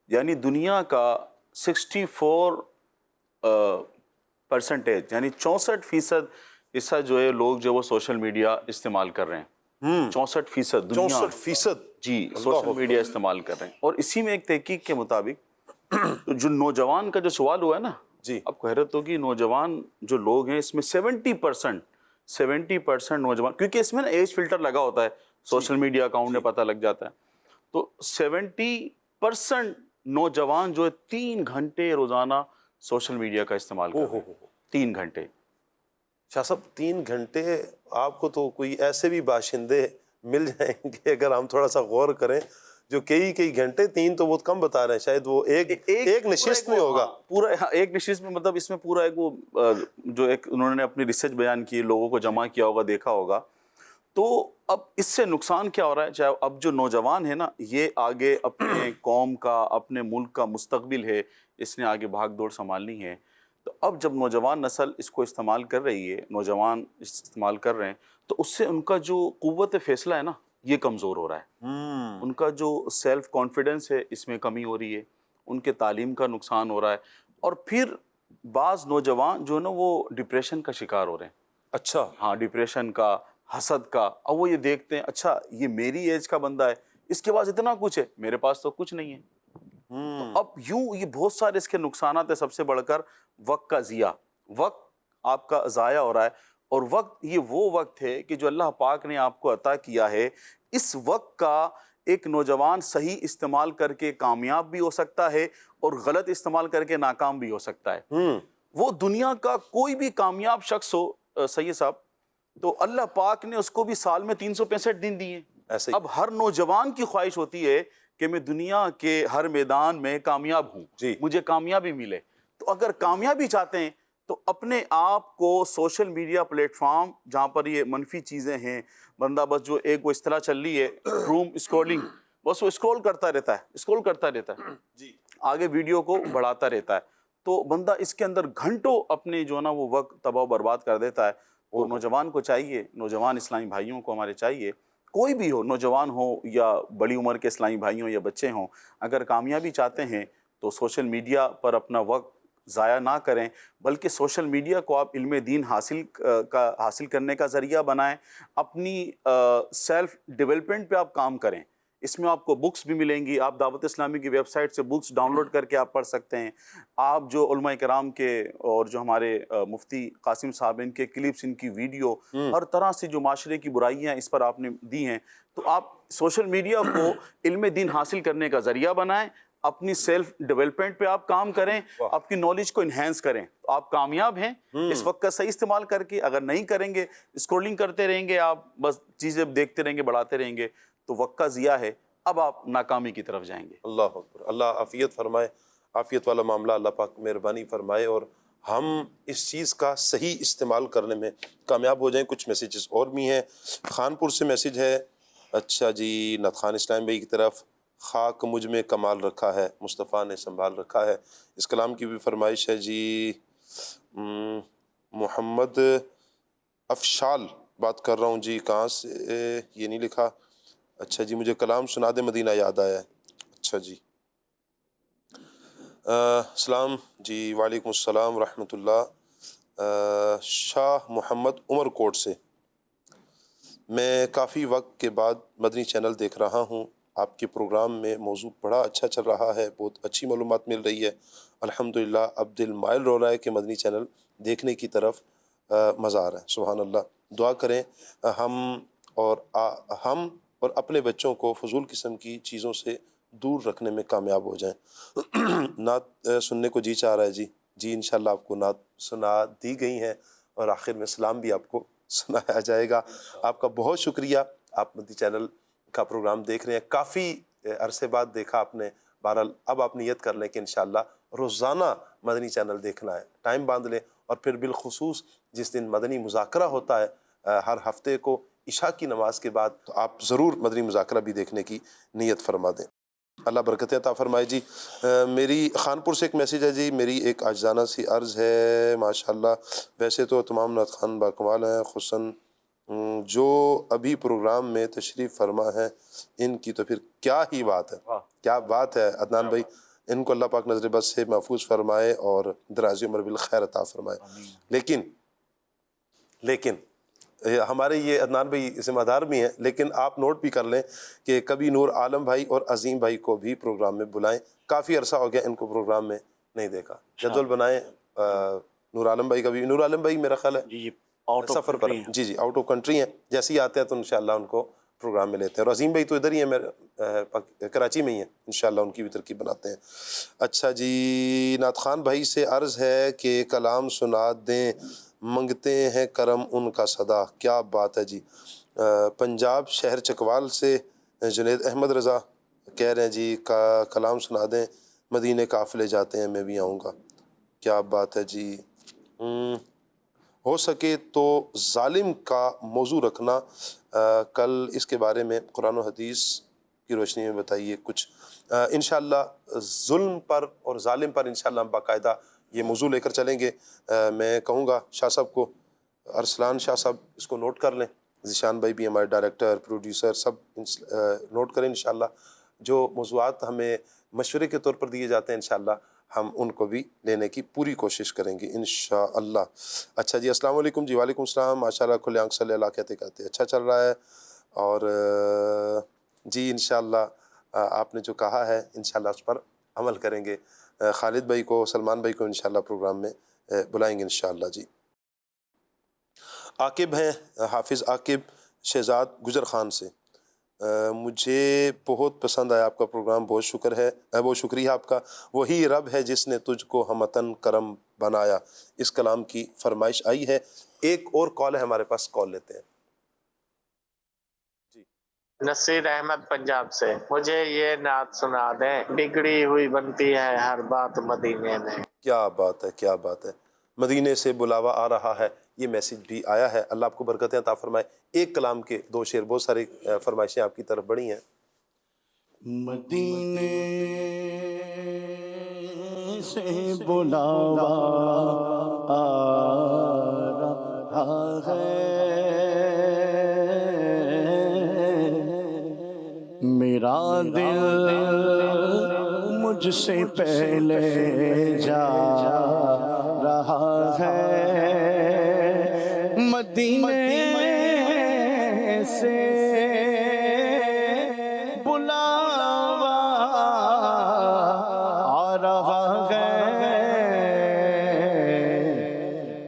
یعنی دنیا کا 64% یعنی 64% حصہ جو ہے لوگ جو وہ سوشل میڈیا استعمال کر رہے ہیں. 64% 64% جی سوشل میڈیا استعمال کر رہے ہیں. اور اسی میں ایک تحقیق کے مطابق جو نوجوان کا جو سوال ہوا ہے نا جی، آپ کو حیرت ہوگی، نوجوان جو لوگ ہیں اس میں 70% نوجوان، کیونکہ اس میں نا ایج فلٹر لگا ہوتا ہے، سوشل میڈیا اکاؤنٹ میں پتہ لگ جاتا ہے، تو 70% نوجوان جو ہے 3 گھنٹے روزانہ سوشل میڈیا کا استعمال کر رہے ہیں. 3 گھنٹے. شاہ صاحب 3 گھنٹے آپ کو تو کوئی ایسے بھی باشندے مل جائیں گے اگر ہم تھوڑا سا غور کریں جو کئی گھنٹے، 3 تو بہت کم بتا رہے ہیں، شاید وہ ایک نشست میں ہوگا. پورا ایک نشست میں، مطلب اس میں پورا ایک وہ جو ایک انہوں نے اپنی ریسرچ بیان کی، لوگوں کو جمع کیا ہوگا، دیکھا ہوگا. تو اب اس سے نقصان کیا ہو رہا ہے؟ چاہے اب جو نوجوان ہے نا، یہ آگے اپنے قوم کا، اپنے ملک کا مستقبل ہے، اس نے آگے بھاگ دوڑ سنبھالنی ہے. تو اب جب نوجوان نسل اس کو استعمال کر رہی ہے، نوجوان استعمال کر رہے ہیں، تو اس سے ان کا جو قوت فیصلہ ہے نا یہ کمزور ہو رہا ہے. ان کا جو سیلف کانفیڈنس ہے اس میں کمی ہو رہی ہے، ان کے تعلیم کا نقصان ہو رہا ہے، اور پھر بعض نوجوان جو ہے نا وہ ڈپریشن کا شکار ہو رہے ہیں. اچھا، ہاں، ڈپریشن کا، حسد کا. اب وہ یہ دیکھتے ہیں اچھا یہ میری ایج کا بندہ ہے، اس کے پاس اتنا کچھ ہے، میرے پاس تو کچھ نہیں ہے. تو اب یوں یہ بہت سارے اس کے نقصانات ہیں. سب سے بڑھ کر وقت کا ضیاع، وقت آپ کا ضائع ہو رہا ہے. اور وقت یہ وہ وقت ہے کہ جو اللہ پاک نے آپ کو عطا کیا ہے، اس وقت کا ایک نوجوان صحیح استعمال کر کے کامیاب بھی ہو سکتا ہے اور غلط استعمال کر کے ناکام بھی ہو سکتا ہے. وہ دنیا کا کوئی بھی کامیاب شخص ہو سید صاحب، تو اللہ پاک نے اس کو بھی سال میں 365 دن دیے. اب ہر نوجوان کی خواہش ہوتی ہے کہ میں دنیا کے ہر میدان میں کامیاب ہوں، مجھے کامیابی ملے. تو اگر کامیابی چاہتے ہیں تو اپنے آپ کو سوشل میڈیا پلیٹ فارم جہاں پر یہ منفی چیزیں ہیں، بندہ بس جو ایک وہ اصطلاح چل رہی ہے روم اسکرولنگ، بس وہ اسکرول کرتا رہتا ہے جی، آگے ویڈیو کو بڑھاتا رہتا ہے. تو بندہ اس کے اندر گھنٹوں اپنے جو ہے نا وہ وقت تباہ و برباد کر دیتا ہے. تو نوجوان کو چاہیے، نوجوان اسلامی بھائیوں کو ہمارے چاہیے، کوئی بھی ہو، نوجوان ہو یا بڑی عمر کے اسلامی بھائی ہوں یا بچے ہوں، اگر کامیابی چاہتے ہیں تو سوشل میڈیا پر اپنا وقت ضائع نہ کریں، بلکہ سوشل میڈیا کو آپ علم دین حاصل کرنے کا ذریعہ بنائیں. اپنی سیلف ڈیولپمنٹ پہ آپ کام کریں. اس میں آپ کو بکس بھی ملیں گی، آپ دعوت اسلامی کی ویب سائٹ سے بکس ڈاؤن لوڈ کر کے آپ پڑھ سکتے ہیں. آپ جو علماء کرام کے اور جو ہمارے مفتی قاسم صاحب ان کے کلپس، ان کی ویڈیو، ہر طرح سے جو معاشرے کی برائیاں اس پر آپ نے دی ہیں، تو آپ سوشل میڈیا کو علم دین حاصل کرنے کا ذریعہ بنائیں. اپنی سیلف ڈیولپمنٹ پہ آپ کام کریں, اپنی نالج کو انہینس کریں, تو آپ کامیاب ہیں اس وقت کا صحیح استعمال کر کے. اگر نہیں کریں گے, اسکرولنگ کرتے رہیں گے آپ, بس چیزیں دیکھتے رہیں گے, بڑھاتے رہیں گے, تو وقت کا ضیاع ہے, اب آپ ناکامی کی طرف جائیں گے. اللہ اکبر, اللہ عافیت فرمائے, عافیت والا معاملہ اللہ پاک مہربانی فرمائے اور ہم اس چیز کا صحیح استعمال کرنے میں کامیاب ہو جائیں. کچھ میسیجز اور بھی ہیں. خانپور سے میسیج ہے. اچھا جی, نعت خان اسلام بھائی کی طرف, خاک مجھ میں کمال رکھا ہے, مصطفیٰ نے سنبھال رکھا ہے, اس کلام کی بھی فرمائش ہے جی. محمد افشال بات کر رہا ہوں جی, کہاں سے یہ نہیں لکھا. اچھا جی, مجھے کلام سنا دے مدینہ یاد آیا ہے. اچھا جی, السلام جی, وعلیکم السلام ورحمۃ اللہ. شاہ محمد عمر کوٹ سے, میں کافی وقت کے بعد مدنی چینل دیکھ رہا ہوں. آپ کے پروگرام میں موضوع بڑا اچھا چل رہا ہے, بہت اچھی معلومات مل رہی ہے. الحمدللہ, اب دل مائل رو رہا ہے کہ مدنی چینل دیکھنے کی طرف مزہ آ رہا ہے. سبحان اللہ. دعا کریں ہم اور اپنے بچوں کو فضول قسم کی چیزوں سے دور رکھنے میں کامیاب ہو جائیں. نعت سننے کو جی چاہ رہا ہے جی. جی انشاءاللہ آپ کو نعت سنا دی گئی ہیں اور آخر میں سلام بھی آپ کو سنایا جائے گا. آپ کا بہت شکریہ, آپ مدنی چینل کا پروگرام دیکھ رہے ہیں, کافی عرصے بعد دیکھا آپ نے. بہرحال اب آپ نیت کر لیں کہ انشاءاللہ روزانہ مدنی چینل دیکھنا ہے, ٹائم باندھ لیں, اور پھر بالخصوص جس دن مدنی مذاکرہ ہوتا ہے ہر ہفتے کو عشاء کی نماز کے بعد, تو آپ ضرور مدنی مذاکرہ بھی دیکھنے کی نیت فرما دیں. اللہ برکتیں عطا فرمائے جی. میری خانپور سے ایک میسیج ہے جی. میری ایک عاجزانہ سی عرض ہے. ماشاءاللہ ویسے تو تمام نعت خان باکمال ہیں, خصوصاً جو ابھی پروگرام میں تشریف فرما ہے, ان کی تو پھر کیا ہی بات ہے, کیا بات ہے. عدنان بھائی, ان کو اللہ پاک نظر بد سے محفوظ فرمائے اور دراز عمر بالخیر عطا فرمائے. لیکن ہمارے یہ عدنان بھائی ذمہ دار بھی ہیں, لیکن آپ نوٹ بھی کر لیں کہ کبھی نور عالم بھائی اور عظیم بھائی کو بھی پروگرام میں بلائیں. کافی عرصہ ہو گیا ان کو پروگرام میں نہیں دیکھا. جدول بنائیں. نور عالم بھائی کا بھی, نور عالم بھائی میرا خیال ہے سفر پر, جی آؤٹ آف کنٹری ہیں. جیسے ہی آتے ہیں تو انشاءاللہ ان کو پروگرام میں لیتے ہیں. اور عظیم بھائی تو ادھر ہی ہیں, میرے کراچی میں ہی ہیں, انشاءاللہ ان کی بھی ترکیب بناتے ہیں. اچھا جی, نعت خان بھائی سے عرض ہے کہ کلام سنا دیں, منگتے ہیں کرم ان کا صدا. کیا بات ہے جی. پنجاب شہر چکوال سے جنید احمد رضا کہہ رہے ہیں جی, کلام سنا دیں, مدینے قافلے جاتے ہیں, میں بھی آؤں گا. کیا بات ہے جی. ہو سکے تو ظالم کا موضوع رکھنا, کل اس کے بارے میں قرآن و حدیث کی روشنی میں بتائیے کچھ. انشاءاللہ ظلم پر اور ظالم پر انشاءاللہ ہم باقاعدہ یہ موضوع لے کر چلیں گے. میں کہوں گا شاہ صاحب کو, ارسلان شاہ صاحب اس کو نوٹ کر لیں. ذیشان بھائی بھی ہمارے ڈائریکٹر پروڈیوسر سب نوٹ کریں. انشاءاللہ جو موضوعات ہمیں مشورے کے طور پر دیے جاتے ہیں انشاءاللہ ہم ان کو بھی لینے کی پوری کوشش کریں گے انشاءاللہ. اچھا جی, السلام علیکم جی. وعلیکم السلام. ماشاءاللہ کھلے آنکھ صلی اللہ کہتے اچھا چل رہا ہے. اور جی انشاءاللہ آپ نے جو کہا ہے انشاءاللہ اس پر عمل کریں گے. خالد بھائی کو, سلمان بھائی کو انشاءاللہ پروگرام میں بلائیں گے انشاءاللہ جی. عاقب ہیں, حافظ عاقب شہزاد گجر خان سے, مجھے بہت پسند آیا آپ کا پروگرام, بہت شکر ہے, بہت شکریہ آپ کا. وہی رب ہے جس نے تجھ کو ہمتن کرم بنایا. اس کلام کی فرمائش آئی ہے. ایک اور کال ہے ہمارے پاس, کال لیتے ہیں. نصیر احمد پنجاب سے, مجھے یہ نعت سنا دیں, بگڑی ہوئی بنتی ہے ہر بات مدینے میں. کیا بات ہے, کیا بات ہے. مدینے سے بلاوا آ رہا ہے, یہ میسیج بھی آیا ہے. اللہ آپ کو برکتیں عطا فرمائے. ایک کلام کے دو شعر, بہت ساری فرمائشیں آپ کی طرف بڑھی ہیں. مدینے سے بلاوا آ رہا ہے, میرا دل مجھ سے پہلے جا رہا ہے. مدینے سے بلاوا آ رہا ہے,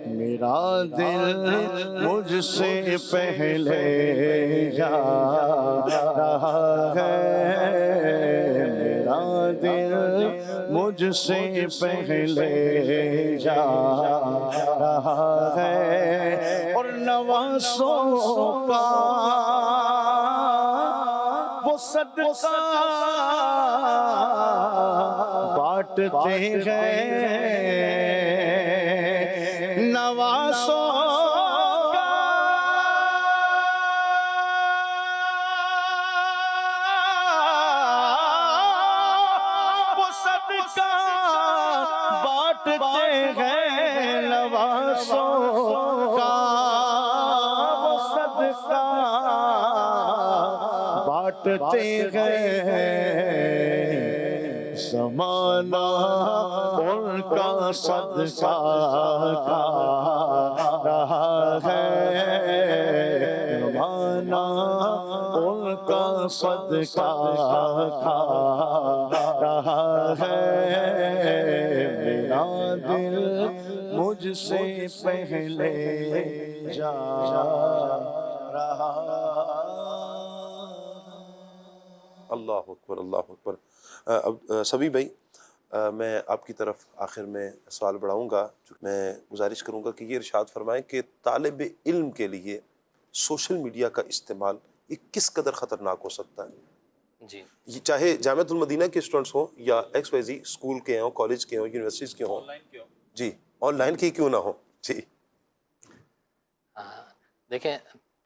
میرا دل مجھ سے پہلے جا رہا ہے. میرا دل مجھ سے پہلے جا رہا ہے اور نوازوں کا وہ صدقہ بانٹتے ہیں نوازوں بانٹتے ہیں زمانہ ان کا صدقہ کھا رہا ہے زمانہ ان کا صدقہ کھا رہا ہے میرا دل مجھ سے پہلے جا رہا. اللہ اکبر اللہ اکبر. اب سبھی بھائی میں آپ کی طرف آخر میں سوال بڑھاؤں گا. میں گزارش کروں گا کہ یہ ارشاد فرمائیں کہ طالب علم کے لیے سوشل میڈیا کا استعمال یہ کس قدر خطرناک ہو سکتا ہے؟ جی یہ چاہے جامعۃ المدینہ کے اسٹوڈنٹس ہوں یا ایکس وائی زی اسکول کے ہوں، کالج کے ہوں، یونیورسٹیز کے ہوں، جی آن لائن کے کیوں نہ ہو. جی دیکھیں،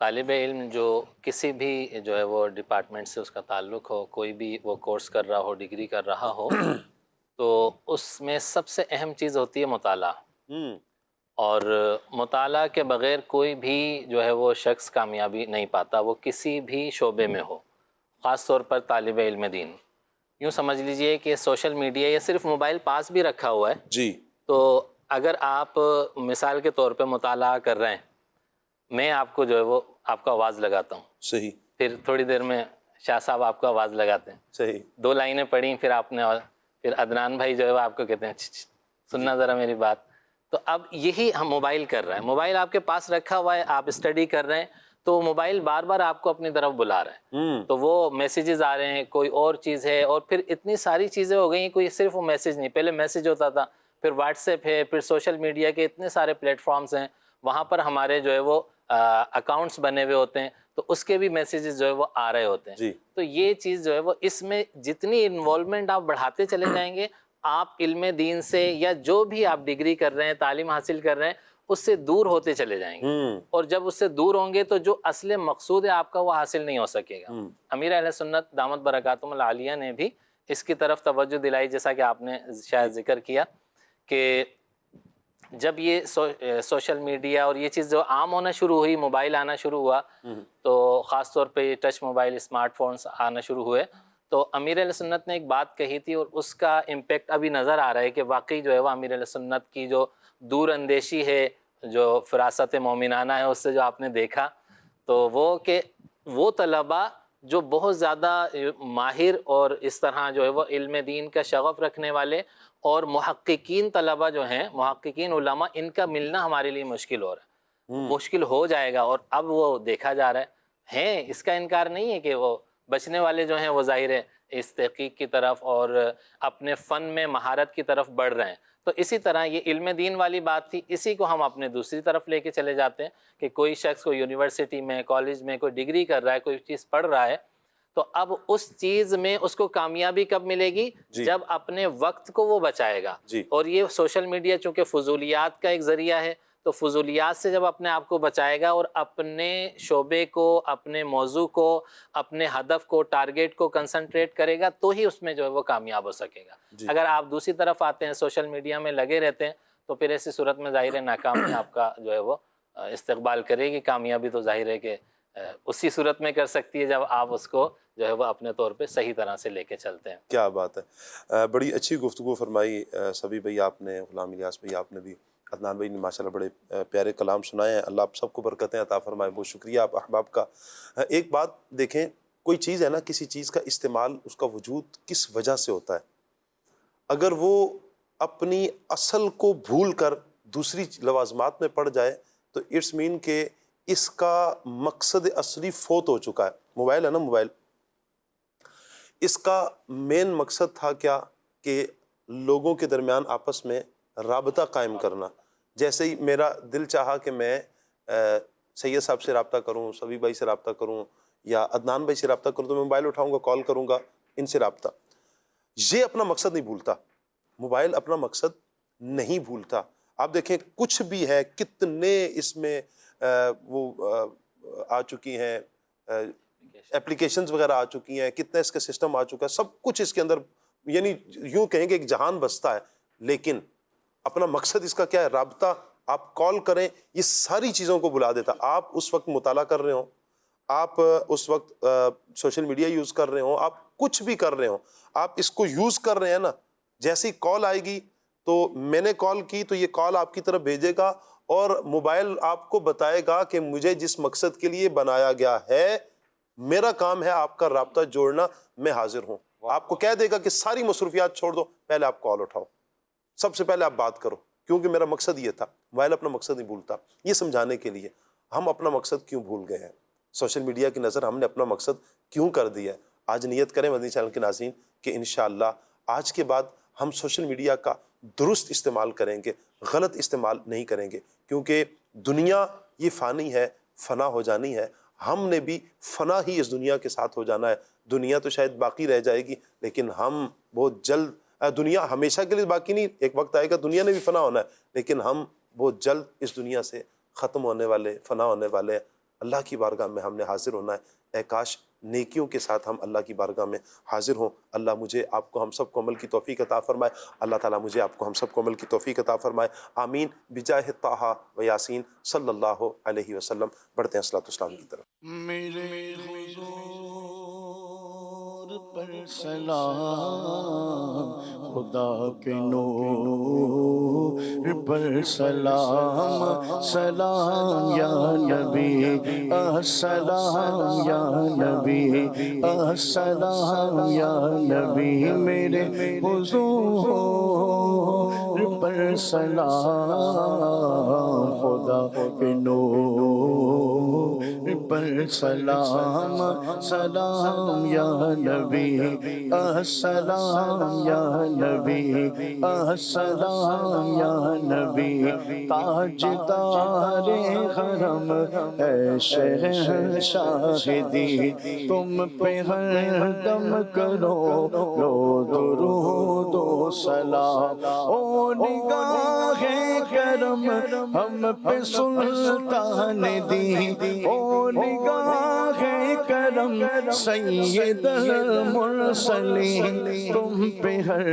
طالب علم جو کسی بھی جو ہے وہ ڈپارٹمنٹ سے اس کا تعلق ہو، کوئی بھی وہ کورس کر رہا ہو، ڈگری کر رہا ہو، تو اس میں سب سے اہم چیز ہوتی ہے مطالعہ. اور مطالعہ کے بغیر کوئی بھی جو ہے وہ شخص کامیابی نہیں پاتا، وہ کسی بھی شعبے میں ہو، خاص طور پر طالب علم دین. یوں سمجھ لیجئے کہ سوشل میڈیا یا صرف موبائل پاس بھی رکھا ہوا ہے جی، تو اگر آپ مثال کے طور پہ مطالعہ کر رہے ہیں، میں آپ کو جو ہے وہ آپ کا آواز لگاتا ہوں، صحیح، پھر تھوڑی دیر میں شاہ صاحب آپ کو آواز لگاتے ہیں، صحیح، 2 لائنیں پڑھیں، پھر آپ نے پھر عدنان بھائی جو ہے وہ آپ کو کہتے ہیں سننا ذرا میری بات. تو اب یہی ہم موبائل کر رہے ہیں، موبائل آپ کے پاس رکھا ہوا ہے، آپ اسٹڈی کر رہے ہیں تو موبائل بار بار آپ کو اپنی طرف بلا رہا ہے، تو وہ میسیجز آ رہے ہیں، کوئی اور چیز ہے، اور پھر اتنی ساری چیزیں ہو گئی ہیں. کوئی صرف وہ میسیج نہیں، پہلے میسیج ہوتا تھا، پھر واٹس ایپ ہے، پھر سوشل میڈیا کے اتنے سارے پلیٹ فارمز ہیں، وہاں پر ہمارے جو ہے وہ اکاؤنٹس بنے ہوئے ہوتے ہیں، تو اس کے بھی میسیجز جو ہے وہ آ رہے ہوتے ہیں. تو یہ چیز جو ہے وہ اس میں جتنی انوالومنٹ آپ بڑھاتے چلے جائیں گے، آپ علم دین سے یا جو بھی آپ ڈگری کر رہے ہیں، تعلیم حاصل کر رہے ہیں، اس سے دور ہوتے چلے جائیں گے. اور جب اس سے دور ہوں گے تو جو اصل مقصود ہے آپ کا وہ حاصل نہیں ہو سکے گا. امیر اہل سنت دامت برکاتہم العالیہ نے بھی اس کی طرف توجہ دلائی، جیسا کہ آپ نے شاید ذکر کیا کہ جب یہ سوشل میڈیا اور یہ چیز جو عام ہونا شروع ہوئی، موبائل آنا شروع ہوا، تو خاص طور پہ ٹچ موبائل، اسمارٹ فونز آنا شروع ہوئے، تو امیر اہل سنت نے ایک بات کہی تھی اور اس کا امپیکٹ ابھی نظر آ رہا ہے کہ واقعی جو ہے وہ امیر اہل سنت کی جو دور اندیشی ہے، جو فراست مومنانہ ہے، اس سے جو آپ نے دیکھا، تو وہ کہ وہ طلباء جو بہت زیادہ ماہر اور اس طرح جو ہے وہ علم دین کا شغف رکھنے والے اور محققین طلباء جو ہیں، محققین علماء، ان کا ملنا ہمارے لیے مشکل ہو رہا ہے، مشکل ہو جائے گا. اور اب وہ دیکھا جا رہا ہے، اس کا انکار نہیں ہے کہ وہ بچنے والے جو ہیں وہ ظاہر ہے اس تحقیق کی طرف اور اپنے فن میں مہارت کی طرف بڑھ رہے ہیں. تو اسی طرح یہ علم دین والی بات تھی، اسی کو ہم اپنے دوسری طرف لے کے چلے جاتے ہیں کہ کوئی شخص کو یونیورسٹی میں، کالج میں کوئی ڈگری کر رہا ہے، کوئی چیز پڑھ رہا ہے، تو اب اس چیز میں اس کو کامیابی کب ملے گی؟ جب اپنے وقت کو وہ بچائے گا. اور یہ سوشل میڈیا چونکہ فضولیات کا ایک ذریعہ ہے، تو فضولیات سے جب اپنے آپ کو بچائے گا اور اپنے شعبے کو، اپنے موضوع کو، اپنے ہدف کو، ٹارگیٹ کو کنسنٹریٹ کرے گا، تو ہی اس میں جو ہے وہ کامیاب ہو سکے گا. اگر آپ دوسری طرف آتے ہیں، سوشل میڈیا میں لگے رہتے ہیں، تو پھر ایسی صورت میں ظاہر ہے ناکامی آپ کا جو ہے وہ استقبال کرے گی. کامیابی تو ظاہر ہے کہ اسی صورت میں کر سکتی ہے جب آپ اس کو جو ہے وہ اپنے طور پہ صحیح طرح سے لے کے چلتے ہیں. کیا بات ہے، بڑی اچھی گفتگو فرمائی سبھی بھائی آپ نے، غلام الیاس بھائی آپ نے بھی، عدنان بھائی نے ماشاءاللہ بڑے پیارے کلام سنائے ہیں. اللہ آپ سب کو برکتیں عطا فرمائے. بہت شکریہ آپ احباب کا. ایک بات دیکھیں، کوئی چیز ہے نا، کسی چیز کا استعمال، اس کا وجود کس وجہ سے ہوتا ہے. اگر وہ اپنی اصل کو بھول کر دوسری لوازمات میں پڑ جائے تو اٹس مین کہ اس کا مقصد اصلی فوت ہو چکا ہے. موبائل ہے نا، موبائل، اس کا مین مقصد تھا کیا کہ لوگوں کے درمیان آپس میں رابطہ قائم کرنا. جیسے ہی میرا دل چاہا کہ میں سید صاحب سے رابطہ کروں, سبی بھائی سے رابطہ کروں یا عدنان بھائی سے رابطہ کروں, تو میں موبائل اٹھاؤں گا, کال کروں گا, ان سے رابطہ. یہ اپنا مقصد نہیں بھولتا, موبائل اپنا مقصد نہیں بھولتا. آپ دیکھیں کچھ بھی ہے, کتنے اس میں وہ آ چکی ہیں اپلیکیشنز وغیرہ آ چکی ہیں, کتنا اس کا سسٹم آ چکا ہے, سب کچھ اس کے اندر, یعنی یوں کہیں گے ایک جہان بستا ہے. لیکن اپنا مقصد اس کا کیا ہے؟ رابطہ. آپ کال کریں, یہ ساری چیزوں کو بلا دیتا. آپ اس وقت مطالعہ کر رہے ہوں, آپ اس وقت سوشل میڈیا یوز کر رہے ہوں, آپ کچھ بھی کر رہے ہوں, آپ اس کو یوز کر رہے ہیں نا. جیسے ہی کال آئے گی تو میں نے کال کی تو یہ کال آپ کی طرف بھیجے گا اور موبائل آپ کو بتائے گا کہ مجھے جس مقصد کے لیے بنایا گیا ہے, میرا کام ہے آپ کا رابطہ جوڑنا, میں حاضر ہوں. آپ کو کہہ دے گا کہ ساری مصروفیات چھوڑ دو, پہلے آپ کال اٹھاؤ, سب سے پہلے آپ بات کرو, کیونکہ میرا مقصد یہ تھا. موبائل اپنا مقصد نہیں بھولتا. یہ سمجھانے کے لیے ہم اپنا مقصد کیوں بھول گئے ہیں, سوشل میڈیا کی نظر ہم نے اپنا مقصد کیوں کر دیا ہے. آج نیت کریں مدنی چینل کے ناظرین کہ انشاءاللہ آج کے بعد ہم سوشل میڈیا کا درست استعمال کریں گے, غلط استعمال نہیں کریں گے, کیونکہ دنیا یہ فانی ہے, فنا ہو جانی ہے. ہم نے بھی فنا ہی اس دنیا کے ساتھ ہو جانا ہے. دنیا تو شاید باقی رہ جائے گی, لیکن ہم بہت جلد, دنیا ہمیشہ کے لیے باقی نہیں, ایک وقت آئے گا دنیا نے بھی فنا ہونا ہے, لیکن ہم بہت جلد اس دنیا سے ختم ہونے والے, فنا ہونے والے. اللہ کی بارگاہ میں ہم نے حاضر ہونا ہے. اے کاش نیکیوں کے ساتھ ہم اللہ کی بارگاہ میں حاضر ہوں. اللہ مجھے آپ کو ہم سب کو عمل کی توفیق عطا فرمائے. اللہ تعالیٰ مجھے آپ کو ہم سب کو عمل کی توفیق عطا فرمائے. آمین بجاہ طٰہٰ و یاسین صلی اللہ علیہ وسلم. بڑھتے ہیں صلاۃ والسلام کی طرف. میرے حضور پر سلام, خدا کے نور پر سلام, سلام یا نبی, السلام یا نبی, السلام یا نبی. میرے حضور پر سلام, خدا کے نور پر سلام, سلام یا نبی, السلام یا نبی, السلام یا نبی. تاجدار حرم اے شہنشاہدی, تم پہ ہر دم کرو رو درود و سلام. او نگاہ کرم ہم پہ سلطان دی, او نگاہ کرم سید المرسلین, تم پہ ہر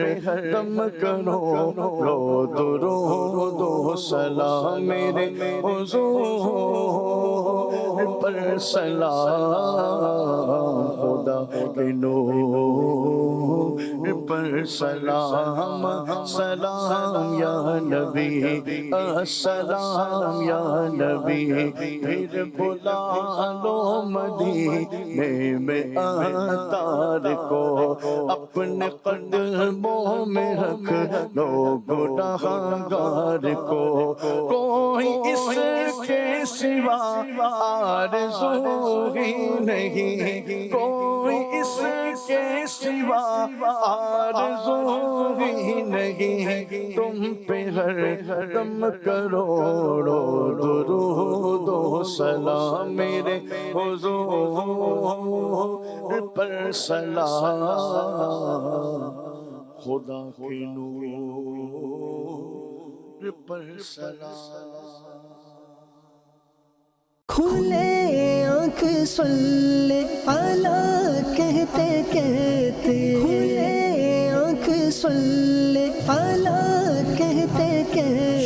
دم کرو رو درود و سلام. میرے حضور پر سلام, خدا کے نور پر سلام, سلام یا نبی, السلام یا نبی. پھر بلا لو مدینے میں اتار کو, اپنے قدموں میں رکھ لو گنہگار کو. کوئی اس کے سوا آرزو ہی نہیں, کوئی اس کے سوا آرزو ہی نہیں. تم پہ ہر دم کروڑو درود و سلام. میرے حضور پر سلام, خدا کے نور پر سلام. کھلے آنکھ صلی علی کہتے کہتے, کھلے آنکھ صلی علی کہتے کہتے,